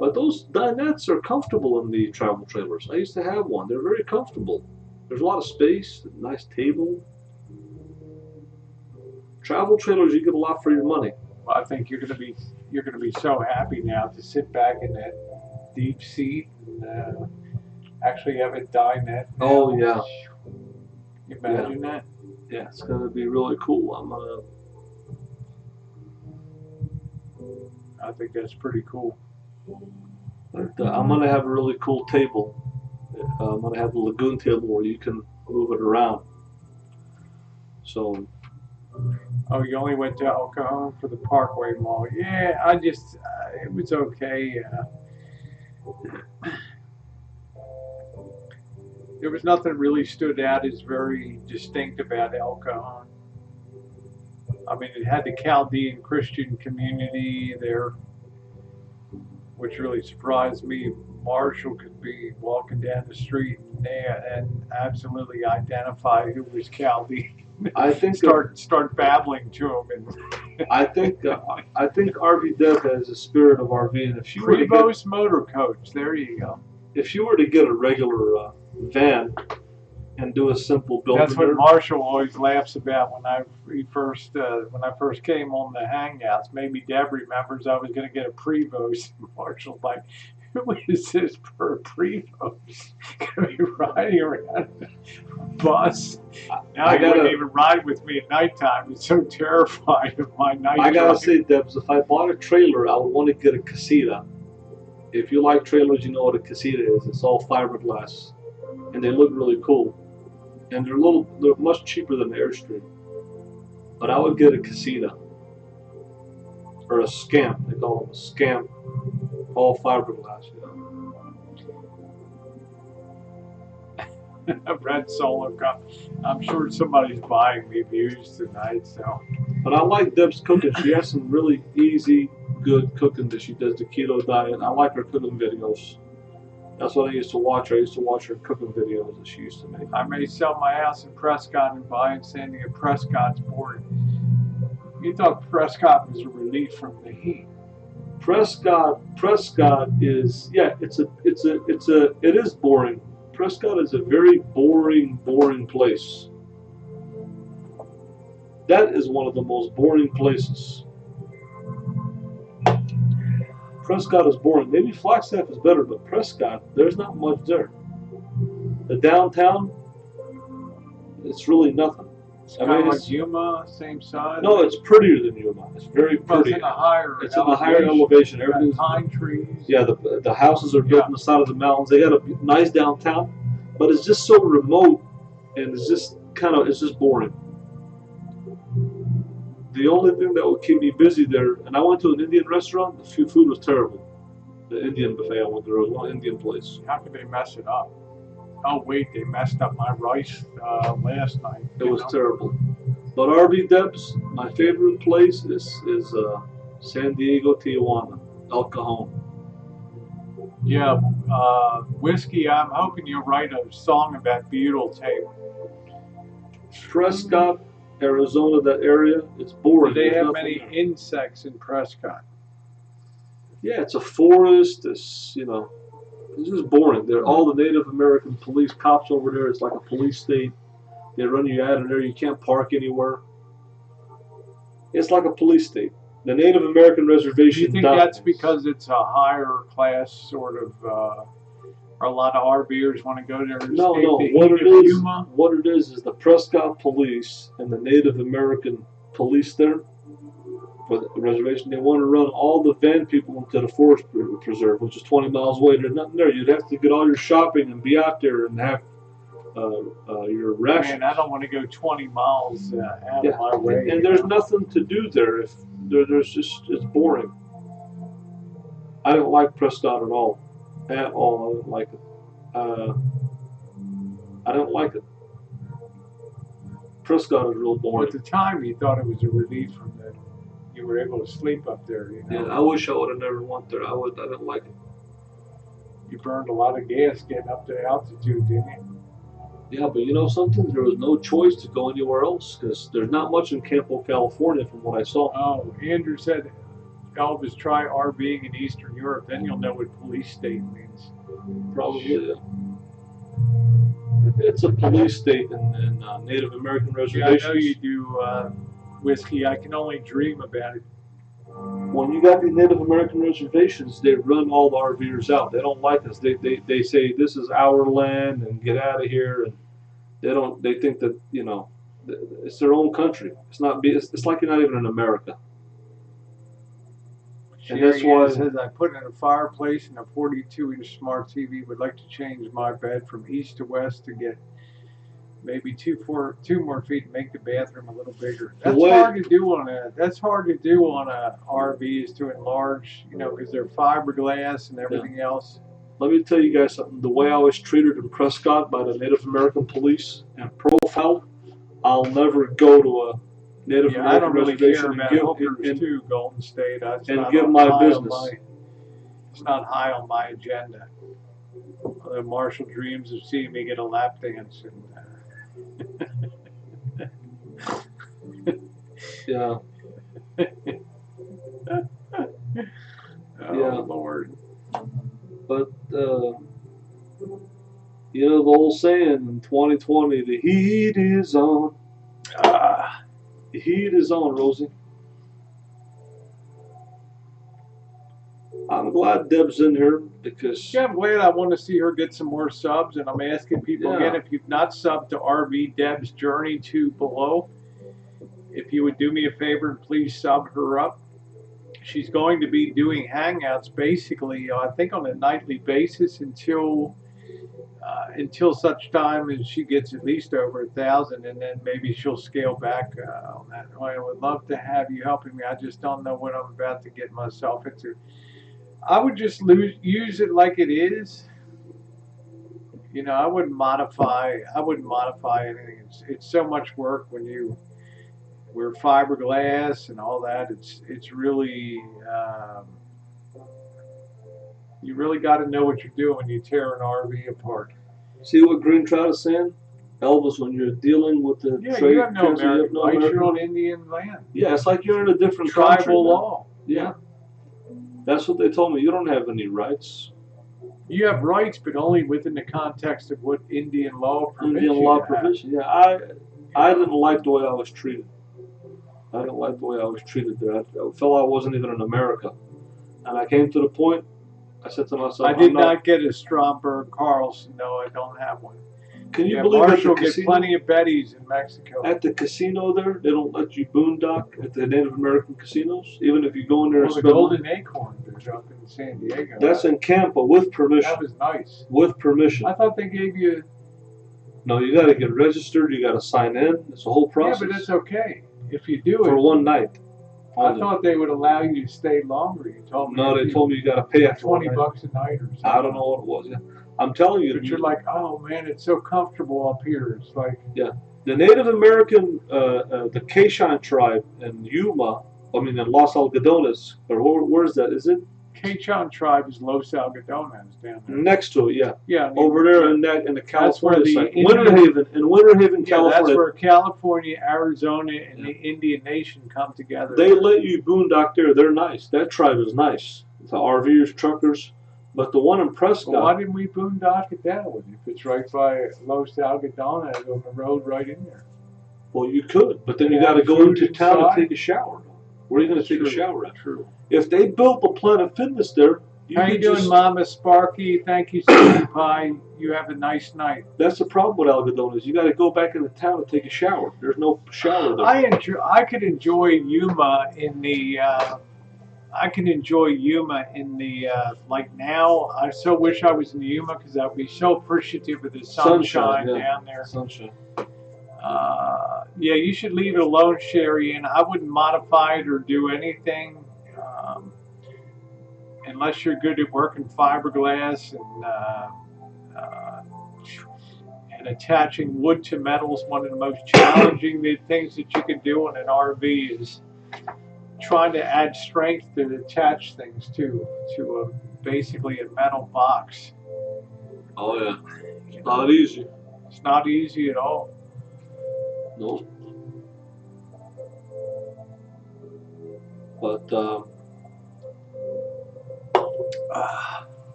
but those dinettes are comfortable in the travel trailers. I used to have one. They're very comfortable. There's a lot of space, a nice table. Travel trailers, you get a lot for your money. I think you're gonna be so happy now to sit back in that deep seat and actually have a dinette. Oh yeah. Imagine that. Yeah, it's gonna be really cool. I think that's pretty cool. I'm gonna have a really cool table. I'm gonna have a lagoon table where you can move it around. So. Oh, you only went to El Cajon for the Parkway Mall. Yeah, I just it was okay. There was nothing really stood out as very distinct about El Cajon. I mean, it had the Chaldean Christian community there, which really surprised me. Marshall could be walking down the street and absolutely identify who was Chaldean. I think start babbling to him. And I think RVDeb has a spirit of RV, and if you were to Prevost Motor Coach, there you go. If you were to get a regular van and do a simple build, that's what Marshall always laughs about when I first came on the Hangouts. Maybe Deb remembers I was going to get a Prevost. Marshall's like, who is this per Prevost? Going to be riding around a bus? Now he wouldn't even ride with me at nighttime. He's so terrified of my night. I gotta say, Debs, if I bought a trailer, I would want to get a casita. If you like trailers, you know what a casita is. It's all fiberglass, and they look really cool. And they're much cheaper than the Airstream. But I would get a casita or a scamp. They call them a scamp, all fiberglass. A red Solo Cup. I'm sure somebody's buying me views tonight. So, but I like Deb's cooking. She has some really easy, good cooking that she does, the keto diet. I like her cooking videos. That's what I used to watch. I used to watch her cooking videos that she used to make. I may sell my house in Prescott and buy and Sandy at Prescott's board. You thought Prescott was a relief from the heat. Prescott is, yeah, it is boring. Prescott is a very boring place. That is one of the most boring places. Prescott is boring. Maybe Flagstaff is better, but Prescott, there's not much there. The downtown, it's really nothing. It's kind of like Yuma, same size. No, it's prettier than Yuma. It's very pretty. It's in a higher elevation. Everything's pine trees. Yeah, the houses are built on the side of the mountains. They got a nice downtown, but it's just so remote, and it's just boring. The only thing that would keep me busy there, and I went to an Indian restaurant, the food was terrible. The Indian buffet I went to, there was one Indian place. How could they mess it up? Oh wait, they messed up my rice last night. It was terrible. But RVDebs, my favorite place is San Diego, Tijuana, El Cajon. Yeah, whiskey. I'm hoping you'll write a song about butyl tape. Prescott, Arizona, that area, it's boring. Do they have many insects in Prescott? Yeah, it's a forest. It's it's just boring. They're all the Native American police cops over there. It's like a police state. They run you out of there. You can't park anywhere. It's like a police state. The Native American reservation. Do you think that's because it's a higher class sort of? Or a lot of RVers want to go there. No. What it is the Prescott police and the Native American police there for the reservation. They want to run all the van people into the forest preserve, which is 20 miles away. There's nothing there. You'd have to get all your shopping and be out there and have your rations. Man, I don't want to go 20 miles out of my way. And there's nothing to do there. It's boring. I don't like Prescott at all. At all, I don't like it. I don't like it. Prescott is real boring. At the time, you thought it was a relief from that you were able to sleep up there. Yeah, I wish I would have never went there. I didn't like it. You burned a lot of gas getting up to altitude, didn't you? Yeah, but you know something? There was no choice to go anywhere else because there's not much in Campo, California, from what I saw. Oh, Andrew said, Elvis, try RVing in Eastern Europe. Then you'll know what police state means. Probably, it's a police state in Native American Yeah, I know you reservations. do whiskey. I can only dream about it. When you got these Native American reservations, they run all the RVers out. They don't like us. They say this is our land and get out of here. And they don't. They think that it's their own country. It's not. It's like you're not even in America. And that's why says I put in a fireplace and a 42-inch smart TV. Would like to change my bed from east to west to get maybe two more feet and make the bathroom a little bigger. That's hard to do on a RV is to enlarge, because they're fiberglass and everything else. Let me tell you guys something. The way I was treated in Prescott by the Native American police and profiled, I'll never go to a Native American I don't really care reservation about hookers too, Golden State. and give my business. It's not high on my agenda. Although Marshall dreams of seeing me get a lap dance. Yeah. Oh, Lord. But, the old saying in 2020, the heat is on. The heat is on, Rosie. I'm glad Deb's in here because... Yeah, I'm glad. I want to see her get some more subs, and I'm asking people again, if you've not subbed to RVDebs Journey to below, if you would do me a favor and please sub her up. She's going to be doing hangouts basically, I think on a nightly basis until such time as she gets at least over 1,000, and then maybe she'll scale back on that. I would love to have you helping me. I just don't know what I'm about to get myself into. I would just use it like it is. I wouldn't modify anything. It's so much work when we're fiberglass and all that. It's really you really got to know what you're doing when you tear an RV apart. See what Green Trout is saying? Elvis, when you're dealing with the trade, you have no American rights. You're on Indian land. Yeah, it's like you're in a different tribal country, law. Yeah. That's what they told me. You don't have any rights. You have rights, but only within the context of what Indian law permits. Indian law provision. Yeah, I didn't like the way I was treated. I didn't like the way I was treated there. I felt I wasn't even in America. And I came to the point, I said to myself, I did not get a Stromberg Carlson. No, I don't have one. Can you believe Marshall gets plenty of Bettys in Mexico. At the casino there, they don't let you boondock at the Native American casinos, even if you go in there and the spend Golden Acorn, they're up in San Diego. That's in Campo with permission. That was nice. With permission. I thought they gave you... No, you got to get registered, you got to sign in. It's a whole process. Yeah, but it's okay if you do it. For one night. I thought they would allow you to stay longer. You told me. No, they told me you got to pay after $20 a night or something. I don't know what it was. Yeah. I'm telling you. But you're like, oh man, it's so comfortable up here. It's like. Yeah. The Native American, the Quechan tribe in Yuma, in Los Algodones, or where's that? Is it? Quechan tribe is Los Algodones down there. Next to it, yeah. Yeah. Over there in the California side. Winter Haven, California. That's where California, Arizona, and the Indian Nation come together. They let you boondock there. They're nice. That tribe is nice. The RVers, truckers. But the one in Prescott. Well, why didn't we boondock it that way? If it's right by Los Algodones on the road right in there. Well, you could, but then you got to go into town and take a shower. Where are you going to take a shower at? True. If they built the Planet Fitness there, how you doing, Mama Sparky? Thank you, Sweetie Pie. You have a nice night. That's the problem with Algodones. You got to go back into town and take a shower. There's no shower there. I could enjoy Yuma in the. Like now. I so wish I was in Yuma because I'd be so appreciative of the sunshine down there. Sunshine. Yeah, you should leave it alone, Sherry, and I wouldn't modify it or do anything unless you're good at working fiberglass and attaching wood to metal. Is one of the most challenging things that you can do on an RV is trying to add strength to attach things to basically a metal box. Oh yeah, it's not easy. It's not easy at all. No. But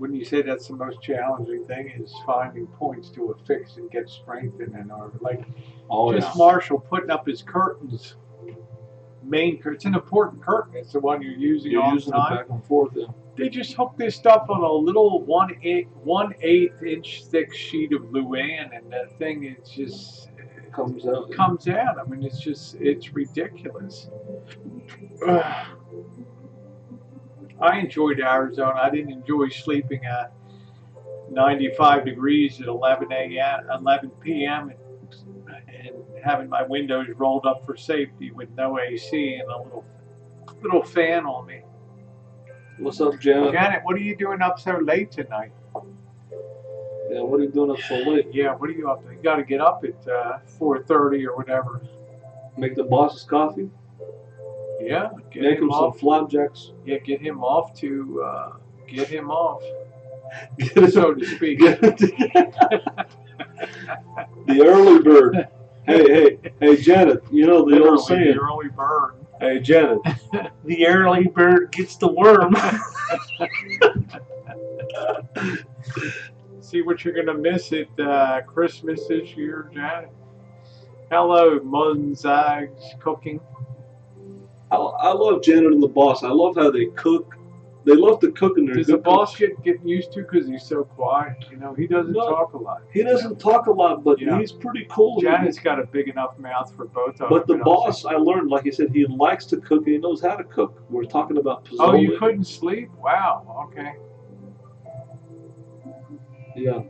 Wouldn't you say that's the most challenging thing, is finding points to affix and get strengthened in order? Like, just Marshall putting up his curtains. It's an important curtain. It's the one you're using all the time. It back and forth. Yeah. They just hook this stuff on a little 1/8 inch thick sheet of Luan, and that thing, it just comes out. Comes out. I mean, it's ridiculous. I enjoyed Arizona. I didn't enjoy sleeping at 95 degrees at 11 p.m. and having my windows rolled up for safety with no AC and a little fan on me. What's up, Janet? Janet, what are you doing up so late tonight? Yeah, what are you doing up so late? Yeah, what are you up to? You got to get up at 4:30 or whatever. Make the boss's coffee? Yeah. Make him some flapjacks. Yeah, get him off, so to speak. The early bird. Hey, Janet, you know the old saying. The early bird. Hey, Janet, the early bird gets the worm. See what you're going to miss at Christmas this year, Janet. Hello, Munzag's Cooking. I love Janet and the boss. I love how they cook. They love to cook, and they're Does the boss get used to because he's so quiet? You know, he doesn't talk a lot. He doesn't talk a lot, but he's pretty cool. Janet's got a big enough mouth for both of them. But the boss, I learned, like he said, he likes to cook and he knows how to cook. We're talking about pozole. Oh, you couldn't sleep? Wow. Okay. Yeah.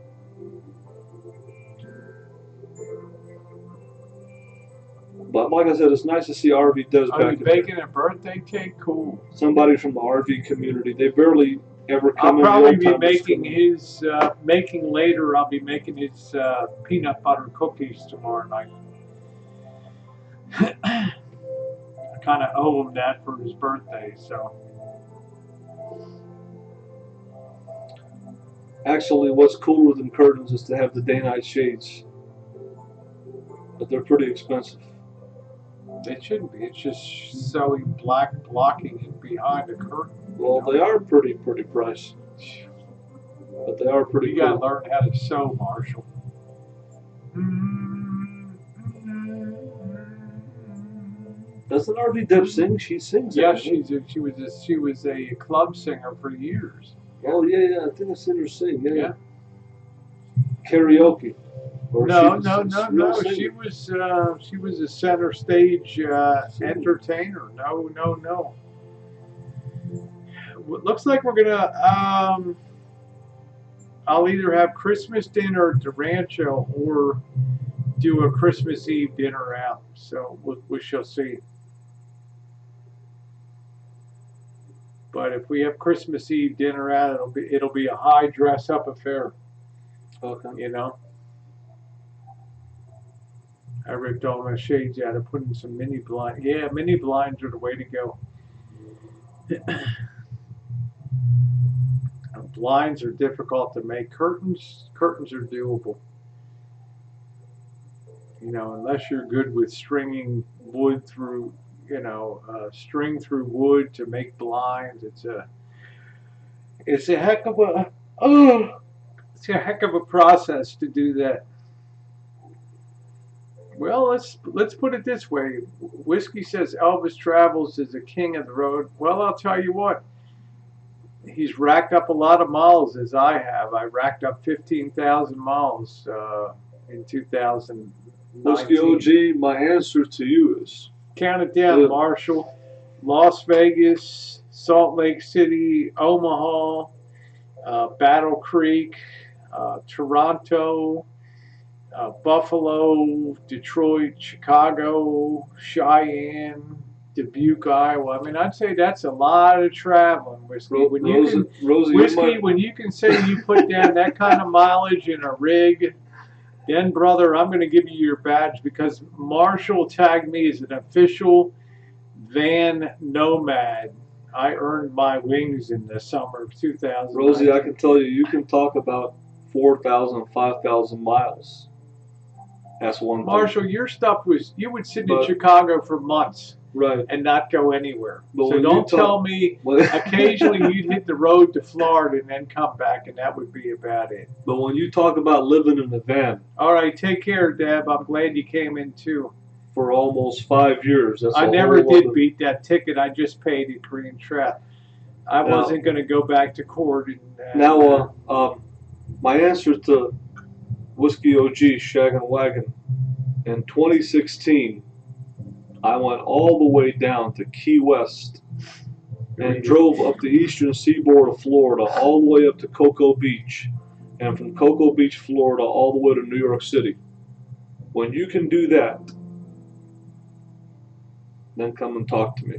But like I said, it's nice to see RVDebs back. Are you baking a birthday cake? Cool. Somebody from the RV community. They barely ever come in. I'll probably be making his, later, I'll be making his peanut butter cookies tomorrow night. I kind of owe him that for his birthday, so. Actually, what's cooler than curtains is to have the day-night shades. But they're pretty expensive. It shouldn't be. It's just sewing blocking it behind a curtain. Well, they are pretty pricey. But they are pretty cool. You gotta learn how to sew, Marshall. Doesn't RVDebs sing? She sings. Yeah, she was a club singer for years. Oh yeah, I think I've seen her sing. Yeah. Karaoke. No. She was a center stage entertainer. No. Looks like we're gonna. I'll either have Christmas dinner at the Rancho or do a Christmas Eve dinner out. So we shall see. But if we have Christmas Eve dinner out, it'll be a high dress up affair. Okay. You know. I ripped all my shades out and put in some mini blinds. Yeah, mini blinds are the way to go. Blinds are difficult to make. Curtains are doable. You know, unless you're good with stringing wood through, string through wood to make blinds. It's a heck of a process to do that. Well, let's put it this way. Whiskey says Elvis Travels is a king of the road. Well, I'll tell you what. He's racked up a lot of miles, as I have. I racked up 15,000 miles in 2019. Whiskey OG, my answer to you is... Count it down, Marshall. Las Vegas, Salt Lake City, Omaha, Battle Creek, Toronto, Buffalo, Detroit, Chicago, Cheyenne, Dubuque, Iowa. I mean, I'd say that's a lot of traveling, Whiskey. When you can say you put down that kind of mileage in a rig, then, brother, I'm going to give you your badge because Marshall tagged me as an official van nomad. I earned my wings in the summer of 2000. Rosie, I can tell you, you can talk about 4,000, 5,000 miles. That's one thing. Marshall, your stuff was, you would sit in But- Chicago for months Right. and not go anywhere. But So when you don't tell talk- me Well, occasionally you'd hit the road to Florida and then come back, and that would be about it. But when you talk about living in a van All right, take care, Deb. I'm glad you came in too. for almost 5 years, that's I a never whole did other- beat that ticket. I just paid it green trap. I Now- wasn't going to go back to court. And, Now, my answer to Whiskey OG Shag and Wagon in 2016, I went all the way down to Key West and drove up the eastern seaboard of Florida, all the way up to Cocoa Beach, and from Cocoa Beach, Florida, all the way to New York City. When you can do that, then come and talk to me.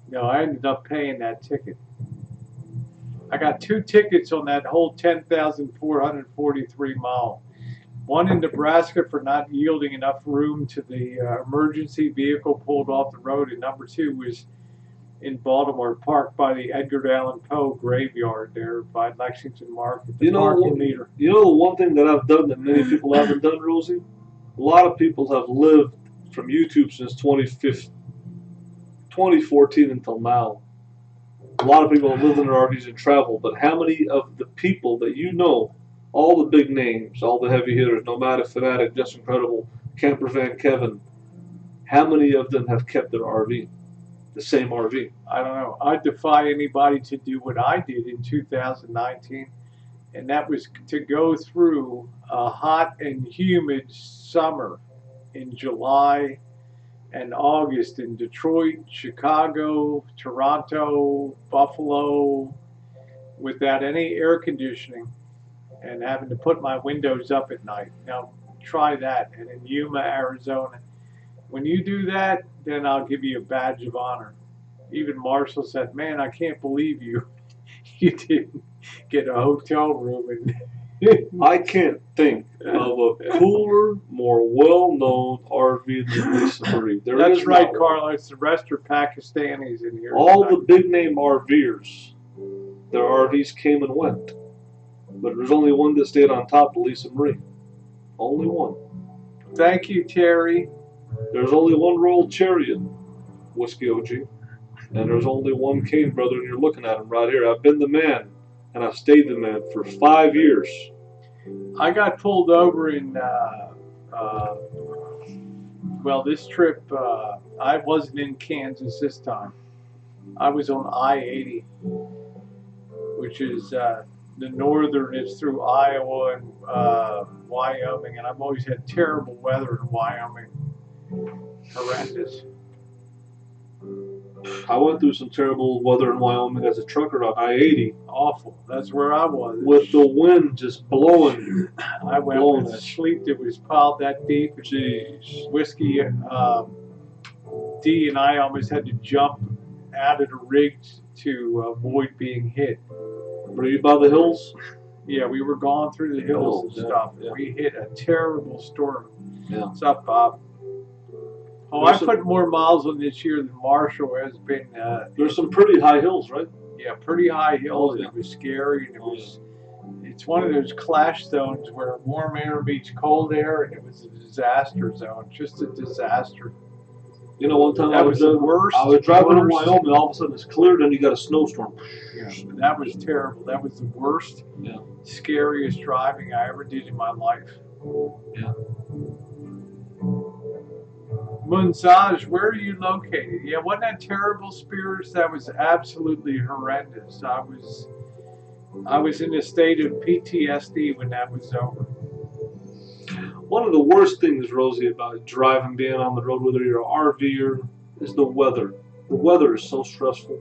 no, I ended up paying that ticket. I got 2 tickets on that whole 10,443 mile. One in Nebraska for not yielding enough room to the emergency vehicle pulled off the road, and number 2 was in Baltimore, parked by the Edgar Allan Poe graveyard there by Lexington Market. The You know, parking meter. You know the one thing that I've done that many people haven't done, Rosie? A lot of people have lived from YouTube since 2014 until now. A lot of people have lived in their RVs and traveled, but how many of the people that you know, all the big names, all the heavy hitters, Nomadic Fanatic, Just Incredible, Camper Van Kevin, how many of them have kept their RV? The same RV? I don't know. I defy anybody to do what I did in 2019, and that was to go through a hot and humid summer in July and August in Detroit, Chicago, Toronto, Buffalo, without any air conditioning and having to put my windows up at night. Now, try that. And in Yuma, Arizona. When you do that, then I'll give you a badge of honor. Even Marshall said, man, I can't believe you didn't get a hotel room. And I can't think of a cooler, more well-known RV than Lisa Marie. There That's is right, not one. Carlos. The rest are Pakistanis in here. All tonight. the big-name RVers, their RVs came and went. But there's only one that stayed on top, Lisa Marie. Only one. Thank you, Terry. There's only one Royal Chariot, Whiskey OG. And there's only one Kane brother, and you're looking at him right here. I've been the man, and I've stayed the man for 5 years. I got pulled over in, well, this trip, I wasn't in Kansas this time. I was on I-80, which is the northern, it's through Iowa and Wyoming, and I've always had terrible weather in Wyoming. Horrendous. I went through some terrible weather in Wyoming as a trucker on I-80 Awful. That's where I was. with the wind just blowing. I went blowing with a it. sleep that was piled that deep. Jeez. Whiskey D and I almost had to jump out of the rig to avoid being hit. Were you by the hills? Yeah, we were going through the hills and Yeah, stuff. yeah. We hit a terrible storm. Yeah. What's up, Bob? Oh, I put more miles on this year than Marshall has been. There's some pretty high hills, right? Yeah, pretty high hills. Oh, yeah. It was scary, and it Oh, was. It's one of those clash zones where warm air meets cold air, and it was a disaster zone. Just a disaster. You know, one time That was the worst. I was driving in worst. Wyoming, all of a sudden it's cleared, and you got a snowstorm. Yeah, that was terrible. That was the worst, Yeah. scariest driving I ever did in my life. Yeah. Munzaj, where are you located? Yeah, wasn't that terrible, Spirits? That was absolutely horrendous. I was in a state of PTSD when that was over. One of the worst things, Rosie, about driving, being on the road, whether you're an RVer, is the weather. The weather is so stressful.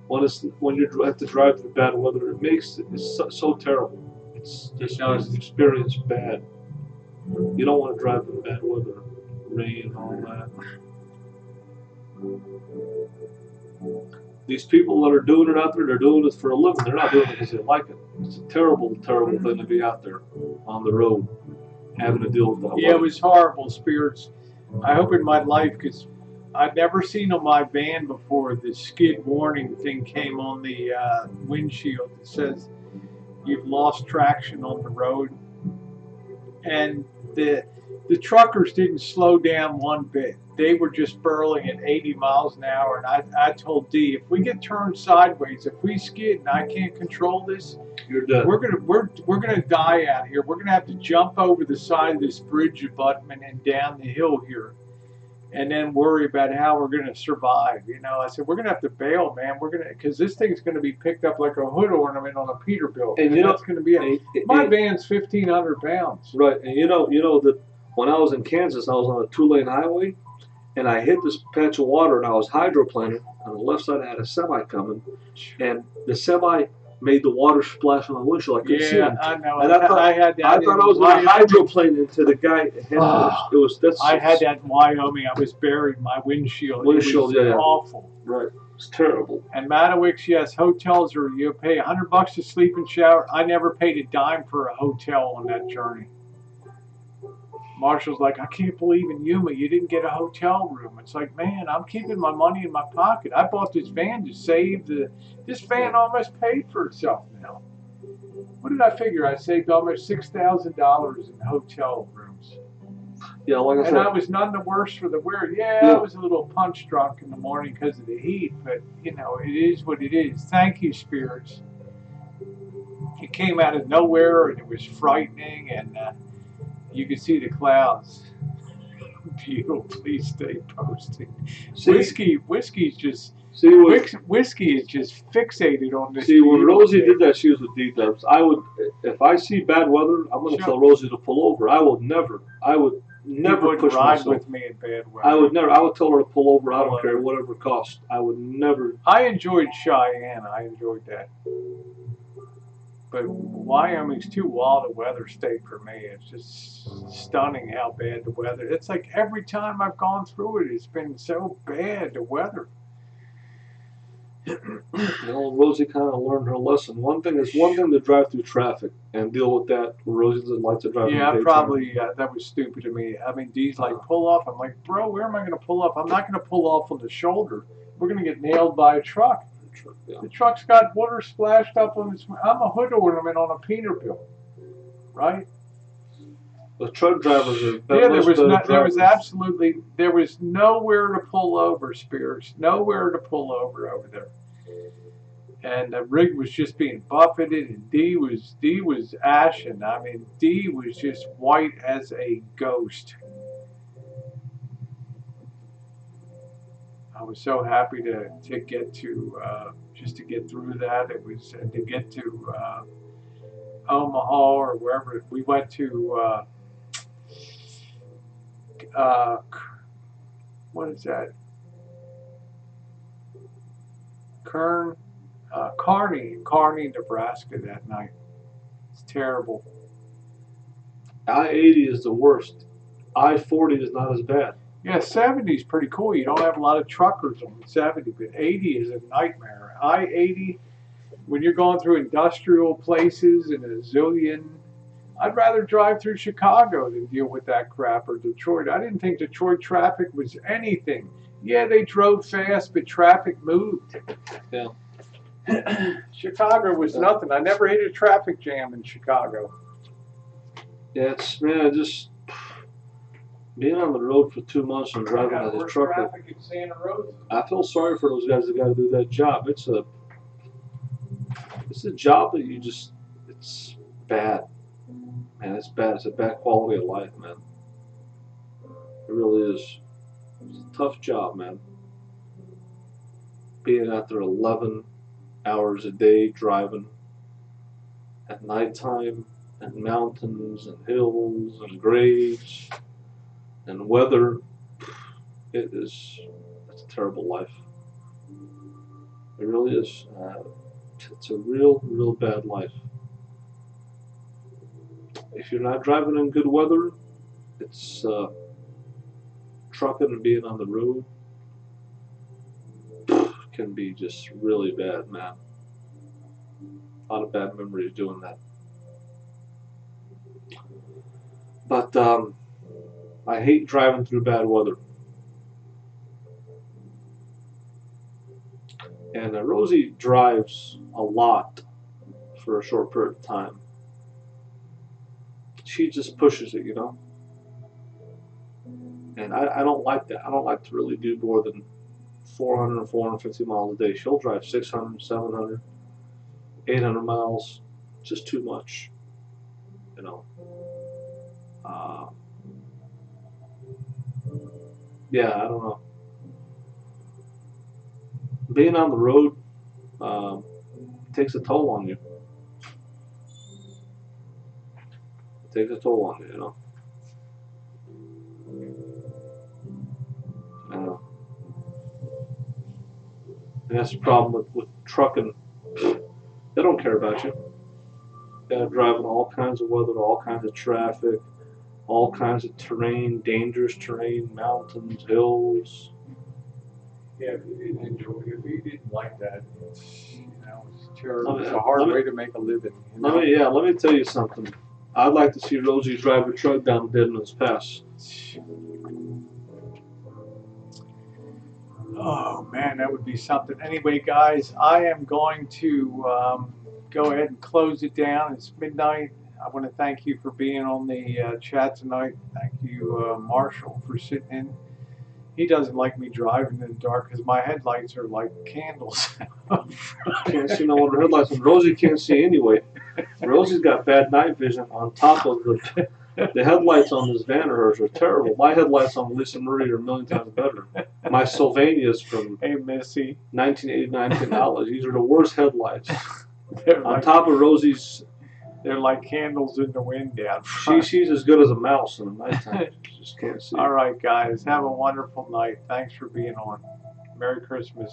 When you have to drive through bad weather, it makes it so terrible. It's just makes the experience bad. You don't want to drive in bad weather, rain and all that. These people that are doing it out there, they're doing it for a living. They're not doing it because they like it. It's a terrible, terrible thing to be out there on the road, having to deal with that. Yeah, it was horrible, Spirits. I hope in my life, because I'd never seen on my van before, the skid warning thing came on the windshield that says, you've lost traction on the road. And the truckers didn't slow down one bit. They were just burling at 80 miles an hour. And I told D, if we get turned sideways, if we skid and I can't control this, You're done. we're gonna die out here. We're gonna have to jump over the side of this bridge abutment and down the hill here, and then worry about how we're gonna survive. You know, I said we're gonna have to bail, man. We're gonna, because this thing's gonna be picked up like a hood ornament on a Peterbilt, And you know, that's gonna be my van's 1,500 pounds. Right, and you know that when I was in Kansas, I was on a 2-lane highway, and I hit this patch of water, and I was hydroplaning. On the left side, I had a semi coming, and the semi made the water splash on the windshield. I couldn't see him. I know. And I thought I was going to hydroplane into the guy. I had that in Wyoming. I was buried in my windshield. Windshield, it was awful. Right, it's terrible. And Matowicks, yes, hotels are, you pay $100 to sleep and shower. I never paid a dime for a hotel on that journey. Marshall's like, I can't believe in Yuma you didn't get a hotel room. It's like, man, I'm keeping my money in my pocket. I bought this van to save this van almost paid for itself now. What did I figure? I saved almost $6,000 in hotel rooms. Yeah, like I said. And I was none the worse for the wear. Yeah, I was a little punch drunk in the morning because of the heat, but you know, it is what it is. Thank you, spirits. It came out of nowhere and it was frightening, and you could see the clouds. Beetle, please stay posted. Whiskey's just whiskey is just fixated on this. See, when Rosie did that, she was with D-Dubs. I would, if I see bad weather, I'm going to tell Rosie to pull over. I would never push ride myself. with me in bad weather. I would never. I would tell her to pull over. I don't care whatever it costs. I would never. I enjoyed Cheyenne. I enjoyed that. But Wyoming's too wild a weather state for me. It's just stunning how bad the weather. It's like every time I've gone through it, it's been so bad, the weather. You know, Rosie kind of learned her lesson. One thing to drive through traffic and deal with that. Rosie doesn't like to drive. Yeah, probably. That was stupid of me. I mean, Dee's like, pull off. I'm like, bro, where am I going to pull off? I'm not going to pull off on the shoulder. We're going to get nailed by a truck. The truck's got water splashed up on its. I'm a hood ornament on a Peterbilt, right? The truck drivers are. Yeah, there was nowhere to pull over, spirits. Nowhere to pull over there. And the rig was just being buffeted, and D was ashen. I mean, D was just white as a ghost. I was so happy to get to just to get through that. It was to get to Omaha or wherever we went to. What is that? Kearney, Nebraska that night. It's terrible. I-80 is the worst. I-40 is not as bad. Yeah, 70 is pretty cool. You don't have a lot of truckers on 70, but 80 is a nightmare. I-80, when you're going through industrial places and a zillion, I'd rather drive through Chicago than deal with that crap, or Detroit. I didn't think Detroit traffic was anything. Yeah, they drove fast, but traffic moved. Yeah. Chicago was nothing. I never hit a traffic jam in Chicago. Yeah, just being on the road for 2 months and driving as a trucker. Traffic in Santa Rosa. I feel sorry for those guys that got to do that job. It's a job that it's bad. Man, it's bad. It's a bad quality of life, man. It really is. It's a tough job, man. Being out there 11 hours a day driving at nighttime and mountains and hills and grades and weather. It's a terrible life. It really is. It's a real bad life. If you're not driving in good weather, it's trucking and being on the road can be just really bad, man. A lot of bad memories doing that. But I hate driving through bad weather. And Rosie drives a lot for a short period of time. She just pushes it, and I don't like that. I don't like to really do more than 400 and 450 miles a day. She'll drive 600, 700, 800 miles, just too much, yeah, I don't know. Being on the road takes a toll on you. It takes a toll on you, And that's the problem with trucking. They don't care about you. They're driving all kinds of weather, all kinds of traffic, all kinds of terrain, dangerous terrain, mountains, hills. Yeah, if you didn't enjoy it, if you didn't like that, it's terrible. It's a hard way to make a living. Let me tell you something. I'd like to see Rosie drive her truck down Deadman's Pass. Oh man, that would be something. Anyway, guys, I am going to go ahead and close it down. It's midnight. I want to thank you for being on the chat tonight. Thank you, Marshall, for sitting in. He doesn't like me driving in the dark because my headlights are like candles. Can't see no one with headlights, and Rosie can't see anyway. Rosie's got bad night vision on top of the headlights on this van of hers are terrible. My headlights on Lisa Marie are a million times better. My Sylvania's from Hey, Missy. 1989 technology. These are the worst headlights. They're On like, top of Rosie's, they're like candles in the wind down front. she's as good as a mouse in the nighttime. She just can't see. All right, guys. Have a wonderful night. Thanks for being on. Merry Christmas.